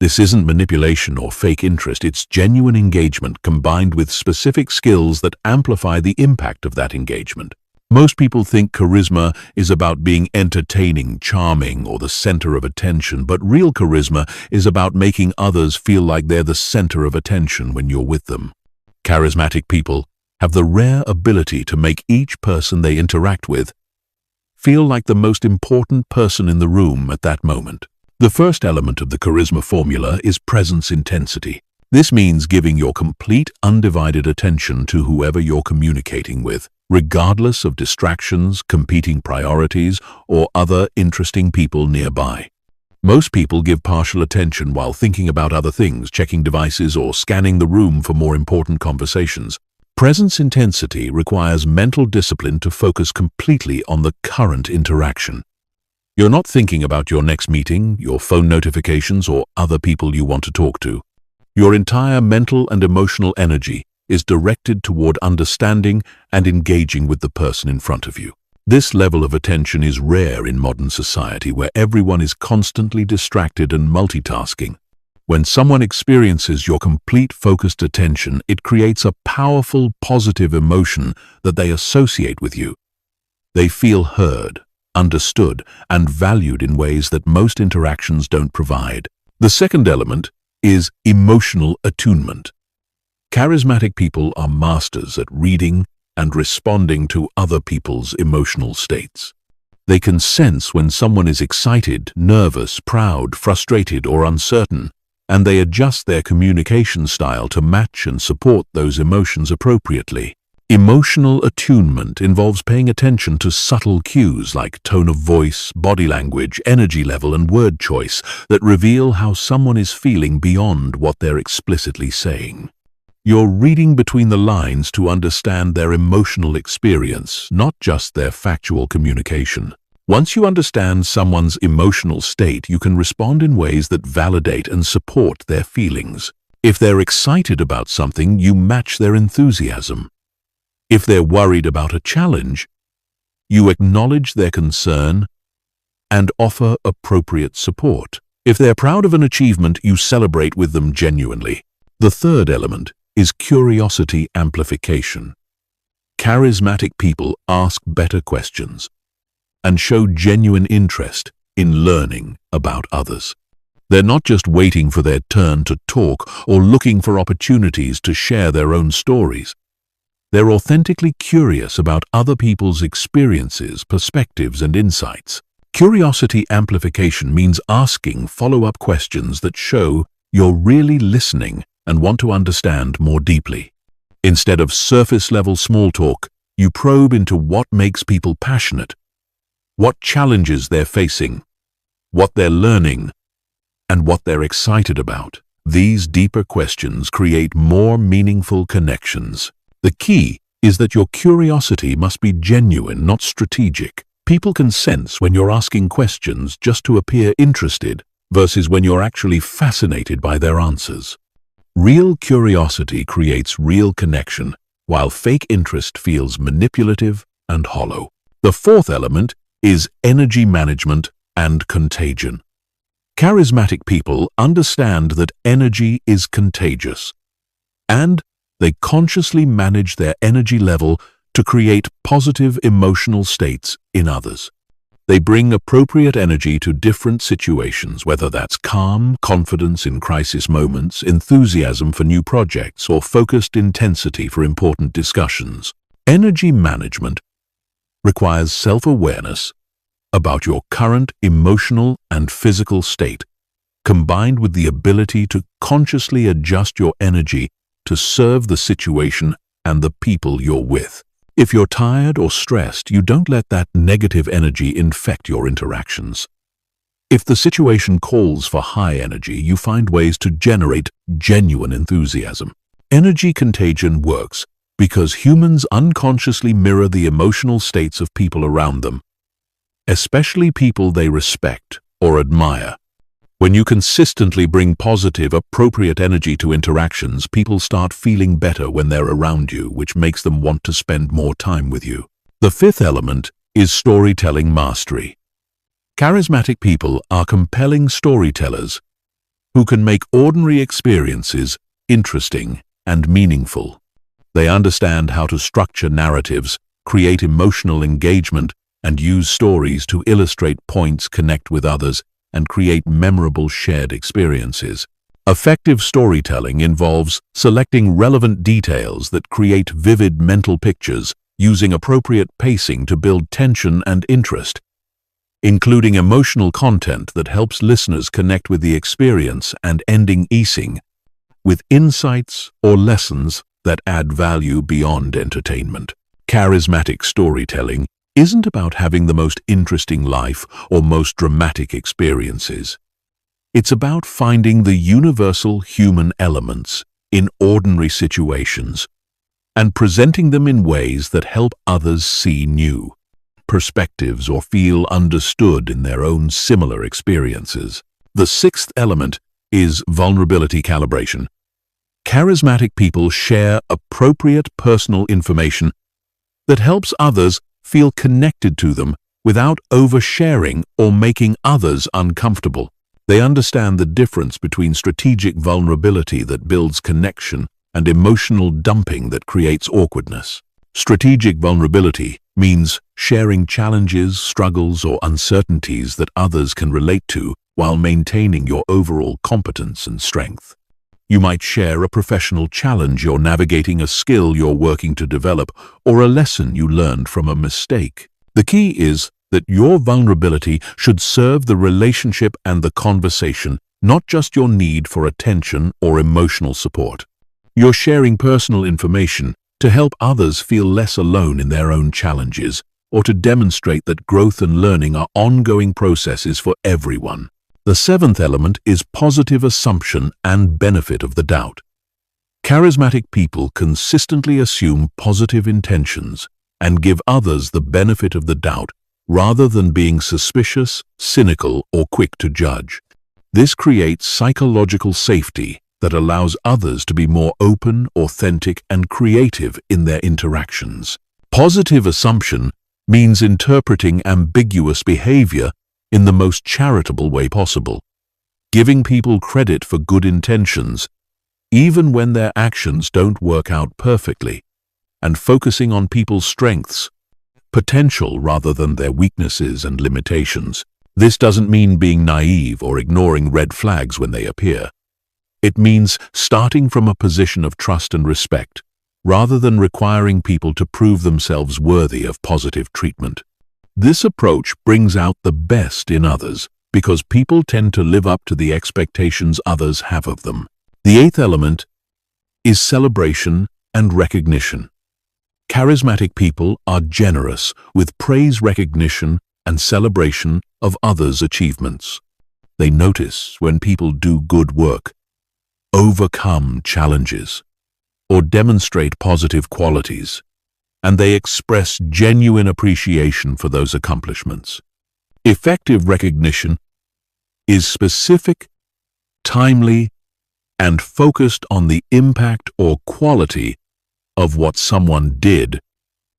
This isn't manipulation or fake interest, it's genuine engagement combined with specific skills that amplify the impact of that engagement. Most people think charisma is about being entertaining, charming, or the center of attention, but real charisma is about making others feel like they're the center of attention when you're with them. Charismatic people have the rare ability to make each person they interact with feel like the most important person in the room at that moment. The first element of the charisma formula is presence intensity. This means giving your complete, undivided attention to whoever you're communicating with, regardless of distractions, competing priorities, or other interesting people nearby. Most people give partial attention while thinking about other things, checking devices, or scanning the room for more important conversations. Presence intensity requires mental discipline to focus completely on the current interaction. You're not thinking about your next meeting, your phone notifications, or other people you want to talk to. Your entire mental and emotional energy is directed toward understanding and engaging with the person in front of you. This level of attention is rare in modern society where everyone is constantly distracted and multitasking. When someone experiences your complete focused attention, it creates a powerful, positive emotion that they associate with you. They feel heard, understood, and valued in ways that most interactions don't provide. The second element is emotional attunement. Charismatic people are masters at reading and responding to other people's emotional states. They can sense when someone is excited, nervous, proud, frustrated, or uncertain, and they adjust their communication style to match and support those emotions appropriately. Emotional attunement involves paying attention to subtle cues like tone of voice, body language, energy level, and word choice that reveal how someone is feeling beyond what they're explicitly saying. You're reading between the lines to understand their emotional experience, not just their factual communication. Once you understand someone's emotional state, you can respond in ways that validate and support their feelings. If they're excited about something, you match their enthusiasm. If they're worried about a challenge, you acknowledge their concern and offer appropriate support. If they're proud of an achievement, you celebrate with them genuinely. The third element is curiosity amplification. Charismatic people ask better questions and show genuine interest in learning about others. They're not just waiting for their turn to talk or looking for opportunities to share their own stories. They're authentically curious about other people's experiences, perspectives, and insights. Curiosity amplification means asking follow-up questions that show you're really listening and want to understand more deeply. Instead of surface-level small talk, you probe into what makes people passionate, what challenges they're facing, what they're learning, and what they're excited about. These deeper questions create more meaningful connections. The key is that your curiosity must be genuine, not strategic. People can sense when you're asking questions just to appear interested versus when you're actually fascinated by their answers. Real curiosity creates real connection, while fake interest feels manipulative and hollow. The fourth element is energy management and contagion. Charismatic people understand that energy is contagious, and they consciously manage their energy level to create positive emotional states in others. They bring appropriate energy to different situations, whether that's calm, confidence in crisis moments, enthusiasm for new projects, or focused intensity for important discussions. Energy management requires self-awareness about your current emotional and physical state, combined with the ability to consciously adjust your energy to serve the situation and the people you're with. If you're tired or stressed, you don't let that negative energy infect your interactions. If the situation calls for high energy, you find ways to generate genuine enthusiasm. Energy contagion works because humans unconsciously mirror the emotional states of people around them, especially people they respect or admire. When you consistently bring positive, appropriate energy to interactions, people start feeling better when they're around you, which makes them want to spend more time with you. The fifth element is storytelling mastery. Charismatic people are compelling storytellers who can make ordinary experiences interesting and meaningful. They understand how to structure narratives, create emotional engagement, and use stories to illustrate points, connect with others, and create memorable shared experiences. Effective storytelling involves selecting relevant details that create vivid mental pictures, using appropriate pacing to build tension and interest, including emotional content that helps listeners connect with the experience, and ending easing with insights or lessons that add value beyond entertainment. Charismatic storytelling isn't about having the most interesting life or most dramatic experiences. It's about finding the universal human elements in ordinary situations and presenting them in ways that help others see new perspectives or feel understood in their own similar experiences. The sixth element is vulnerability calibration. Charismatic people share appropriate personal information that helps others feel connected to them without oversharing or making others uncomfortable. They understand the difference between strategic vulnerability that builds connection and emotional dumping that creates awkwardness. Strategic vulnerability means sharing challenges, struggles, or uncertainties that others can relate to while maintaining your overall competence and strength. You might share a professional challenge you're navigating, a skill you're working to develop, or a lesson you learned from a mistake. The key is that your vulnerability should serve the relationship and the conversation, not just your need for attention or emotional support. You're sharing personal information to help others feel less alone in their own challenges, or to demonstrate that growth and learning are ongoing processes for everyone. The seventh element is positive assumption and benefit of the doubt. Charismatic people consistently assume positive intentions and give others the benefit of the doubt rather than being suspicious, cynical, or quick to judge. This creates psychological safety that allows others to be more open, authentic, and creative in their interactions. Positive assumption means interpreting ambiguous behavior in the most charitable way possible, giving people credit for good intentions, even when their actions don't work out perfectly, and focusing on people's strengths, potential rather than their weaknesses and limitations. This doesn't mean being naive or ignoring red flags when they appear. It means starting from a position of trust and respect, rather than requiring people to prove themselves worthy of positive treatment. This approach brings out the best in others because people tend to live up to the expectations others have of them. The eighth element is celebration and recognition. Charismatic people are generous with praise, recognition, and celebration of others' achievements. They notice when people do good work, overcome challenges, or demonstrate positive qualities, and they express genuine appreciation for those accomplishments. Effective recognition is specific, timely, and focused on the impact or quality of what someone did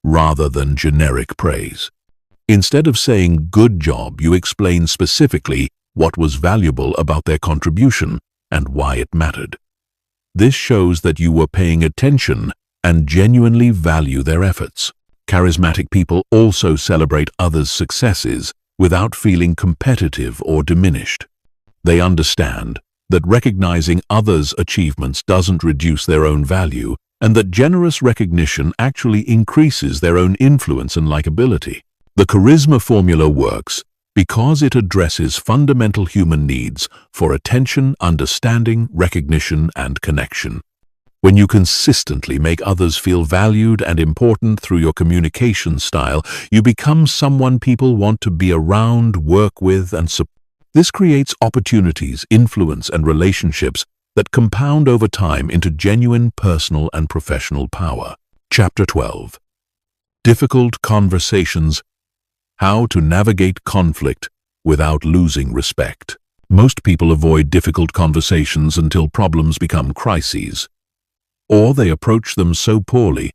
rather than generic praise. Instead of saying "good job," you explain specifically what was valuable about their contribution and why it mattered. This shows that you were paying attention and genuinely value their efforts. Charismatic people also celebrate others' successes without feeling competitive or diminished. They understand that recognizing others' achievements doesn't reduce their own value, and that generous recognition actually increases their own influence and likability. The charisma formula works because it addresses fundamental human needs for attention, understanding, recognition, and connection. When you consistently make others feel valued and important through your communication style, you become someone people want to be around, work with, and support. This creates opportunities, influence, and relationships that compound over time into genuine personal and professional power. Chapter 12. Difficult Conversations: How to Navigate Conflict Without Losing Respect. Most people avoid difficult conversations until problems become crises, or they approach them so poorly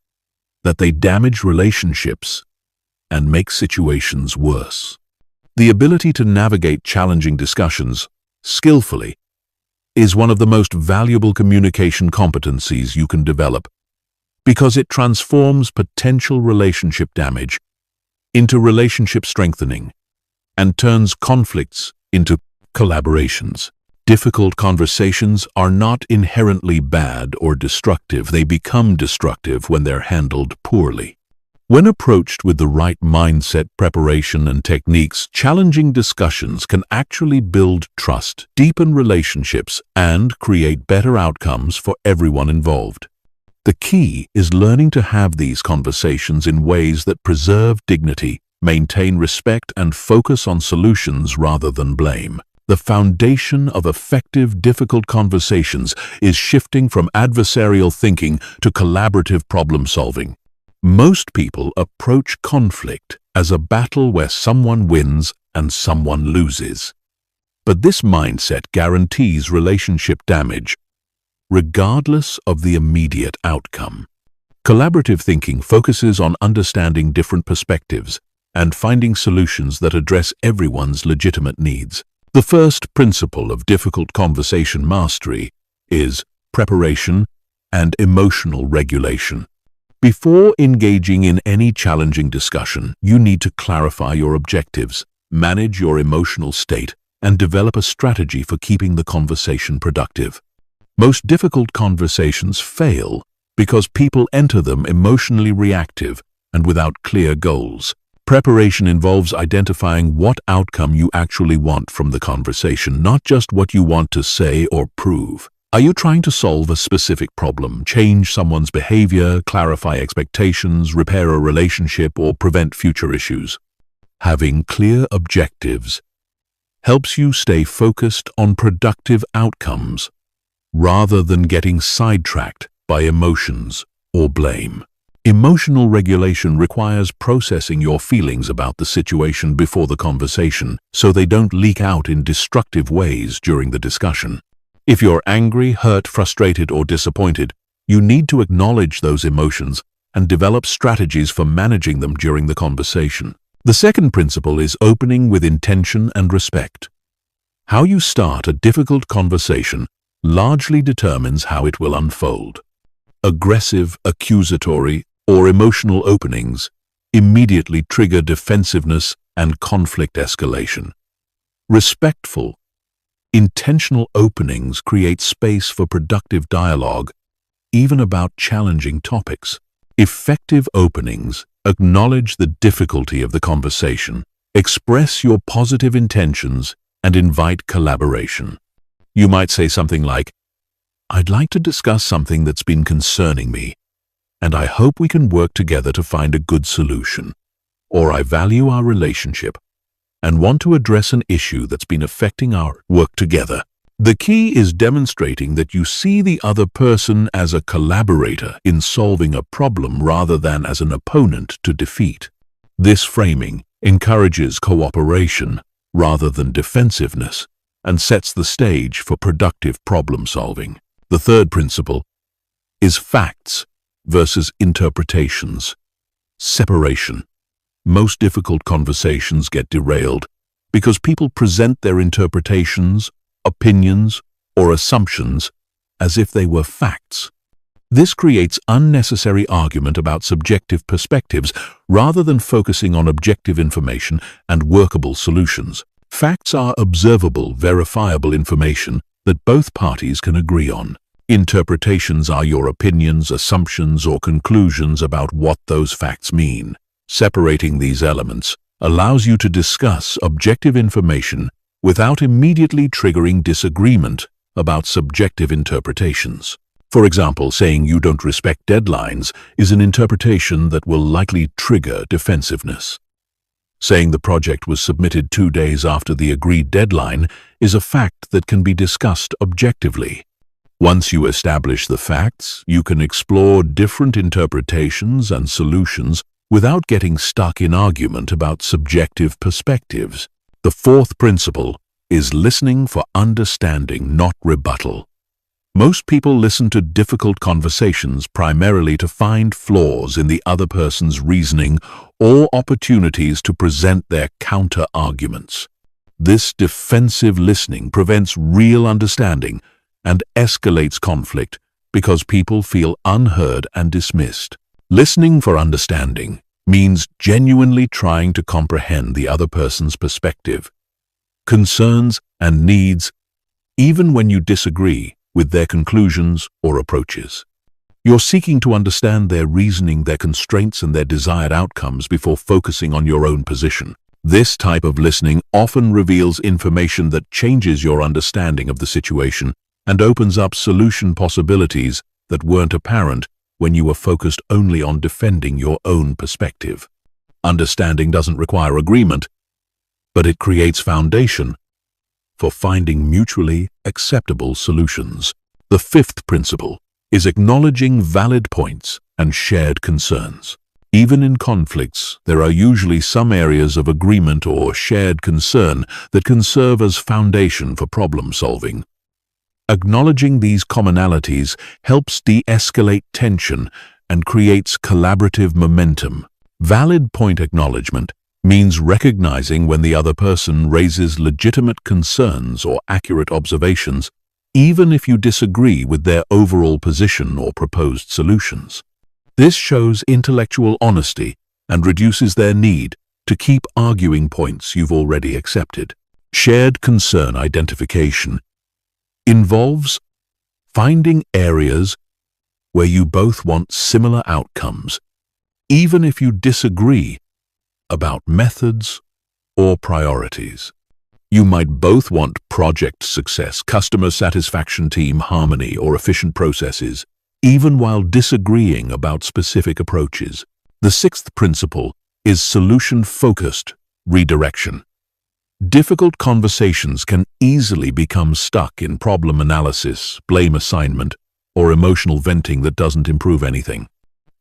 that they damage relationships and make situations worse. The ability to navigate challenging discussions skillfully is one of the most valuable communication competencies you can develop, because it transforms potential relationship damage into relationship strengthening and turns conflicts into collaborations. Difficult conversations are not inherently bad or destructive. They become destructive when they're handled poorly. When approached with the right mindset, preparation, and techniques, challenging discussions can actually build trust, deepen relationships, and create better outcomes for everyone involved. The key is learning to have these conversations in ways that preserve dignity, maintain respect, and focus on solutions rather than blame. The foundation of effective, difficult conversations is shifting from adversarial thinking to collaborative problem-solving. Most people approach conflict as a battle where someone wins and someone loses. But this mindset guarantees relationship damage, regardless of the immediate outcome. Collaborative thinking focuses on understanding different perspectives and finding solutions that address everyone's legitimate needs. The first principle of difficult conversation mastery is preparation and emotional regulation. Before engaging in any challenging discussion, you need to clarify your objectives, manage your emotional state, and develop a strategy for keeping the conversation productive. Most difficult conversations fail because people enter them emotionally reactive and without clear goals. Preparation involves identifying what outcome you actually want from the conversation, not just what you want to say or prove. Are you trying to solve a specific problem, change someone's behavior, clarify expectations, repair a relationship, or prevent future issues? Having clear objectives helps you stay focused on productive outcomes rather than getting sidetracked by emotions or blame. Emotional regulation requires processing your feelings about the situation before the conversation so they don't leak out in destructive ways during the discussion. If you're angry, hurt, frustrated, or disappointed, you need to acknowledge those emotions and develop strategies for managing them during the conversation. The second principle is opening with intention and respect. How you start a difficult conversation largely determines how it will unfold. Aggressive, accusatory, or emotional openings immediately trigger defensiveness and conflict escalation. Respectful, intentional openings create space for productive dialogue, even about challenging topics. Effective openings acknowledge the difficulty of the conversation, express your positive intentions, and invite collaboration. You might say something like, "I'd like to discuss something that's been concerning me, and I hope we can work together to find a good solution." Or, "I value our relationship and want to address an issue that's been affecting our work together." The key is demonstrating that you see the other person as a collaborator in solving a problem rather than as an opponent to defeat. This framing encourages cooperation rather than defensiveness and sets the stage for productive problem solving. The third principle is facts versus interpretations. Separation. Most difficult conversations get derailed because people present their interpretations, opinions, or assumptions as if they were facts. This creates unnecessary argument about subjective perspectives rather than focusing on objective information and workable solutions. Facts are observable, verifiable information that both parties can agree on. Interpretations are your opinions, assumptions, or conclusions about what those facts mean. Separating these elements allows you to discuss objective information without immediately triggering disagreement about subjective interpretations. For example, saying you don't respect deadlines is an interpretation that will likely trigger defensiveness. Saying the project was submitted 2 days after the agreed deadline is a fact that can be discussed objectively. Once you establish the facts, you can explore different interpretations and solutions without getting stuck in argument about subjective perspectives. The fourth principle is listening for understanding, not rebuttal. Most people listen to difficult conversations primarily to find flaws in the other person's reasoning or opportunities to present their counter-arguments. This defensive listening prevents real understanding and escalates conflict because people feel unheard and dismissed. Listening for understanding means genuinely trying to comprehend the other person's perspective, concerns, and needs, even when you disagree with their conclusions or approaches. You're seeking to understand their reasoning, their constraints, and their desired outcomes before focusing on your own position. This type of listening often reveals information that changes your understanding of the situation and opens up solution possibilities that weren't apparent when you were focused only on defending your own perspective. Understanding doesn't require agreement, but it creates foundation for finding mutually acceptable solutions. The fifth principle is acknowledging valid points and shared concerns. Even in conflicts, there are usually some areas of agreement or shared concern that can serve as foundation for problem solving. Acknowledging these commonalities helps de-escalate tension and creates collaborative momentum. Valid point acknowledgement means recognizing when the other person raises legitimate concerns or accurate observations, even if you disagree with their overall position or proposed solutions. This shows intellectual honesty and reduces their need to keep arguing points you've already accepted. Shared concern identification involves finding areas where you both want similar outcomes, even if you disagree about methods or priorities. You might both want project success, customer satisfaction, team harmony, or efficient processes, even while disagreeing about specific approaches. The sixth principle is solution-focused redirection. Difficult conversations can easily become stuck in problem analysis, blame assignment, or emotional venting that doesn't improve anything.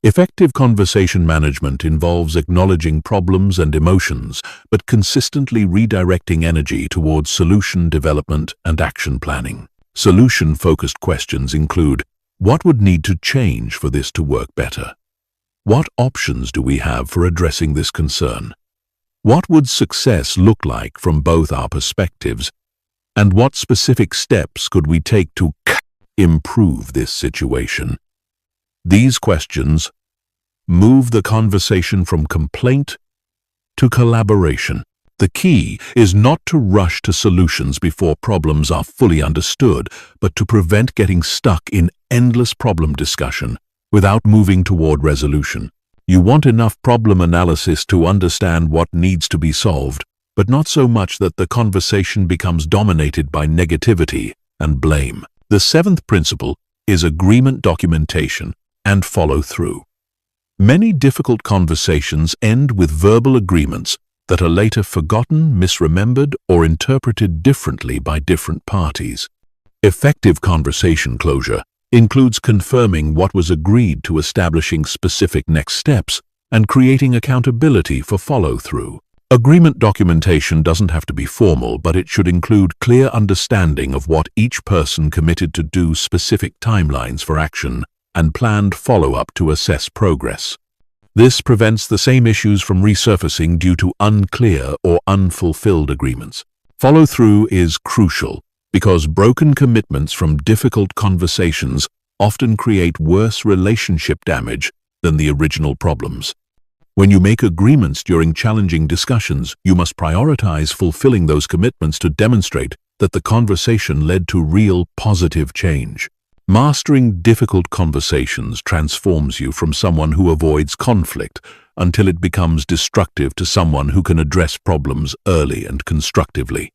Effective conversation management involves acknowledging problems and emotions, but consistently redirecting energy towards solution development and action planning. Solution-focused questions include: what would need to change for this to work better? What options do we have for addressing this concern? What would success look like from both our perspectives? And what specific steps could we take to improve this situation? These questions move the conversation from complaint to collaboration. The key is not to rush to solutions before problems are fully understood, but to prevent getting stuck in endless problem discussion without moving toward resolution. You want enough problem analysis to understand what needs to be solved, but not so much that the conversation becomes dominated by negativity and blame. The seventh principle is agreement documentation and follow-through. Many difficult conversations end with verbal agreements that are later forgotten, misremembered, or interpreted differently by different parties. Effective conversation closure includes confirming what was agreed to, establishing specific next steps, and creating accountability for follow-through. Agreement documentation doesn't have to be formal, but it should include clear understanding of what each person committed to do, specific timelines for action, and planned follow-up to assess progress. This prevents the same issues from resurfacing due to unclear or unfulfilled agreements. Follow-through is crucial because broken commitments from difficult conversations often create worse relationship damage than the original problems. When you make agreements during challenging discussions, you must prioritize fulfilling those commitments to demonstrate that the conversation led to real positive change. Mastering difficult conversations transforms you from someone who avoids conflict until it becomes destructive to someone who can address problems early and constructively.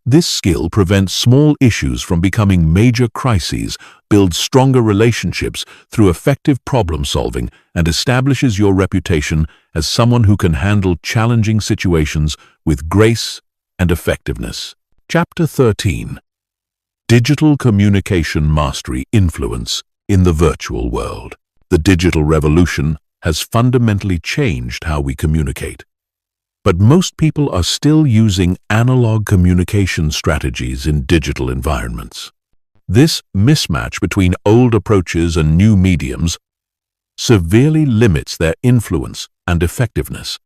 This skill prevents small issues from becoming major crises, builds stronger relationships through effective problem solving, and establishes your reputation as someone who can handle challenging situations with grace and effectiveness. Chapter 13. Digital Communication Mastery Influence in the Virtual World. The digital revolution has fundamentally changed how we communicate. But most people are still using analog communication strategies in digital environments. This mismatch between old approaches and new mediums severely limits their influence and effectiveness.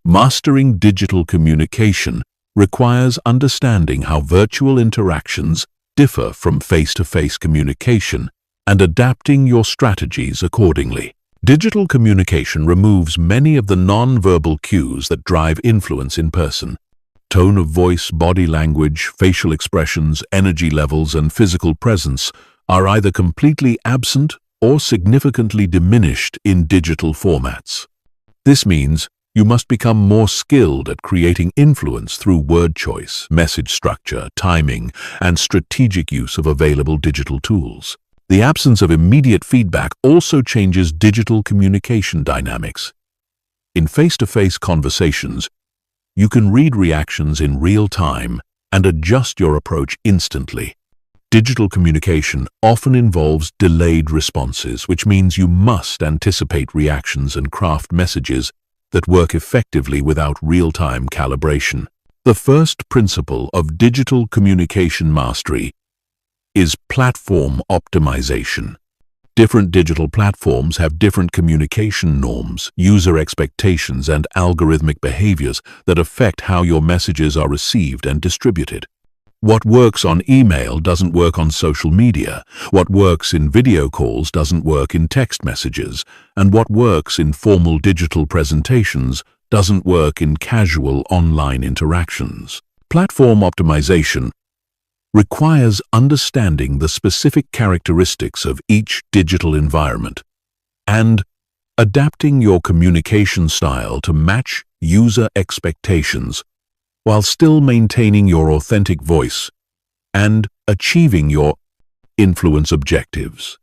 Mastering digital communication requires understanding how virtual interactions differ from face-to-face communication and adapting your strategies accordingly. Digital communication removes many of the non-verbal cues that drive influence in person. Tone of voice, body language, facial expressions, energy levels, and physical presence are either completely absent or significantly diminished in digital formats. This means you must become more skilled at creating influence through word choice, message structure, timing, and strategic use of available digital tools. The absence of immediate feedback also changes digital communication dynamics. In face-to-face conversations, you can read reactions in real time and adjust your approach instantly. Digital communication often involves delayed responses, which means you must anticipate reactions and craft messages that work effectively without real-time calibration. The first principle of digital communication mastery is platform optimization. Different digital platforms have different communication norms, user expectations, and algorithmic behaviors that affect how your messages are received and distributed. What works on email doesn't work on social media. What works in video calls doesn't work in text messages. And what works in formal digital presentations doesn't work in casual online interactions. Platform optimization requires understanding the specific characteristics of each digital environment and adapting your communication style to match user expectations while still maintaining your authentic voice and achieving your influence objectives.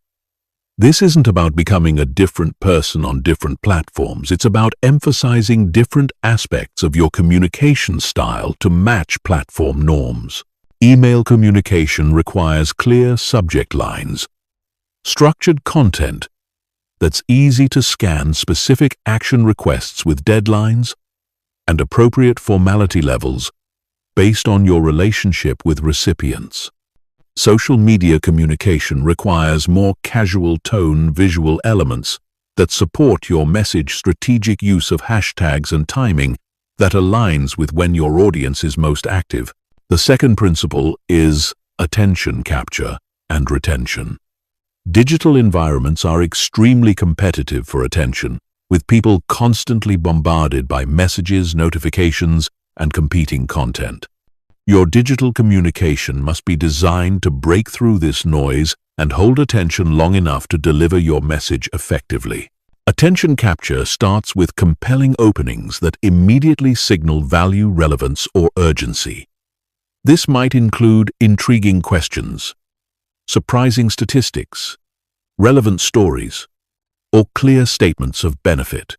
This isn't about becoming a different person on different platforms. It's about emphasizing different aspects of your communication style to match platform norms. Email communication requires clear subject lines, structured content that's easy to scan, specific action requests with deadlines, and appropriate formality levels based on your relationship with recipients. Social media communication requires more casual tone, visual elements that support your message, strategic use of hashtags, and timing that aligns with when your audience is most active. The second principle is attention capture and retention. Digital environments are extremely competitive for attention, with people constantly bombarded by messages, notifications, and competing content. Your digital communication must be designed to break through this noise and hold attention long enough to deliver your message effectively. Attention capture starts with compelling openings that immediately signal value, relevance, or urgency. This might include intriguing questions, surprising statistics, relevant stories, or clear statements of benefit.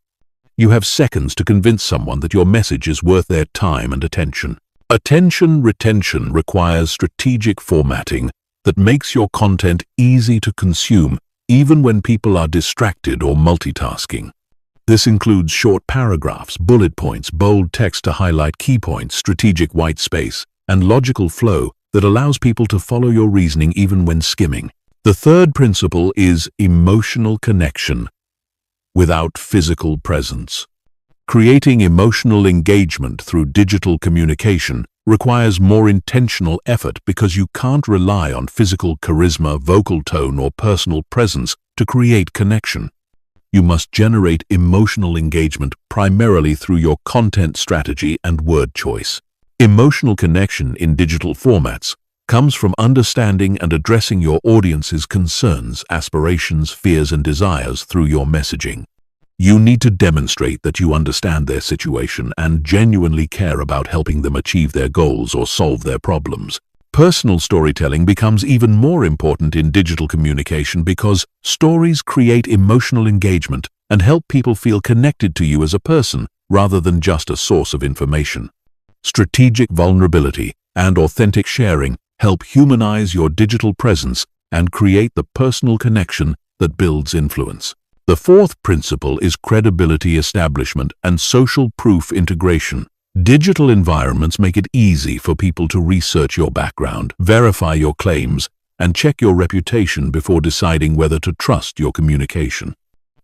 You have seconds to convince someone that your message is worth their time and attention. Attention retention requires strategic formatting that makes your content easy to consume even when people are distracted or multitasking. This includes short paragraphs, bullet points, bold text to highlight key points, strategic white space, and logical flow that allows people to follow your reasoning even when skimming. The third principle is emotional connection without physical presence. Creating emotional engagement through digital communication requires more intentional effort because you can't rely on physical charisma, vocal tone, or personal presence to create connection. You must generate emotional engagement primarily through your content strategy and word choice. Emotional connection in digital formats comes from understanding and addressing your audience's concerns, aspirations, fears, and desires through your messaging. You need to demonstrate that you understand their situation and genuinely care about helping them achieve their goals or solve their problems. Personal storytelling becomes even more important in digital communication because stories create emotional engagement and help people feel connected to you as a person rather than just a source of information. Strategic vulnerability and authentic sharing help humanize your digital presence and create the personal connection that builds influence. The fourth principle is credibility establishment and social proof integration. Digital environments make it easy for people to research your background, verify your claims, and check your reputation before deciding whether to trust your communication.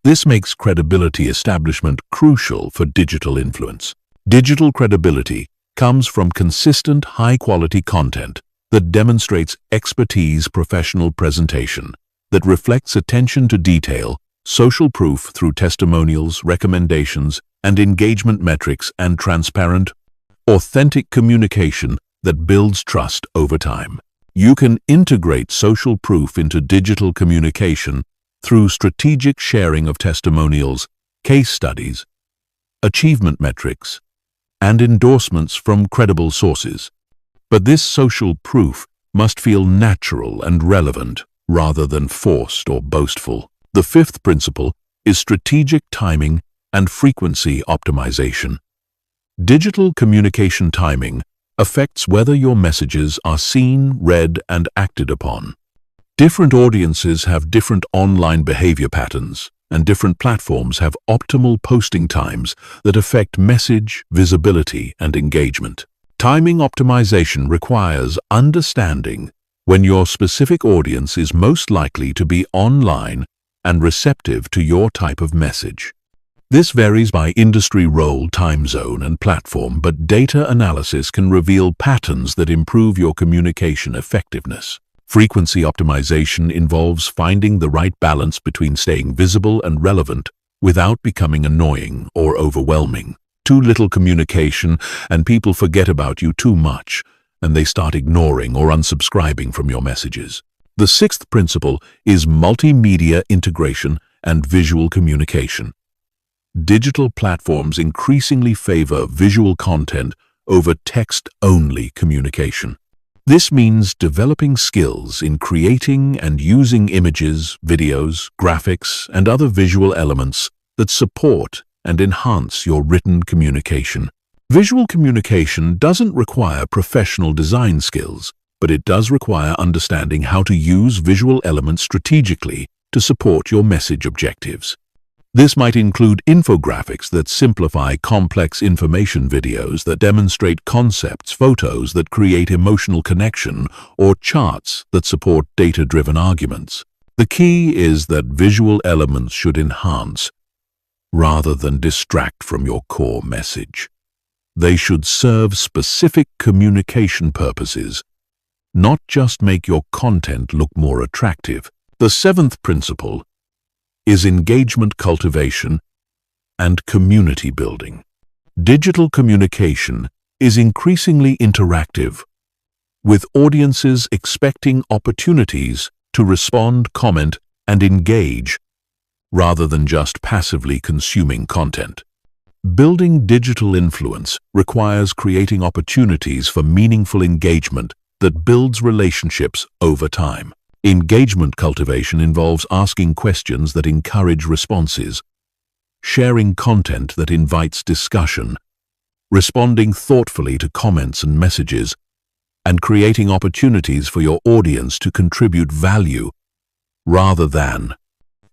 This makes credibility establishment crucial for digital influence. Digital credibility comes from consistent, high-quality content that demonstrates expertise, professional presentation, that reflects attention to detail, social proof through testimonials, recommendations, and engagement metrics, and transparent, authentic communication that builds trust over time. You can integrate social proof into digital communication through strategic sharing of testimonials, case studies, achievement metrics, and endorsements from credible sources. But this social proof must feel natural and relevant rather than forced or boastful. The fifth principle is strategic timing and frequency optimization. Digital communication timing affects whether your messages are seen, read, and acted upon. Different audiences have different online behavior patterns, and different platforms have optimal posting times that affect message, visibility, and engagement. Timing optimization requires understanding when your specific audience is most likely to be online and receptive to your type of message. This varies by industry role, time zone, and platform, but data analysis can reveal patterns that improve your communication effectiveness. Frequency optimization involves finding the right balance between staying visible and relevant without becoming annoying or overwhelming. Too little communication and people forget about you too much, and they start ignoring or unsubscribing from your messages. The sixth principle is multimedia integration and visual communication. Digital platforms increasingly favor visual content over text-only communication. This means developing skills in creating and using images, videos, graphics, and other visual elements that support and enhance your written communication. Visual communication doesn't require professional design skills, but it does require understanding how to use visual elements strategically to support your message objectives. This might include infographics that simplify complex information, videos that demonstrate concepts, photos that create emotional connection, or charts that support data-driven arguments. The key is that visual elements should enhance rather than distract from your core message. They should serve specific communication purposes, not just make your content look more attractive. The seventh principle is engagement cultivation and community building. Digital communication is increasingly interactive, with audiences expecting opportunities to respond, comment, and engage rather than just passively consuming content. Building digital influence requires creating opportunities for meaningful engagement that builds relationships over time. Engagement cultivation involves asking questions that encourage responses, sharing content that invites discussion, responding thoughtfully to comments and messages, and creating opportunities for your audience to contribute value rather than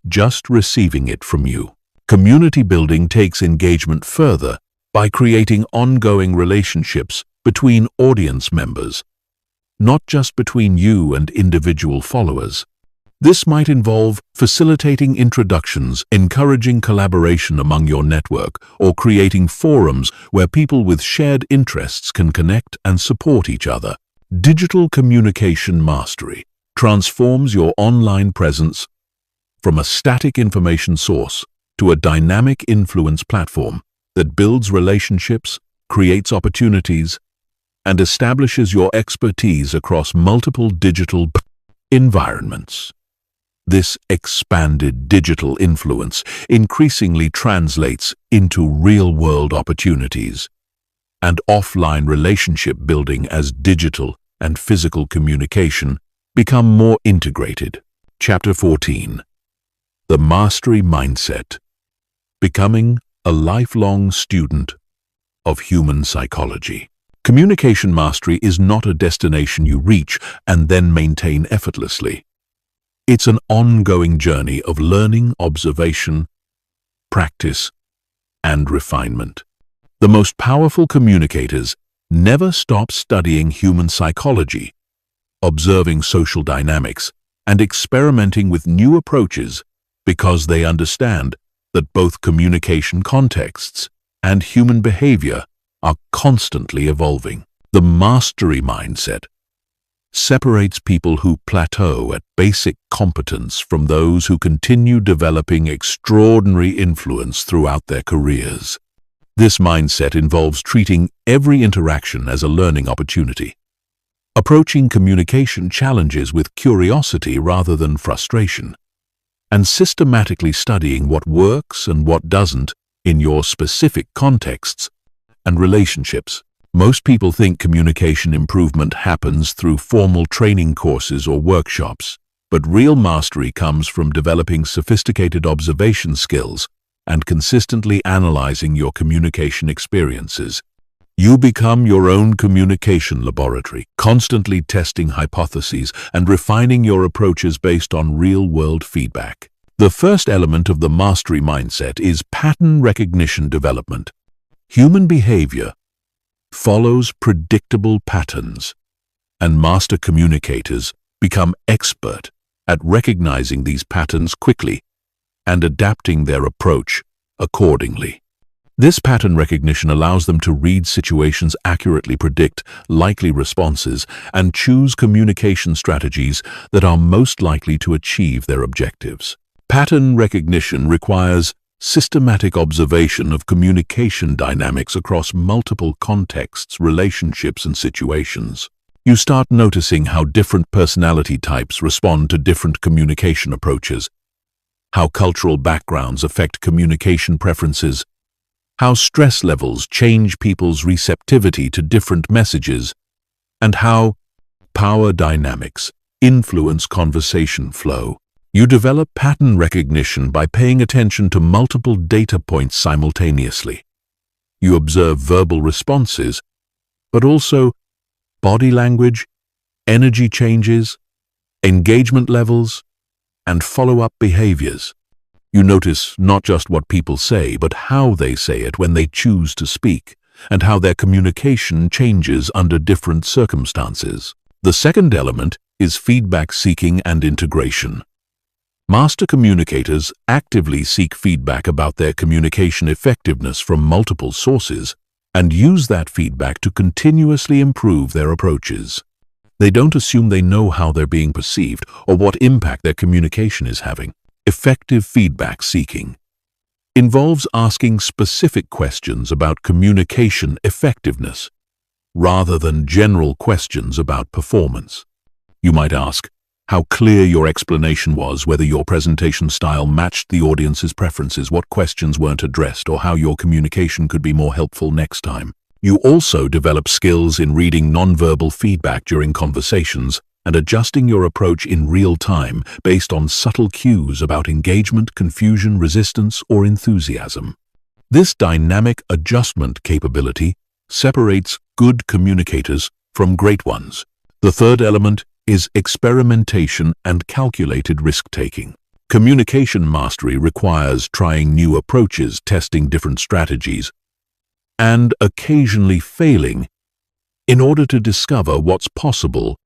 just receiving it from you. Community building takes engagement further by creating ongoing relationships between audience members, not just between you and individual followers. This might involve facilitating introductions, encouraging collaboration among your network, or creating forums where people with shared interests can connect and support each other. Digital communication mastery transforms your online presence from a static information source to a dynamic influence platform that builds relationships, creates opportunities, and establishes your expertise across multiple digital environments. This expanded digital influence increasingly translates into real-world opportunities and offline relationship building as digital and physical communication become more integrated. Chapter 14. The Mastery Mindset. Becoming a lifelong student of human psychology. Communication mastery is not a destination you reach and then maintain effortlessly. It's an ongoing journey of learning, observation, practice, and refinement. The most powerful communicators never stop studying human psychology, observing social dynamics, and experimenting with new approaches because they understand that both communication contexts and human behavior are constantly evolving. The mastery mindset separates people who plateau at basic competence from those who continue developing extraordinary influence throughout their careers. This mindset involves treating every interaction as a learning opportunity, approaching communication challenges with curiosity rather than frustration, and systematically studying what works and what doesn't in your specific contexts and relationships. Most people think communication improvement happens through formal training courses or workshops, but real mastery comes from developing sophisticated observation skills and consistently analyzing your communication experiences. You become your own communication laboratory, constantly testing hypotheses and refining your approaches based on real-world feedback. The first element of the mastery mindset is pattern recognition development. Human behavior follows predictable patterns, and master communicators become expert at recognizing these patterns quickly and adapting their approach accordingly. This pattern recognition allows them to read situations accurately, predict likely responses, and choose communication strategies that are most likely to achieve their objectives. Pattern recognition requires systematic observation of communication dynamics across multiple contexts, relationships, and situations. You start noticing how different personality types respond to different communication approaches, how cultural backgrounds affect communication preferences, how stress levels change people's receptivity to different messages, and how power dynamics influence conversation flow. You develop pattern recognition by paying attention to multiple data points simultaneously. You observe verbal responses, but also body language, energy changes, engagement levels, and follow-up behaviors. You notice not just what people say, but how they say it when they choose to speak, and how their communication changes under different circumstances. The second element is feedback seeking and integration. Master communicators actively seek feedback about their communication effectiveness from multiple sources and use that feedback to continuously improve their approaches. They don't assume they know how they're being perceived or what impact their communication is having. Effective feedback seeking involves asking specific questions about communication effectiveness rather than general questions about performance. You might ask how clear your explanation was, whether your presentation style matched the audience's preferences, what questions weren't addressed, or how your communication could be more helpful next time. You also develop skills in reading nonverbal feedback during conversations and adjusting your approach in real time based on subtle cues about engagement, confusion, resistance, or enthusiasm. This dynamic adjustment capability separates good communicators from great ones. The third element is experimentation and calculated risk-taking. Communication mastery requires trying new approaches, testing different strategies, and occasionally failing in order to discover what's possible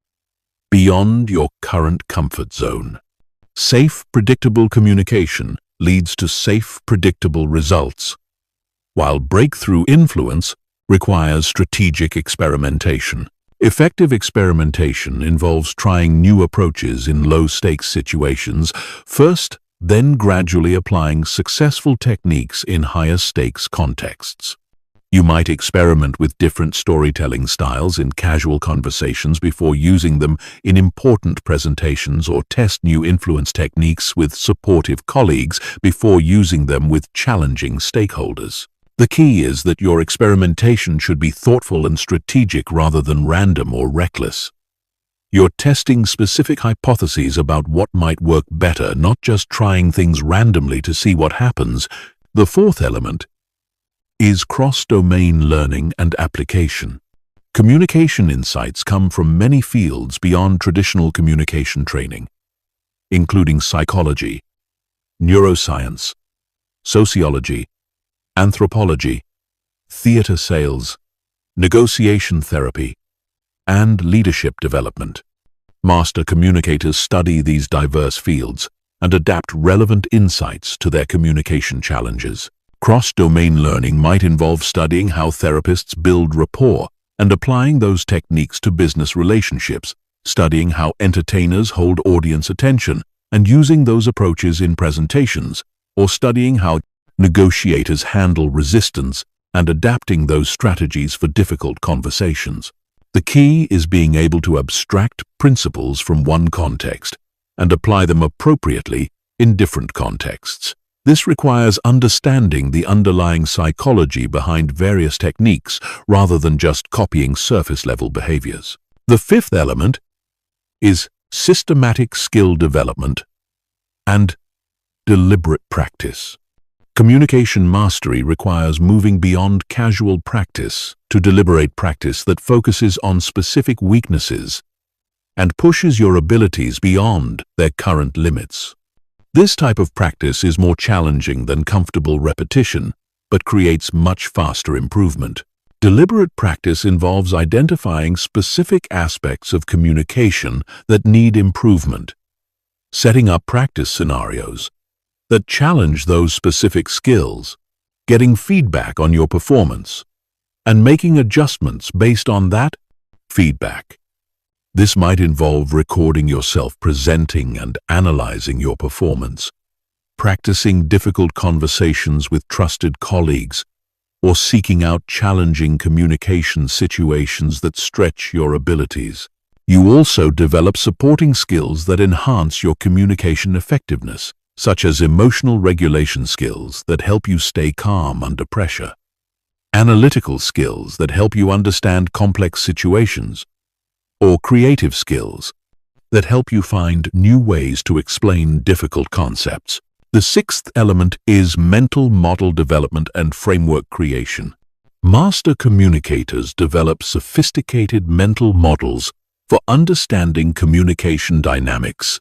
beyond your current comfort zone. Safe, predictable communication leads to safe, predictable results, while breakthrough influence requires strategic experimentation. Effective experimentation involves trying new approaches in low-stakes situations first, then gradually applying successful techniques in higher-stakes contexts. You might experiment with different storytelling styles in casual conversations before using them in important presentations, or test new influence techniques with supportive colleagues before using them with challenging stakeholders. The key is that your experimentation should be thoughtful and strategic rather than random or reckless. You're testing specific hypotheses about what might work better, not just trying things randomly to see what happens. The fourth element is cross-domain learning and application. Communication insights come from many fields beyond traditional communication training, including psychology, neuroscience, sociology, anthropology, theater sales, negotiation therapy, and leadership development. Master communicators study these diverse fields and adapt relevant insights to their communication challenges. Cross-domain learning might involve studying how therapists build rapport and applying those techniques to business relationships, studying how entertainers hold audience attention and using those approaches in presentations, or studying how negotiators handle resistance and adapting those strategies for difficult conversations. The key is being able to abstract principles from one context and apply them appropriately in different contexts. This requires understanding the underlying psychology behind various techniques rather than just copying surface-level behaviors. The fifth element is systematic skill development and deliberate practice. Communication mastery requires moving beyond casual practice to deliberate practice that focuses on specific weaknesses and pushes your abilities beyond their current limits. This type of practice is more challenging than comfortable repetition, but creates much faster improvement. Deliberate practice involves identifying specific aspects of communication that need improvement, setting up practice scenarios that challenge those specific skills, getting feedback on your performance, and making adjustments based on that feedback. This might involve recording yourself presenting and analyzing your performance, practicing difficult conversations with trusted colleagues, or seeking out challenging communication situations that stretch your abilities. You also develop supporting skills that enhance your communication effectiveness, such as emotional regulation skills that help you stay calm under pressure, analytical skills that help you understand complex situations, or creative skills that help you find new ways to explain difficult concepts. The sixth element is mental model development and framework creation. Master communicators develop sophisticated mental models for understanding communication dynamics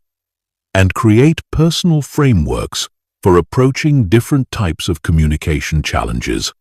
and create personal frameworks for approaching different types of communication challenges.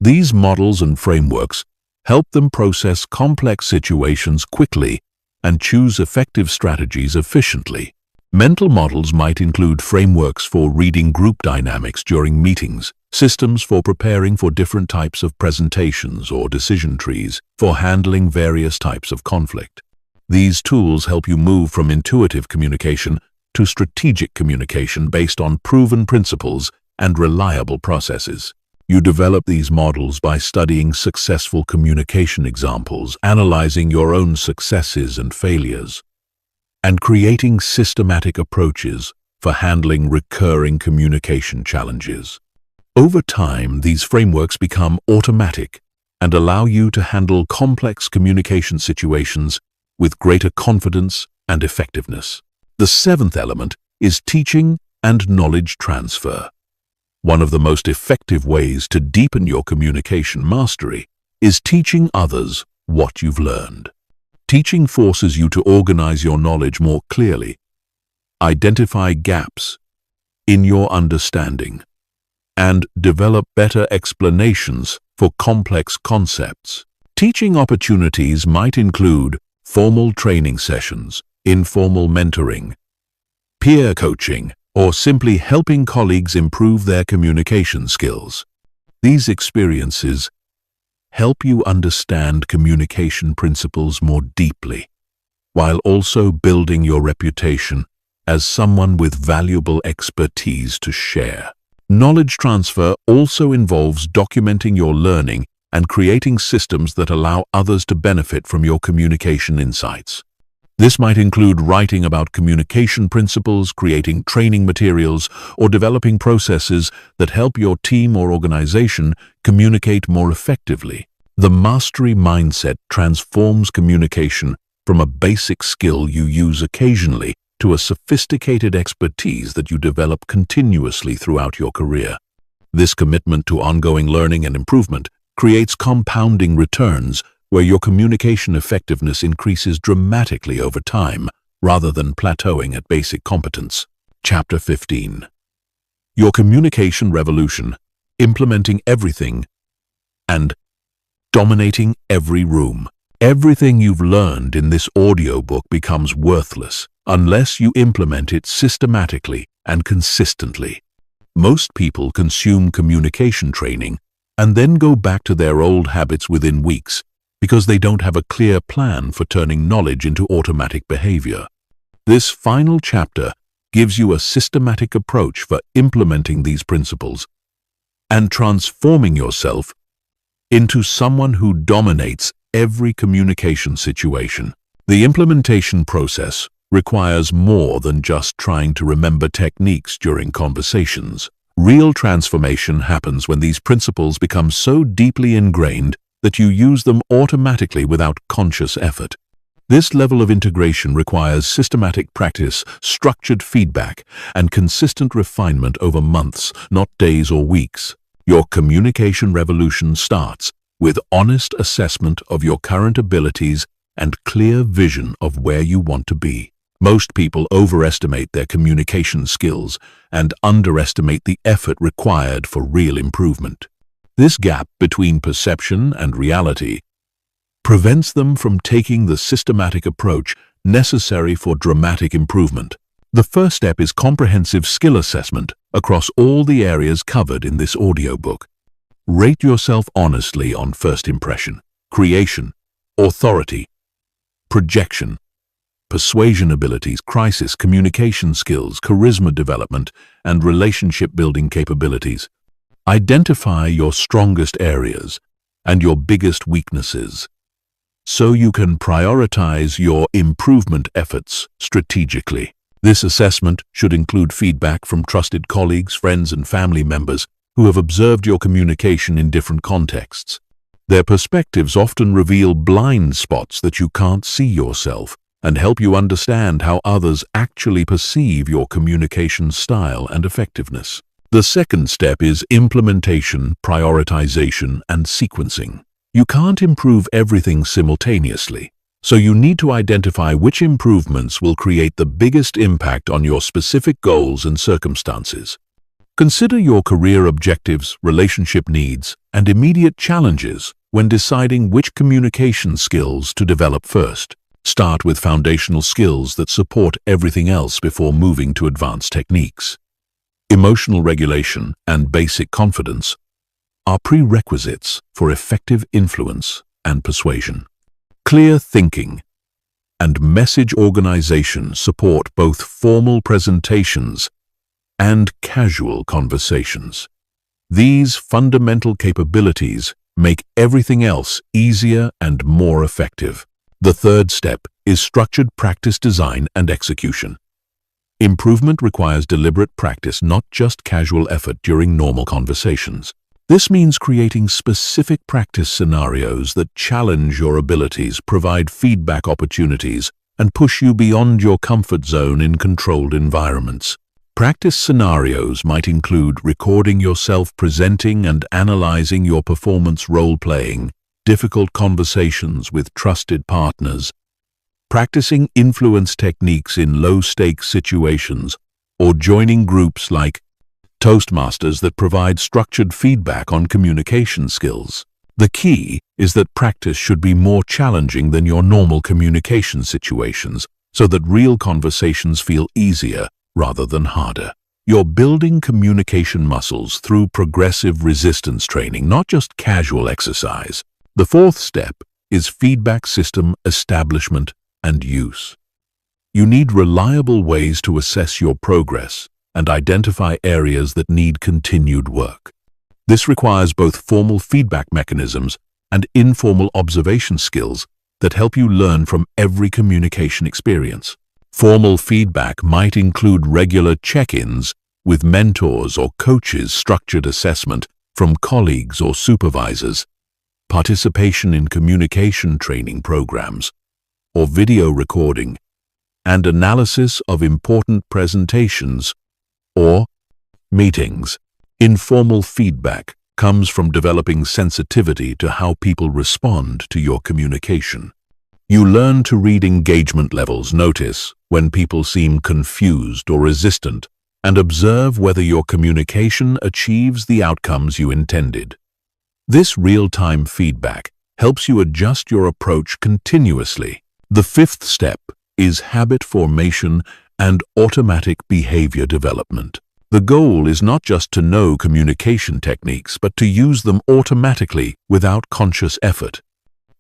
These models and frameworks help them process complex situations quickly and choose effective strategies efficiently. Mental models might include frameworks for reading group dynamics during meetings, systems for preparing for different types of presentations, or decision trees for handling various types of conflict. These tools help you move from intuitive communication to strategic communication based on proven principles and reliable processes. You develop these models by studying successful communication examples, analyzing your own successes and failures, and creating systematic approaches for handling recurring communication challenges. Over time, these frameworks become automatic and allow you to handle complex communication situations with greater confidence and effectiveness. The seventh element is teaching and knowledge transfer. One of the most effective ways to deepen your communication mastery is teaching others what you've learned. Teaching forces you to organize your knowledge more clearly, identify gaps in your understanding, and develop better explanations for complex concepts. Teaching opportunities might include formal training sessions, informal mentoring, peer coaching, or simply helping colleagues improve their communication skills. These experiences help you understand communication principles more deeply, while also building your reputation as someone with valuable expertise to share. Knowledge transfer also involves documenting your learning and creating systems that allow others to benefit from your communication insights. This might include writing about communication principles, creating training materials, or developing processes that help your team or organization communicate more effectively. The mastery mindset transforms communication from a basic skill you use occasionally to a sophisticated expertise that you develop continuously throughout your career. This commitment to ongoing learning and improvement creates compounding returns where your communication effectiveness increases dramatically over time rather than plateauing at basic competence. Chapter 15. Your Communication Revolution: Implementing Everything and Dominating Every Room. Everything you've learned in this audiobook becomes worthless unless you implement it systematically and consistently. Most people consume communication training and then go back to their old habits within weeks because they don't have a clear plan for turning knowledge into automatic behavior. This final chapter gives you a systematic approach for implementing these principles and transforming yourself into someone who dominates every communication situation. The implementation process requires more than just trying to remember techniques during conversations. Real transformation happens when these principles become so deeply ingrained that you use them automatically without conscious effort. This level of integration requires systematic practice, structured feedback, and consistent refinement over months, not days or weeks. Your communication revolution starts with honest assessment of your current abilities and clear vision of where you want to be. Most people overestimate their communication skills and underestimate the effort required for real improvement. This gap between perception and reality prevents them from taking the systematic approach necessary for dramatic improvement. The first step is comprehensive skill assessment across all the areas covered in this audiobook. Rate yourself honestly on first impression, creation, authority, projection, persuasion abilities, crisis communication skills, charisma development, and relationship-building capabilities. Identify your strongest areas and your biggest weaknesses so you can prioritize your improvement efforts strategically. This assessment should include feedback from trusted colleagues, friends, and family members who have observed your communication in different contexts. Their perspectives often reveal blind spots that you can't see yourself and help you understand how others actually perceive your communication style and effectiveness. The second step is implementation, prioritization, and sequencing. You can't improve everything simultaneously, so you need to identify which improvements will create the biggest impact on your specific goals and circumstances. Consider your career objectives, relationship needs, and immediate challenges when deciding which communication skills to develop first. Start with foundational skills that support everything else before moving to advanced techniques. Emotional regulation and basic confidence are prerequisites for effective influence and persuasion. Clear thinking and message organization support both formal presentations and casual conversations. These fundamental capabilities make everything else easier and more effective. The third step is structured practice design and execution. Improvement requires deliberate practice, not just casual effort during normal conversations. This means creating specific practice scenarios that challenge your abilities, provide feedback opportunities, and push you beyond your comfort zone in controlled environments. Practice scenarios might include recording yourself presenting and analyzing your performance, role-playing, difficult conversations with trusted partners, Practicing influence techniques in low-stakes situations, or joining groups like Toastmasters that provide structured feedback on communication skills. The key is that practice should be more challenging than your normal communication situations, so that real conversations feel easier rather than harder. You're building communication muscles through progressive resistance training, not just casual exercise. The fourth step is feedback system establishment and use. You need reliable ways to assess your progress and identify areas that need continued work. This requires both formal feedback mechanisms and informal observation skills that help you learn from every communication experience. Formal feedback might include regular check-ins with mentors or coaches, structured assessment from colleagues or supervisors, participation in communication training programs, or video recording, and analysis of important presentations or meetings. Informal feedback comes from developing sensitivity to how people respond to your communication. You learn to read engagement levels, notice when people seem confused or resistant, and observe whether your communication achieves the outcomes you intended. This real-time feedback helps you adjust your approach continuously. The fifth step is habit formation and automatic behavior development. The goal is not just to know communication techniques, but to use them automatically without conscious effort.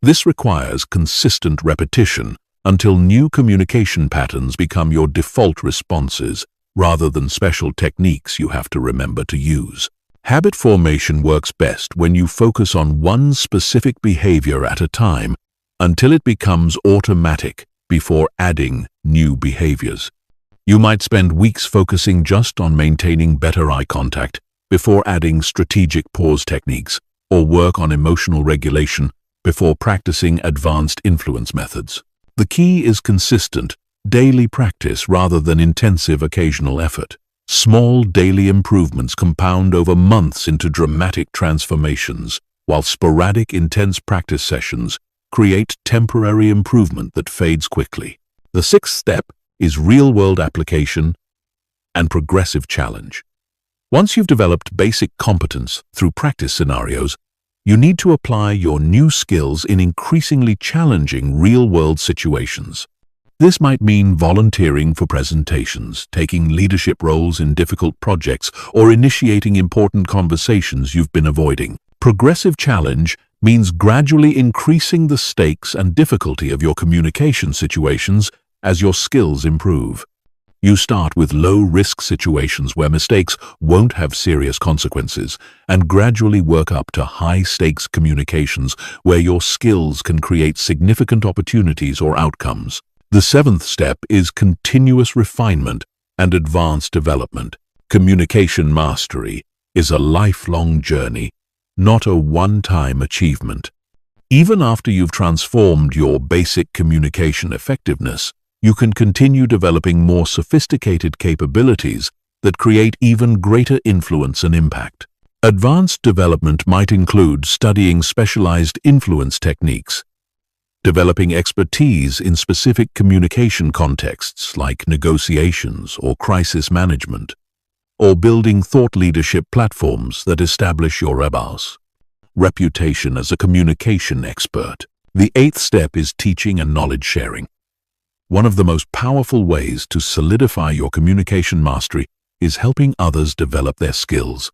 This requires consistent repetition until new communication patterns become your default responses, rather than special techniques you have to remember to use. Habit formation works best when you focus on one specific behavior at a time until it becomes automatic before adding new behaviors. You might spend weeks focusing just on maintaining better eye contact before adding strategic pause techniques, or work on emotional regulation before practicing advanced influence methods. The key is consistent, daily practice rather than intensive occasional effort. Small daily improvements compound over months into dramatic transformations, while sporadic, intense practice sessions create temporary improvement that fades quickly. The sixth step is real-world application and progressive challenge. Once you've developed basic competence through practice scenarios, you need to apply your new skills in increasingly challenging real-world situations. This might mean volunteering for presentations, taking leadership roles in difficult projects, or initiating important conversations you've been avoiding. Progressive challenge means gradually increasing the stakes and difficulty of your communication situations as your skills improve. You start with low-risk situations where mistakes won't have serious consequences, and gradually work up to high-stakes communications where your skills can create significant opportunities or outcomes. The seventh step is continuous refinement and advanced development. Communication mastery is a lifelong journey, not a one-time achievement. Even after you've transformed your basic communication effectiveness, you can continue developing more sophisticated capabilities that create even greater influence and impact. Advanced development might include studying specialized influence techniques, developing expertise in specific communication contexts like negotiations or crisis management, or building thought leadership platforms that establish your reputation as a communication expert. The eighth step is teaching and knowledge sharing. One of the most powerful ways to solidify your communication mastery is helping others develop their skills.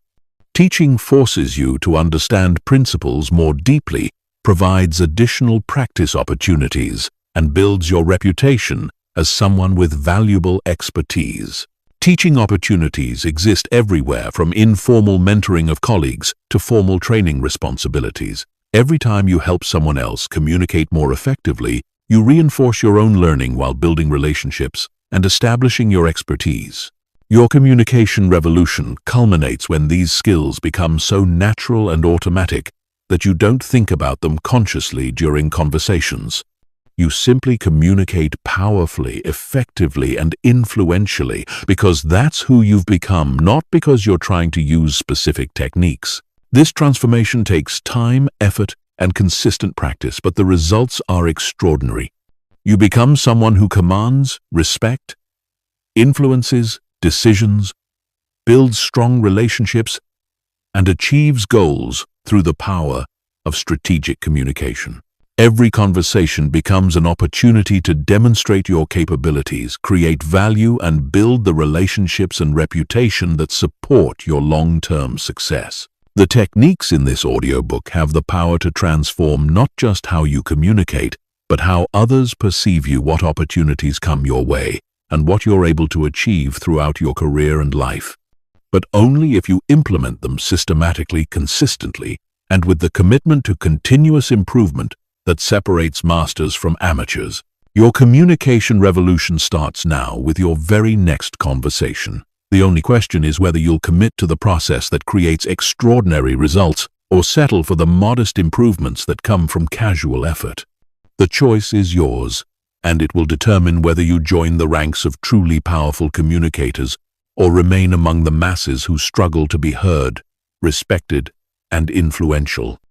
Teaching forces you to understand principles more deeply, provides additional practice opportunities, and builds your reputation as someone with valuable expertise. Teaching opportunities exist everywhere, from informal mentoring of colleagues to formal training responsibilities. Every time you help someone else communicate more effectively, you reinforce your own learning while building relationships and establishing your expertise. Your communication revolution culminates when these skills become so natural and automatic that you don't think about them consciously during conversations. You simply communicate powerfully, effectively, and influentially because that's who you've become, not because you're trying to use specific techniques. This transformation takes time, effort, and consistent practice, but the results are extraordinary. You become someone who commands respect, influences decisions, builds strong relationships, and achieves goals through the power of strategic communication. Every conversation becomes an opportunity to demonstrate your capabilities, create value, and build the relationships and reputation that support your long-term success. The techniques in this audiobook have the power to transform not just how you communicate, but how others perceive you, what opportunities come your way, and what you're able to achieve throughout your career and life. But only if you implement them systematically, consistently, and with the commitment to continuous improvement that separates masters from amateurs. Your communication revolution starts now with your very next conversation. The only question is whether you'll commit to the process that creates extraordinary results or settle for the modest improvements that come from casual effort. The choice is yours, and it will determine whether you join the ranks of truly powerful communicators or remain among the masses who struggle to be heard, respected, and influential.